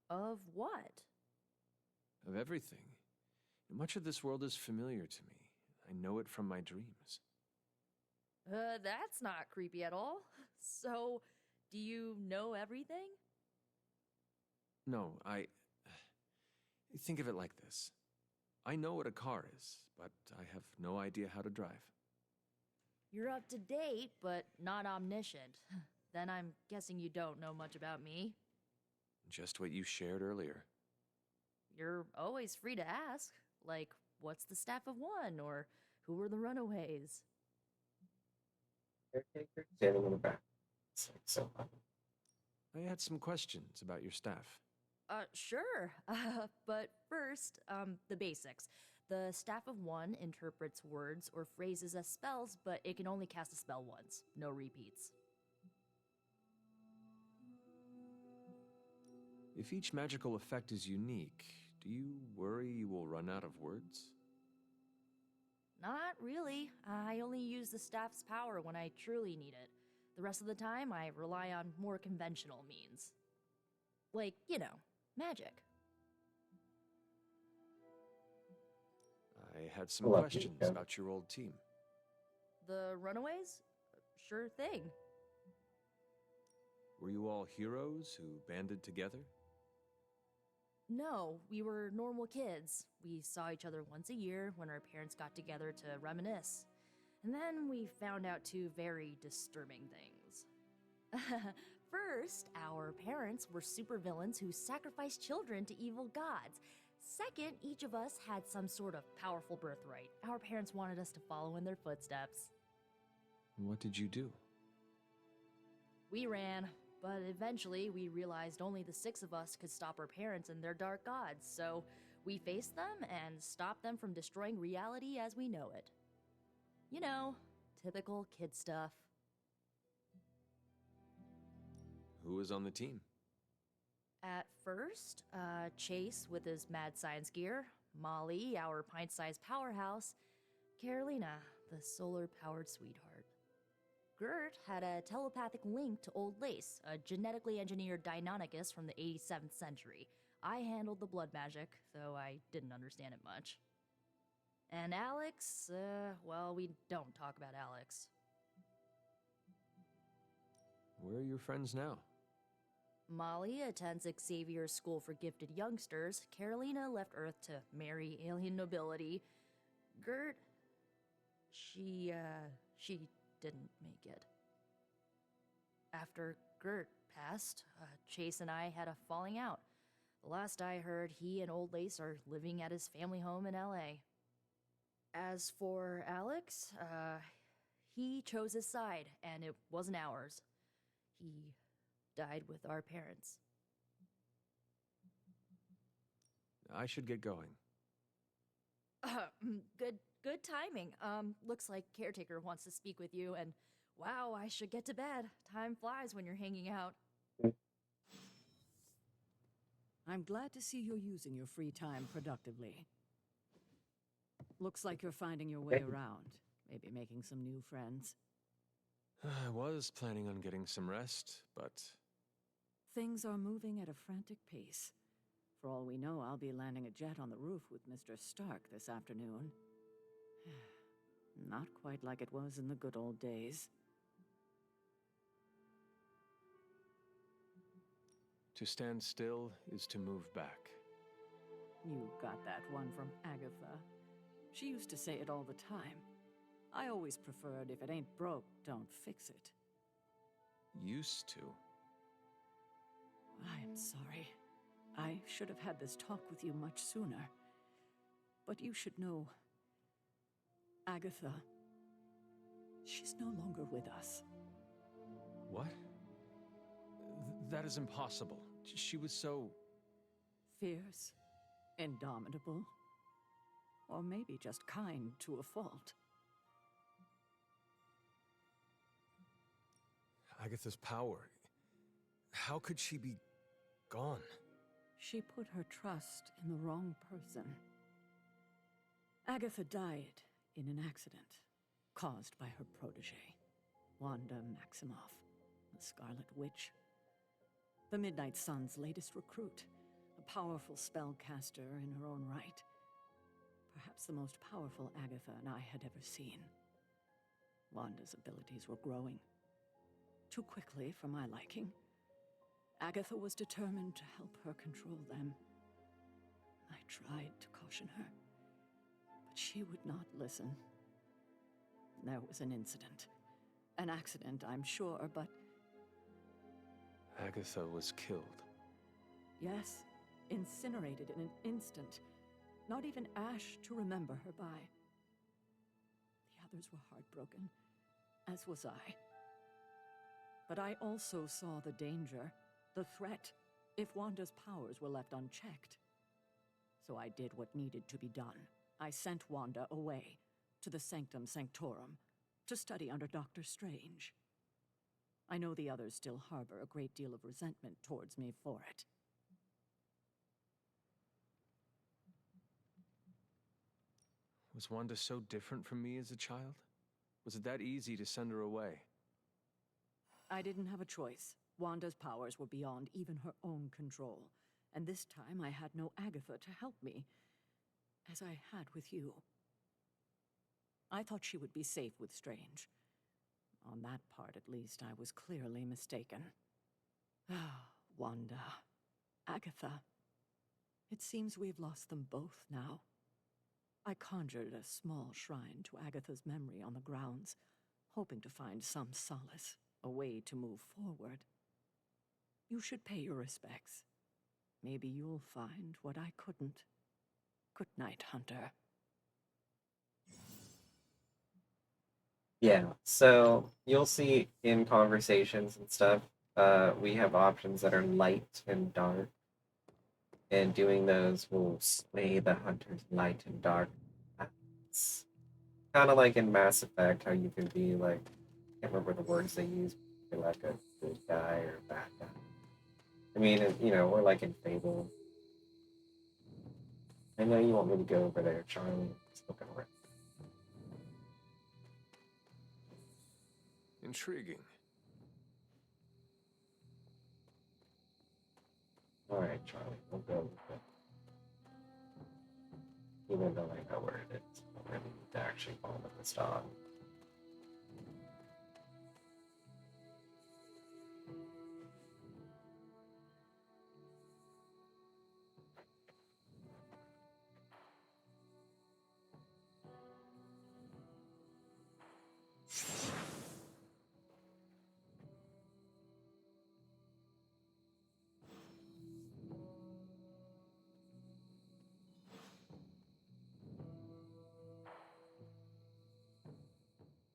Of what? Of everything. Much of this world is familiar to me. I know it from my dreams. That's not creepy at all. So, do you know everything? No, think of it like this. I know what a car is, but I have no idea how to drive. You're up to date, but not omniscient. Then I'm guessing you don't know much about me. Just what you shared earlier. You're always free to ask. Like, what's the Staff of One? Or who were the Runaways? Caretaker standing in the back. It's like so funny. I had some questions about your staff. Sure. But first, the basics. The Staff of One interprets words or phrases as spells, but it can only cast a spell once. No repeats. If each magical effect is unique, do you worry you will run out of words? Not really. I only use the staff's power when I truly need it. The rest of the time, I rely on more conventional means. Like, you know, magic. I had some Hello, questions Pika. about your old team. The Runaways? Sure thing. Were you all heroes who banded together? No, we were normal kids. We saw each other once a year when our parents got together to reminisce. And then we found out two very disturbing things. First, our parents were supervillains who sacrificed children to evil gods. Second, each of us had some sort of powerful birthright. Our parents wanted us to follow in their footsteps. What did you do? We ran, but eventually we realized only the six of us could stop our parents and their dark gods, so we faced them and stopped them from destroying reality as we know it. You know, typical kid stuff. Who was on the team? At first, Chase with his mad science gear, Molly, our pint-sized powerhouse, Carolina, the solar-powered sweetheart. Gert had a telepathic link to Old Lace, a genetically engineered Deinonychus from the 87th century. I handled the blood magic, though I didn't understand it much. And Alex, well, we don't talk about Alex. Where are your friends now? Molly attends Xavier's School for Gifted Youngsters. Carolina left Earth to marry alien nobility. Gert, she didn't make it. After Gert passed, Chase and I had a falling out. The last I heard, he and Old Lace are living at his family home in LA. As for Alex, he chose his side, and it wasn't ours. He died with our parents. I should get going. Good timing. Looks like Caretaker wants to speak with you, and wow, I should get to bed. Time flies when you're hanging out. I'm glad to see you're using your free time productively. Looks like you're finding your way around, maybe making some new friends. I was planning on getting some rest, but... Things are moving at a frantic pace. For all we know, I'll be landing a jet on the roof with Mr. Stark this afternoon. Not quite like it was in the good old days. To stand still is to move back. You got that one from Agatha. She used to say it all the time. I always preferred if it ain't broke, don't fix it. Used to. I am sorry. I should have had this talk with you much sooner. But you should know, Agatha, she's no longer with us. What? That is impossible. She was so... Fierce, indomitable, or maybe just kind to a fault. Agatha's power. How could she be gone? She put her trust in the wrong person. Agatha died in an accident caused by her protege, Wanda Maximoff, the Scarlet Witch. The Midnight Sun's latest recruit, a powerful spellcaster in her own right. Perhaps the most powerful Agatha and I had ever seen. Wanda's abilities were growing. Too quickly for my liking. Agatha was determined to help her control them. I tried to caution her, but she would not listen. There was an incident. An accident, I'm sure, but... Agatha was killed. Yes, incinerated in an instant. Not even ash to remember her by. The others were heartbroken, as was I. But I also saw the danger, the threat, if Wanda's powers were left unchecked. So I did what needed to be done. I sent Wanda away, to the Sanctum Sanctorum, to study under Doctor Strange. I know the others still harbor a great deal of resentment towards me for it. Was Wanda so different from me as a child? Was it that easy to send her away? I didn't have a choice. Wanda's powers were beyond even her own control. And this time I had no Agatha to help me, as I had with you. I thought she would be safe with Strange. On that part, at least, I was clearly mistaken. Ah, Wanda. Agatha. It seems we've lost them both now. I conjured a small shrine to Agatha's memory on the grounds, hoping to find some solace, a way to move forward. You should pay your respects. Maybe you'll find what I couldn't. Good night, Hunter. Yeah, so you'll see in conversations and stuff, we have options that are light and dark. And doing those will sway the hunter's light and dark. It's kind of like in Mass Effect, how you can be like, I can't remember the words they use, but like a good guy or a bad guy. I mean, you know, or like in Fable. I know you want me to go over there, Charlie. It's looking around. Intriguing. Alright, Charlie, we'll go with it. Even though I know where it is, I really need to actually follow this dog.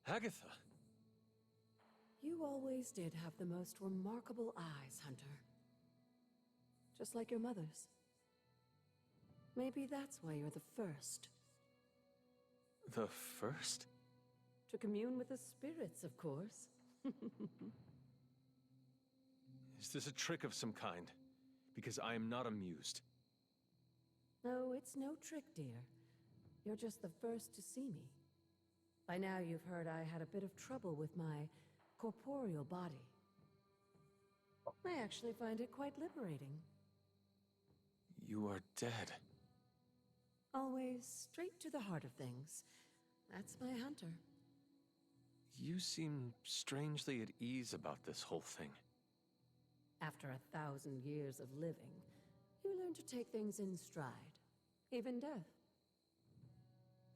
Agatha! You always did have the most remarkable eyes, Hunter. Just like your mother's. Maybe that's why you're the first. The first? To commune with the spirits, of course. Is this a trick of some kind? Because I am not amused. No, it's no trick, dear. You're just the first to see me. By now you've heard I had a bit of trouble with my corporeal body. I actually find it quite liberating. You are dead. Always straight to the heart of things. That's my Hunter. You seem strangely at ease about this whole thing. After 1,000 years of living, you learn to take things in stride. Even death.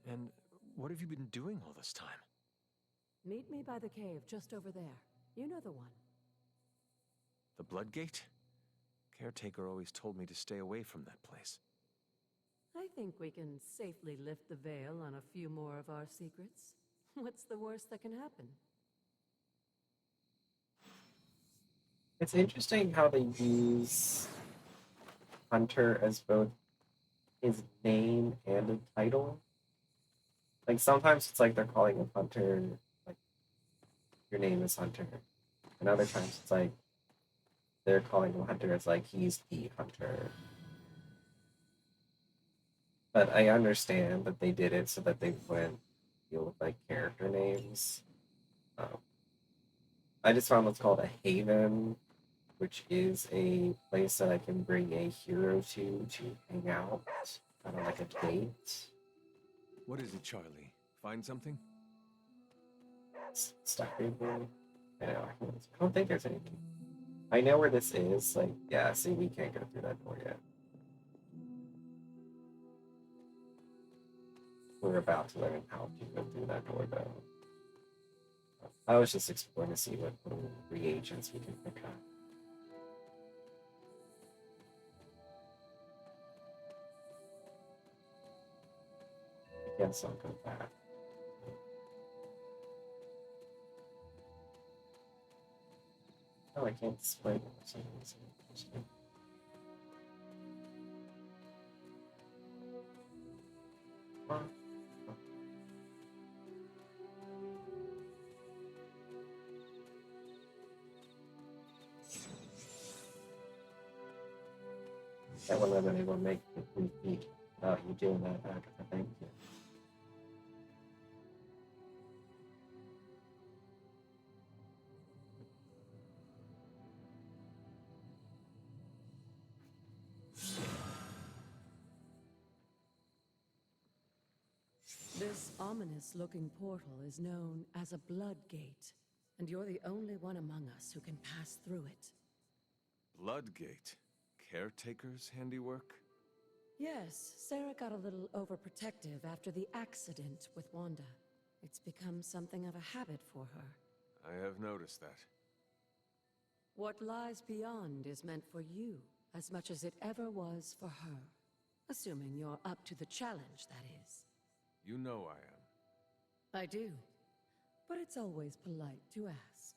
And what have you been doing all this time? Meet me by the cave just over there. You know the one. The Bloodgate? Caretaker always told me to stay away from that place. I think we can safely lift the veil on a few more of our secrets. What's the worst that can happen? It's interesting how they use Hunter as both his name and a title. Like, sometimes it's like they're calling him Hunter, like, your name is Hunter. And other times it's like they're calling him Hunter as, like, he's the Hunter. But I understand that they did it so that they wouldn't deal with like character names. I just found what's called a haven, which is a place that I can bring a hero to hang out, kind of like a date. What is it, Charlie? Find something? Stuck people. I know. I don't think there's anything. I know where this is. Like, yeah. See, we can't go through that door yet. We're about to learn how to go through that door, though. I was just exploring to see what little reagents we can pick up. I guess I'll go back. Oh, I can't display them for some reason. That one I've able to make the 3 feet without you doing that, Agatha. Thank you. This ominous-looking portal is known as a blood gate, and you're the only one among us who can pass through it. Bloodgate. Caretaker's handiwork? Yes, Sarah got a little overprotective after the accident with Wanda. It's become something of a habit for her. I have noticed that. What lies beyond is meant for you as much as it ever was for her. Assuming you're up to the challenge, that is. You know I am. I do. But it's always polite to ask.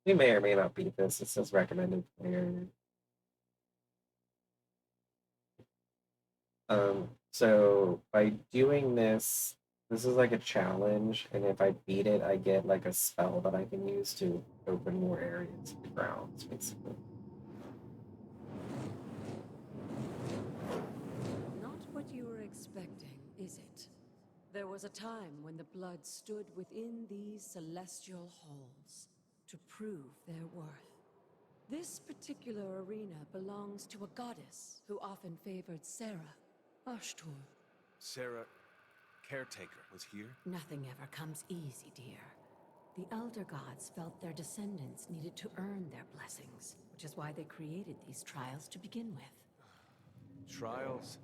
We may or may not beat this. It says recommended player. So by doing this, this is like a challenge, and if I beat it, I get like a spell that I can use to open more areas of the grounds, basically. Not what you were expecting, is it? There was a time when the blood stood within these celestial halls to prove their worth. This particular arena belongs to a goddess who often favored Sarah, Ashtur. Sarah, Caretaker, was here? Nothing ever comes easy, dear. The Elder Gods felt their descendants needed to earn their blessings, which is why they created these trials to begin with. Trials?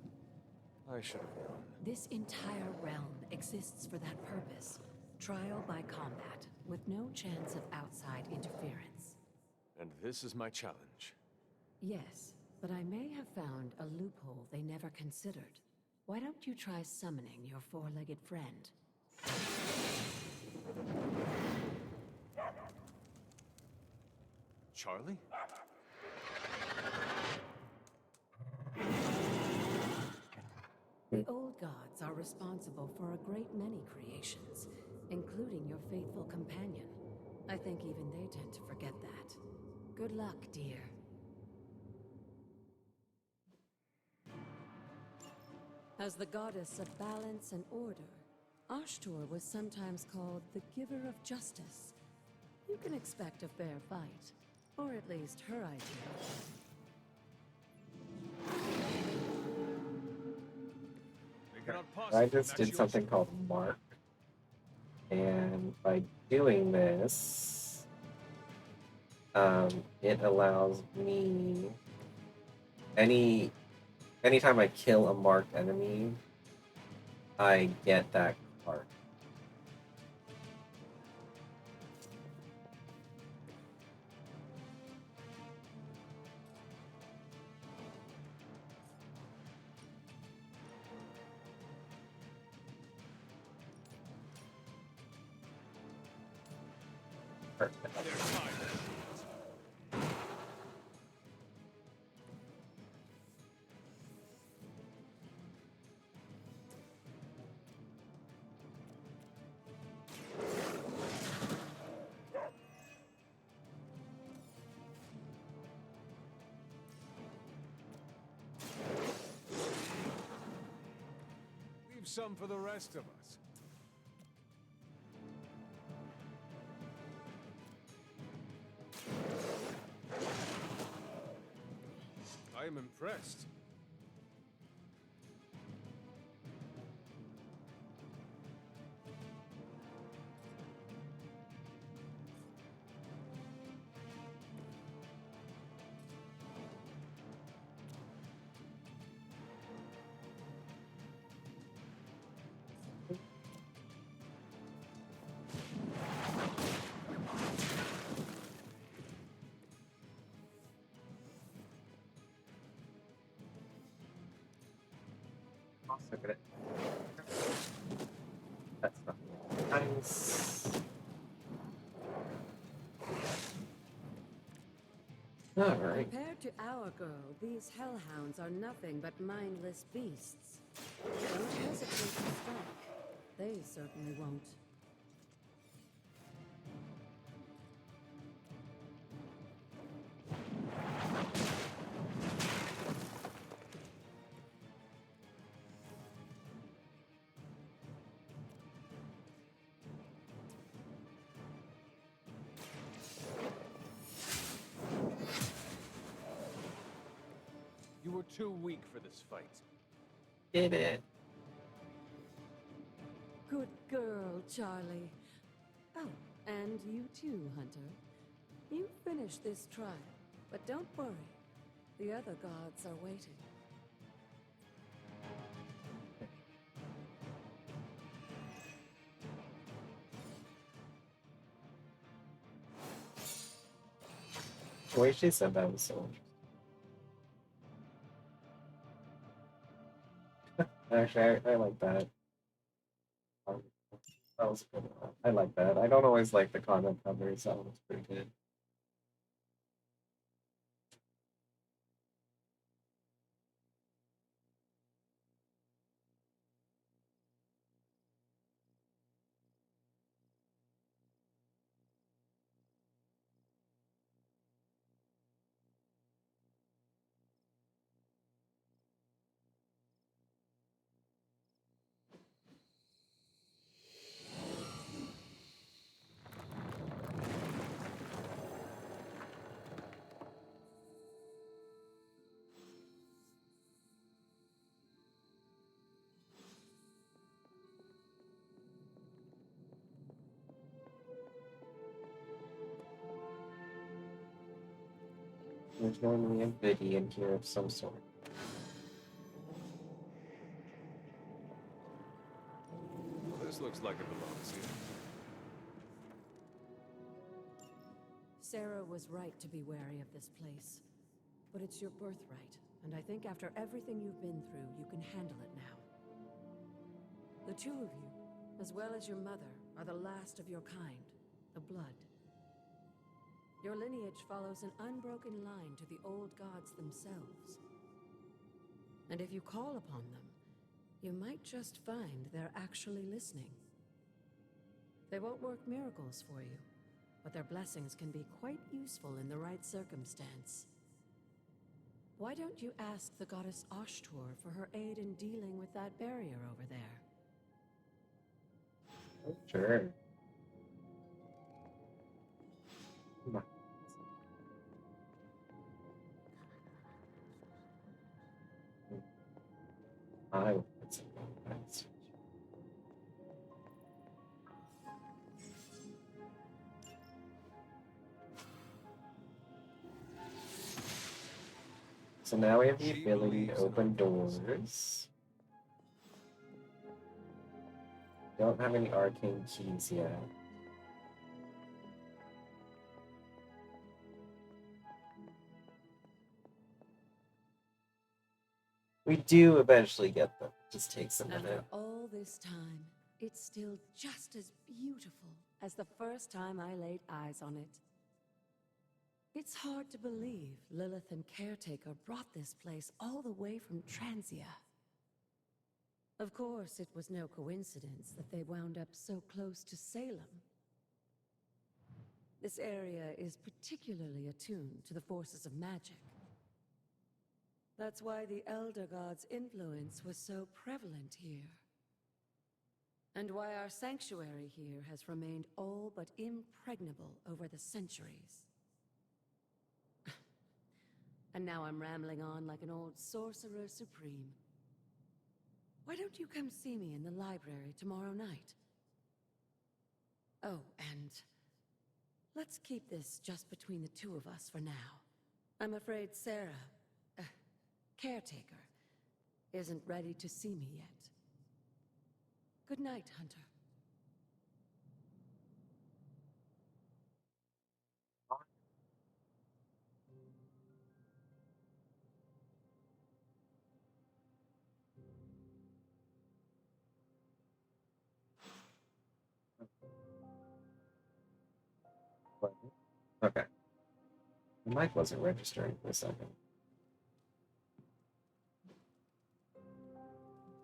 I should have known. This entire realm exists for that purpose. Trial by combat, with no chance of outside interference. And this is my challenge. Yes, but I may have found a loophole they never considered. Why don't you try summoning your four-legged friend? Charlie? The old gods are responsible for a great many creations, including your faithful companion. I think even they tend to forget that. Good luck, dear. As the goddess of balance and order, Ashtur was sometimes called the giver of justice. You can expect a fair fight, or at least her idea. I just did something called Mark. And by doing this, it allows me anytime I kill a marked enemy, I get that card. Perfect. some for the rest of us. I am impressed. Look at it. That's not nice. Alright. Compared to our girl, these hellhounds are nothing but mindless beasts. Don't hesitate to strike. They certainly won't. You were too weak for this fight. Did it. Good girl, Charlie. Oh, and you too, Hunter. You finished this trial, but don't worry. The other gods are waiting. The way she said that was so interesting. Actually, I like that. That was a good one. I like that. I don't always like the comic covers. That one was pretty good. There's normally a biddy in here of some sort. This looks like it belongs here. Sarah was right to be wary of this place. But it's your birthright, and I think after everything you've been through, you can handle it now. The two of you, as well as your mother, are the last of your kind, the Blood. Your lineage follows an unbroken line to the old gods themselves. And if you call upon them, you might just find they're actually listening. They won't work miracles for you, but their blessings can be quite useful in the right circumstance. Why don't you ask the goddess Ashtur for her aid in dealing with that barrier over there? Sure. I will put some points. So now we have the ability to open doors. Don't have any arcane keys yet. We do eventually get them. Just takes a minute. After all this time, it's still just as beautiful as the first time I laid eyes on it. It's hard to believe Lilith and Caretaker brought this place all the way from Transia. Of course, it was no coincidence that they wound up so close to Salem. This area is particularly attuned to the forces of magic. That's why the Elder God's influence was so prevalent here. And why our sanctuary here has remained all but impregnable over the centuries. And now I'm rambling on like an old sorcerer supreme. Why don't you come see me in the library tomorrow night? Oh, and let's keep this just between the two of us for now. I'm afraid Sarah, caretaker, isn't ready to see me yet. Good night, Hunter. Okay. The mic wasn't registering for a second.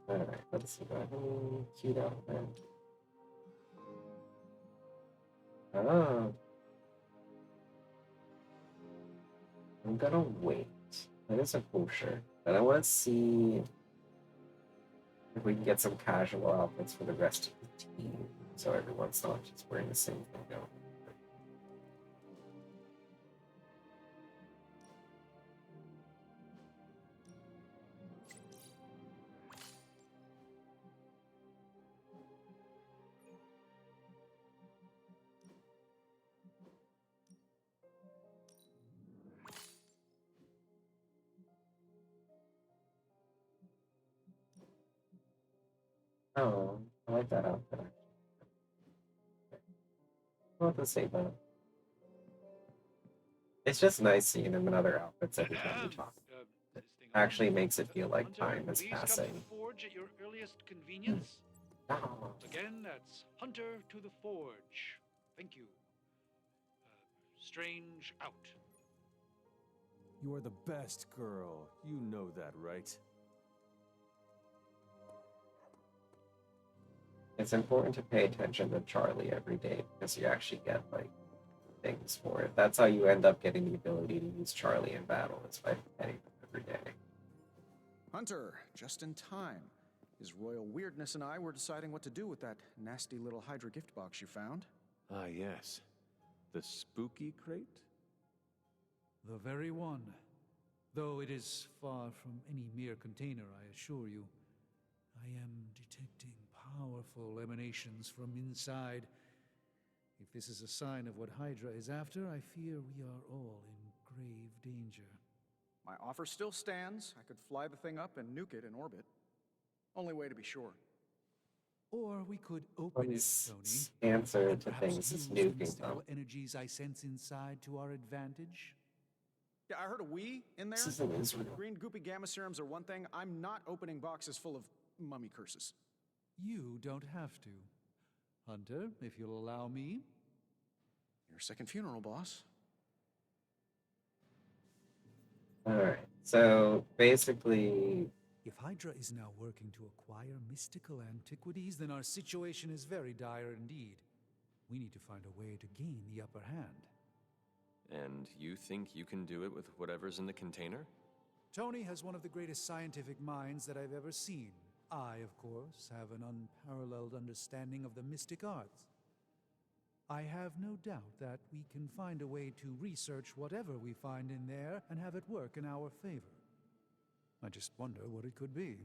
Alright, let's see if I can cute out there. Oh. I'm gonna wait. That is a cool shirt. But I want to see if we can get some casual outfits for the rest of the team. So everyone's not just wearing the same thing going. Oh, I like that outfit. I'll have to say that. It's just nice seeing him in other outfits every time we talk. Actually makes it feel like time is passing. Forge at your earliest convenience. Once again, that's Hunter to the Forge. Thank you. Strange out. You are the best girl. You know that, right? It's important to pay attention to Charlie every day because you actually get like things for it. That's how you end up getting the ability to use Charlie in battle, is by petting him every day. Hunter, just in time. His royal weirdness and I were deciding what to do with that nasty little Hydra gift box you found. Ah, yes. The spooky crate? The very one. Though it is far from any mere container, I assure you. I am detecting powerful emanations from inside. If this is a sign of what Hydra is after, I fear we are all in grave danger. My offer still stands. I could fly the thing up and nuke it in orbit. Only way to be sure. Or we could open it, Tony. Answer and to perhaps things is use the nuking mystical them. energies I sense inside to our advantage. Yeah, I heard a we in there. This is in Israel. Green goopy gamma serums are one thing. I'm not opening boxes full of mummy curses. You don't have to. Hunter, if you'll allow me. Your second funeral, boss. Alright, so basically, If Hydra is now working to acquire mystical antiquities, then our situation is very dire indeed. We need to find a way to gain the upper hand. And you think you can do it with whatever's in the container? Tony has one of the greatest scientific minds that I've ever seen. I, of course, have an unparalleled understanding of the mystic arts. I have no doubt that we can find a way to research whatever we find in there and have it work in our favor. I just wonder what it could be.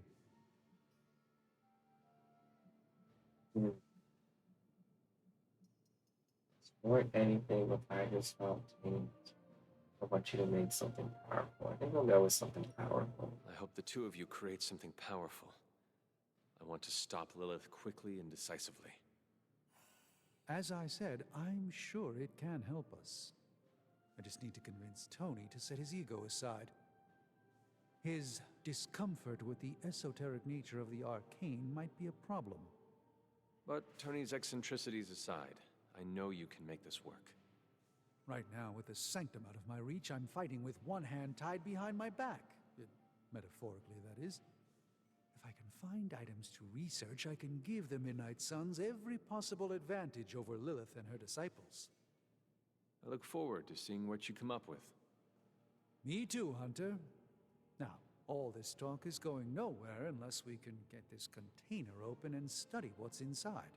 or anything with Hydra's Fountain, I want you to make something powerful. I think we'll go with something powerful. I hope the two of you create something powerful. I want to stop Lilith quickly and decisively. As I said, I'm sure it can help us. I just need to convince Tony to set his ego aside. His discomfort with the esoteric nature of the arcane might be a problem. But Tony's eccentricities aside, I know you can make this work. Right now, with the sanctum out of my reach, I'm fighting with one hand tied behind my back. Metaphorically, that is. If I can find items to research, I can give the Midnight Suns every possible advantage over Lilith and her disciples. I look forward to seeing what you come up with. Me too, Hunter. Now, All this talk is going nowhere unless we can get this container open and study what's inside.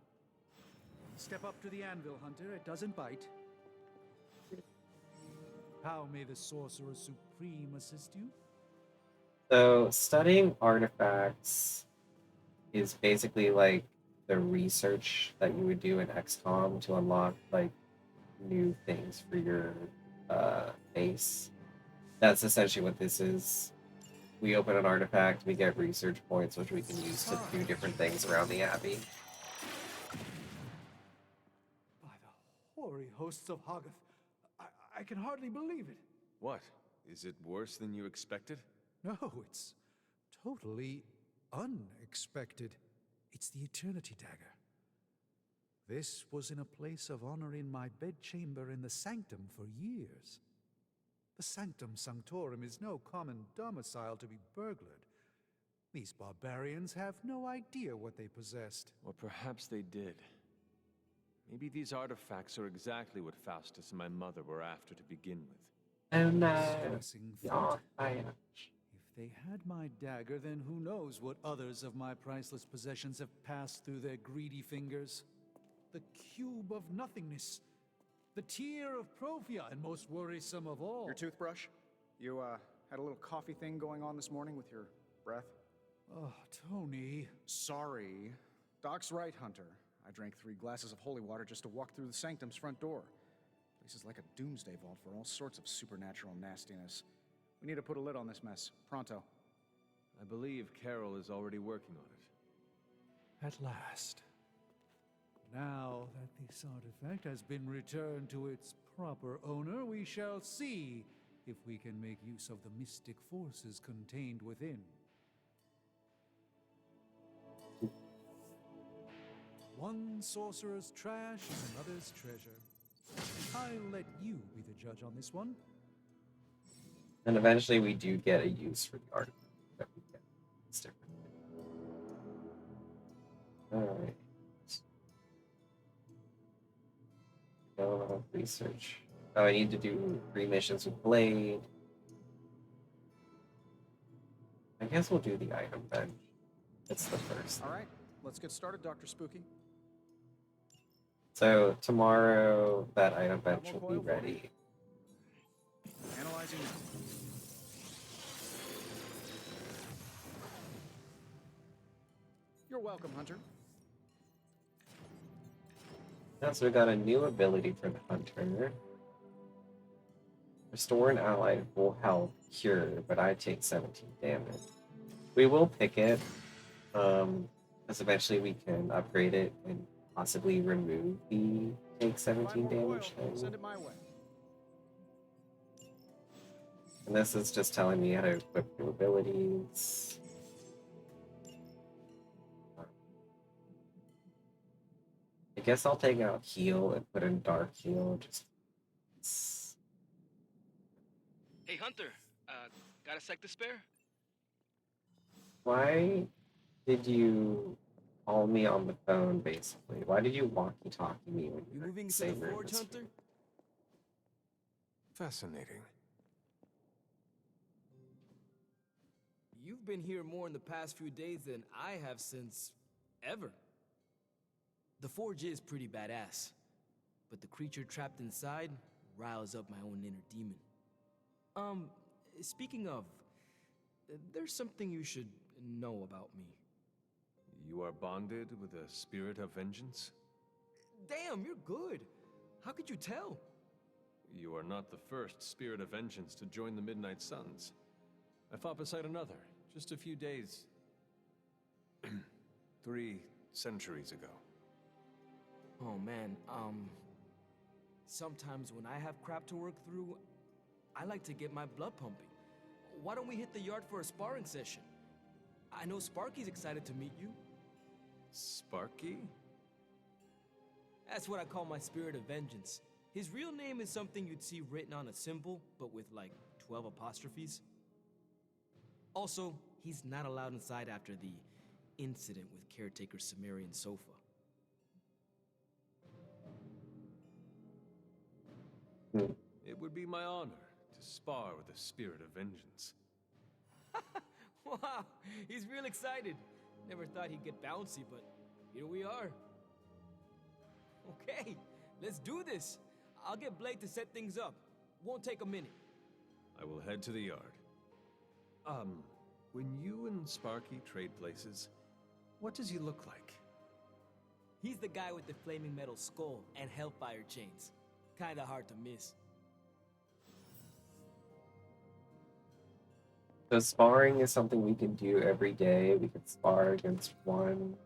Step up to the anvil, Hunter. It doesn't bite. How may the Sorcerer Supreme assist you? So studying artifacts is basically like the research that you would do in XCOM to unlock like new things for your base. That's essentially what this is. We open an artifact, we get research points, which we can use to do different things around the Abbey. By the hoary hosts of Hoggoth, I can hardly believe it. What? Is it worse than you expected? No, it's totally unexpected. It's the Eternity Dagger. This was in a place of honor in my bedchamber in the Sanctum for years. The Sanctum Sanctorum is no common domicile to be burglared. These barbarians have no idea what they possessed. Or perhaps they did. Maybe these artifacts are exactly what Faustus and my mother were after to begin with. And Distressing thought. If they had my dagger, then who knows what others of my priceless possessions have passed through their greedy fingers. The cube of nothingness. The tear of Profia, and most worrisome of all. Your toothbrush? You, had a little coffee thing going on this morning with your breath? Oh, Tony. Sorry. Doc's right, Hunter. I drank 3 glasses of holy water just to walk through the Sanctum's front door. Place is like a doomsday vault for all sorts of supernatural nastiness. We need to put a lid on this mess. Pronto. I believe Carol is already working on it. At last. Now that this artifact has been returned to its proper owner, we shall see if we can make use of the mystic forces contained within. One sorcerer's trash is another's treasure. I'll let you be the judge on this one. And eventually we do get a use for the artifact that we get. It's different. Alright. Research. Oh, I need to do 3 missions with Blade. I guess we'll do the item bench. It's the first. Alright, let's get started, Dr. Spooky. So tomorrow that item bench will be ready. Analyzing now. You're welcome, Hunter. So we got a new ability for the Hunter. Restore an ally to full health, cure, but I take 17 damage. We will pick it, because eventually we can upgrade it and possibly remove the take 17 damage thing. Send it my way. And this is just telling me how to equip new abilities. I guess I'll take out heal and put in dark heal. Just Hey Hunter, got a sec to spare? why did you call me on the phone? Basically, why did you walkie-talkie me when you were Moving to the same room forge, as Hunter? me? Fascinating. You've been here more in the past few days than I have since ever. The forge is pretty badass, but the creature trapped inside riles up my own inner demon. Speaking of, there's something you should know about me. You are bonded with a spirit of vengeance? Damn, you're good. How could you tell? You are not the first spirit of vengeance to join the Midnight Suns. I fought beside another, just a few days... 3 centuries ago. Oh man, sometimes when I have crap to work through, I like to get my blood pumping. Why don't we hit the yard for a sparring session? I know Sparky's excited to meet you. Sparky? That's what I call my spirit of vengeance. His real name is something you'd see written on a symbol, but with like 12 apostrophes. Also, he's not allowed inside after the incident with caretaker Sumerian Sofa. It would be my honor to spar with the spirit of vengeance. Wow, he's real excited. Never thought he'd get bouncy, but here we are. Okay, let's do this. I'll get Blade to set things up. Won't take a minute. I will head to the yard. When you and Sparky trade places, what does he look like? He's the guy with the flaming metal skull and hellfire chains. Kinda hard to miss. So sparring is something we can do every day. We can spar against one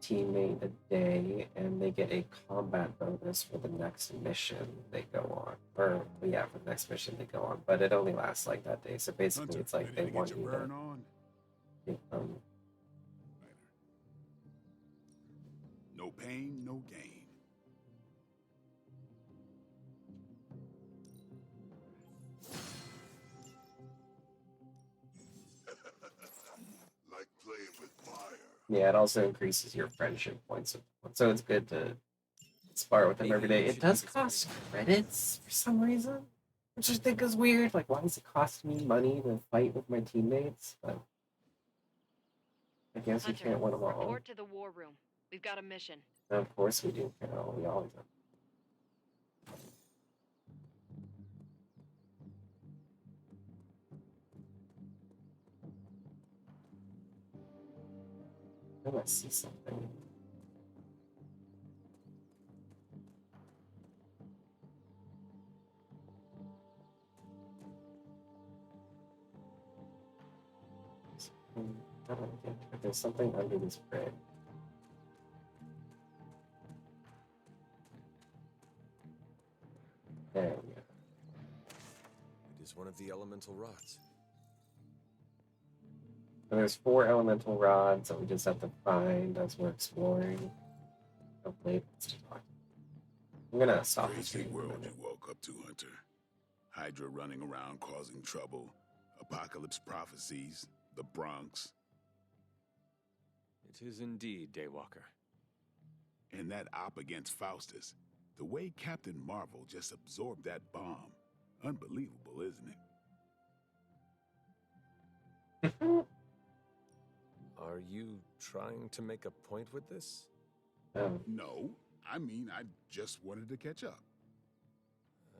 teammate a day, and they get a combat bonus for the next mission they go on. Or, yeah, for the next mission they go on. But it only lasts like that day. So basically, Hunter, it's like ready they to want get you your burn on? to No pain, no gain. Like playing with fire. Yeah, it also increases your friendship points. So it's good to spar with them every day. It does cost credits for some reason, which I think is weird. Like, why does it cost me money to fight with my teammates? But I guess you can't win them all. Report to the war room. We've got a mission. Of course we do, Carol. We always do. I must see something. There's something under this bridge. There we go. It is one of the elemental rods. And there's 4 elemental rods that we just have to find as we're exploring. Oh, wait, let's just talk. I'm gonna stop this Crazy video. world you woke up to, Hunter. Hydra running around causing trouble, apocalypse prophecies, the Bronx. It is indeed, Daywalker. And that op against Faustus. The way Captain Marvel just absorbed that bomb. Unbelievable, isn't it? Are you trying to make a point with this? No, I mean, I just wanted to catch up.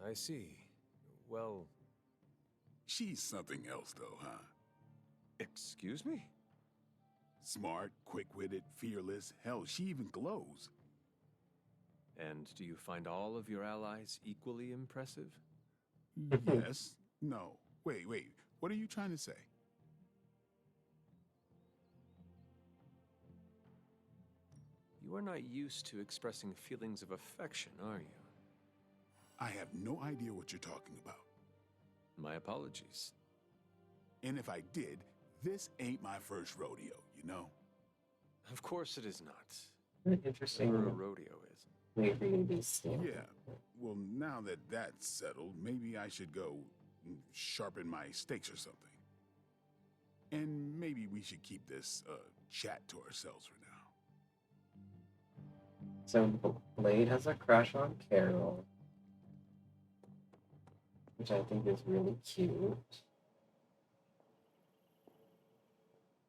I see. Well... She's something else, though, huh? Excuse me? Smart, quick-witted, fearless. Hell, she even glows. And do you find all of your allies equally impressive? Yes. No. Wait. What are you trying to say? You are not used to expressing feelings of affection, are you? I have no idea what you're talking about. My apologies. And if I did, this ain't my first rodeo, you know? Of course it is not. Interesting. Whatever a rodeo is. Wait for you to be still. Yeah. Well, now that that's settled, maybe I should go sharpen my stakes or something. And maybe we should keep this chat to ourselves for now. So Blade has a crush on Carol, which I think is really cute.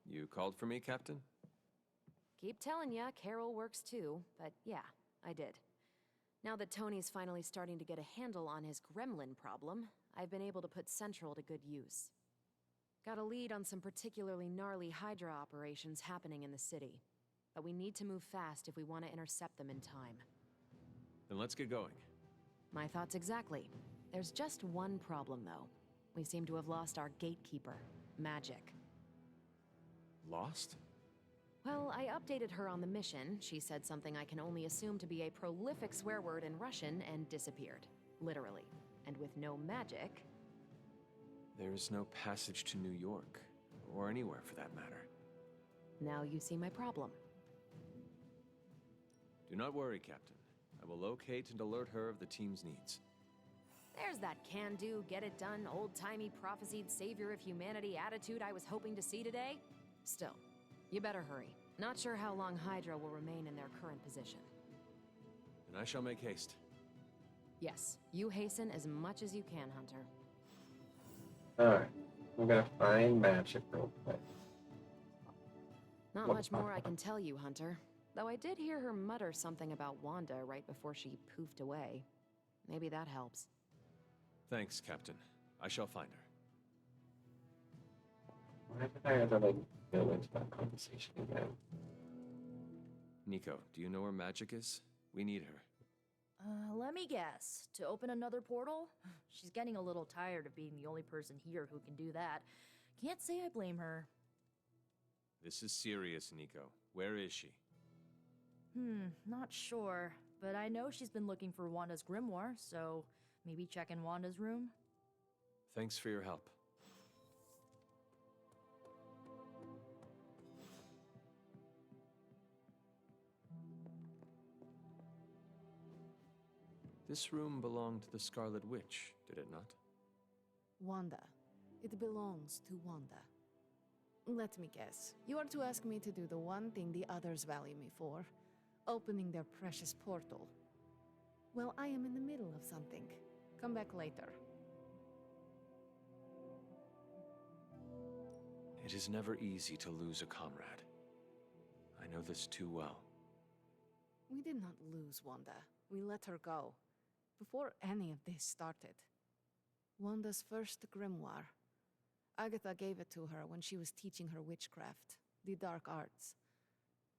You called for me, Captain? Keep telling ya, Carol works too, but yeah, I did. Now that Tony's finally starting to get a handle on his gremlin problem, I've been able to put Central to good use. Got a lead on some particularly gnarly Hydra operations happening in the city. But we need to move fast if we want to intercept them in time. Then let's get going. My thoughts exactly. There's just one problem, though. We seem to have lost our gatekeeper, Magic. Lost? Well, I updated her on the mission. She said something I can only assume to be a prolific swear word in Russian and disappeared. Literally. And with no magic... There is no passage to New York, or anywhere for that matter. Now you see my problem. Do not worry, Captain. I will locate and alert her of the team's needs. There's that can-do, get-it-done, old-timey prophesied savior of humanity attitude I was hoping to see today. Still, you better hurry. Not sure how long Hydra will remain in their current position. Then I shall make haste. Yes, you hasten as much as you can, Hunter. Alright. I'm gonna find magic real quick. Not much more I can tell you, Hunter. Though I did hear her mutter something about Wanda right before she poofed away. Maybe that helps. Thanks, Captain. I shall find her. Why did I ever, like, go into that conversation again? Nico, do you know where Magic is? We need her. Let me guess. To open another portal? She's getting a little tired of being the only person here who can do that. Can't say I blame her. This is serious, Nico. Where is she? Not sure. But I know she's been looking for Wanda's grimoire, so maybe check in Wanda's room? Thanks for your help. This room belonged to the Scarlet Witch, did it not? Wanda. It belongs to Wanda. Let me guess. You are to ask me to do the one thing the others value me for. Opening their precious portal. Well, I am in the middle of something. Come back later. It is never easy to lose a comrade. I know this too well. We did not lose Wanda. We let her go. Before any of this started. Wanda's first grimoire. Agatha gave it to her when she was teaching her witchcraft, the dark arts.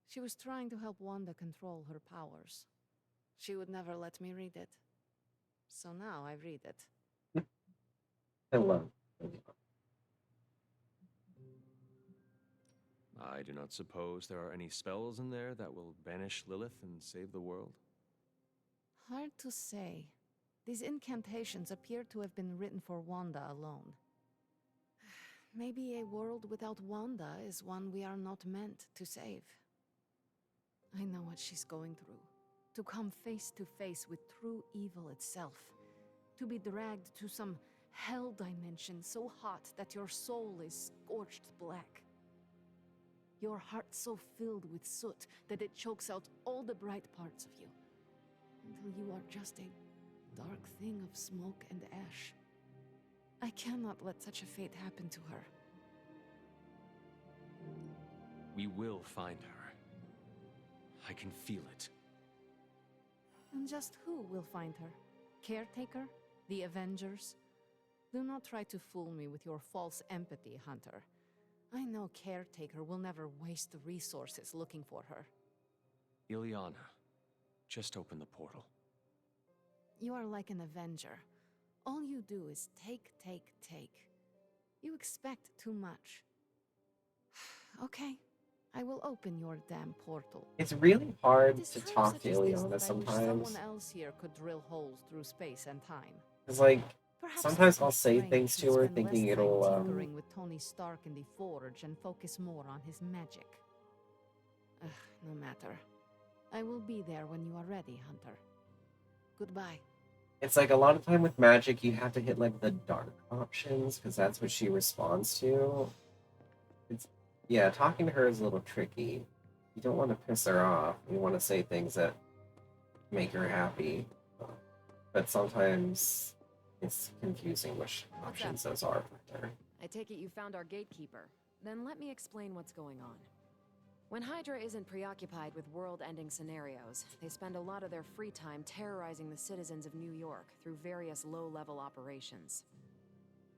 She was trying to help Wanda control her powers. She would never let me read it. So now I read it. Hello. I do not suppose there are any spells in there that will banish Lilith and save the world? Hard to say. These incantations appear to have been written for Wanda alone. Maybe a world without Wanda is one we are not meant to save. I know what she's going through. To come face to face with true evil itself. To be dragged to some hell dimension so hot that your soul is scorched black. Your heart so filled with soot that it chokes out all the bright parts of you. Until you are just a dark thing of smoke and ash. I cannot let such a fate happen to her. We will find her. I can feel it. And just who will find her? Caretaker? The Avengers? Do not try to fool me with your false empathy, Hunter. I know Caretaker will never waste resources looking for her. Ileana, just open the portal. You are like an Avenger. All you do is take, take, take. You expect too much. Okay, I will open your damn portal. It's really hard It is to times talk such to as this Ileana that I wish sometimes. someone else here could drill holes through space and time. It's like, Perhaps sometimes it I'll would be say strange things to to her spend thinking less time it'll, tinkering with Tony Stark in the Forge and focus more on his magic. Ugh, no matter. I will be there when you are ready, Hunter. Goodbye. it's like a lot of time with magic, you have to hit like the dark options because that's what she responds to. Yeah, talking to her is a little tricky. You don't want to piss her off. You want to say things that make her happy. But sometimes it's confusing which options those are for her. I take it you found our gatekeeper. Then let me explain what's going on. When Hydra isn't preoccupied with world-ending scenarios, they spend a lot of their free time terrorizing the citizens of New York through various low-level operations.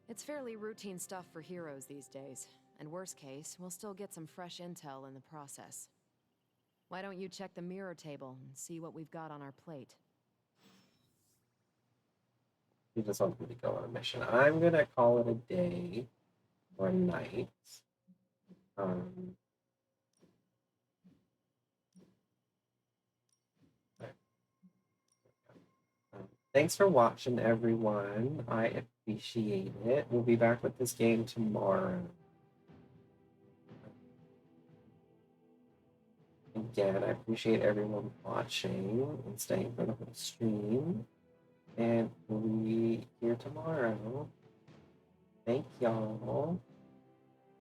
It's fairly routine stuff for heroes these days, and worst case, we'll still get some fresh intel in the process. Why don't you check the mirror table and see what we've got on our plate? He just wants me to go on a mission. I'm gonna call it a day or a night. Thanks for watching, everyone. I appreciate it. We'll be back with this game tomorrow. Again, I appreciate everyone watching and staying for the whole stream. And we'll be here tomorrow. Thank y'all.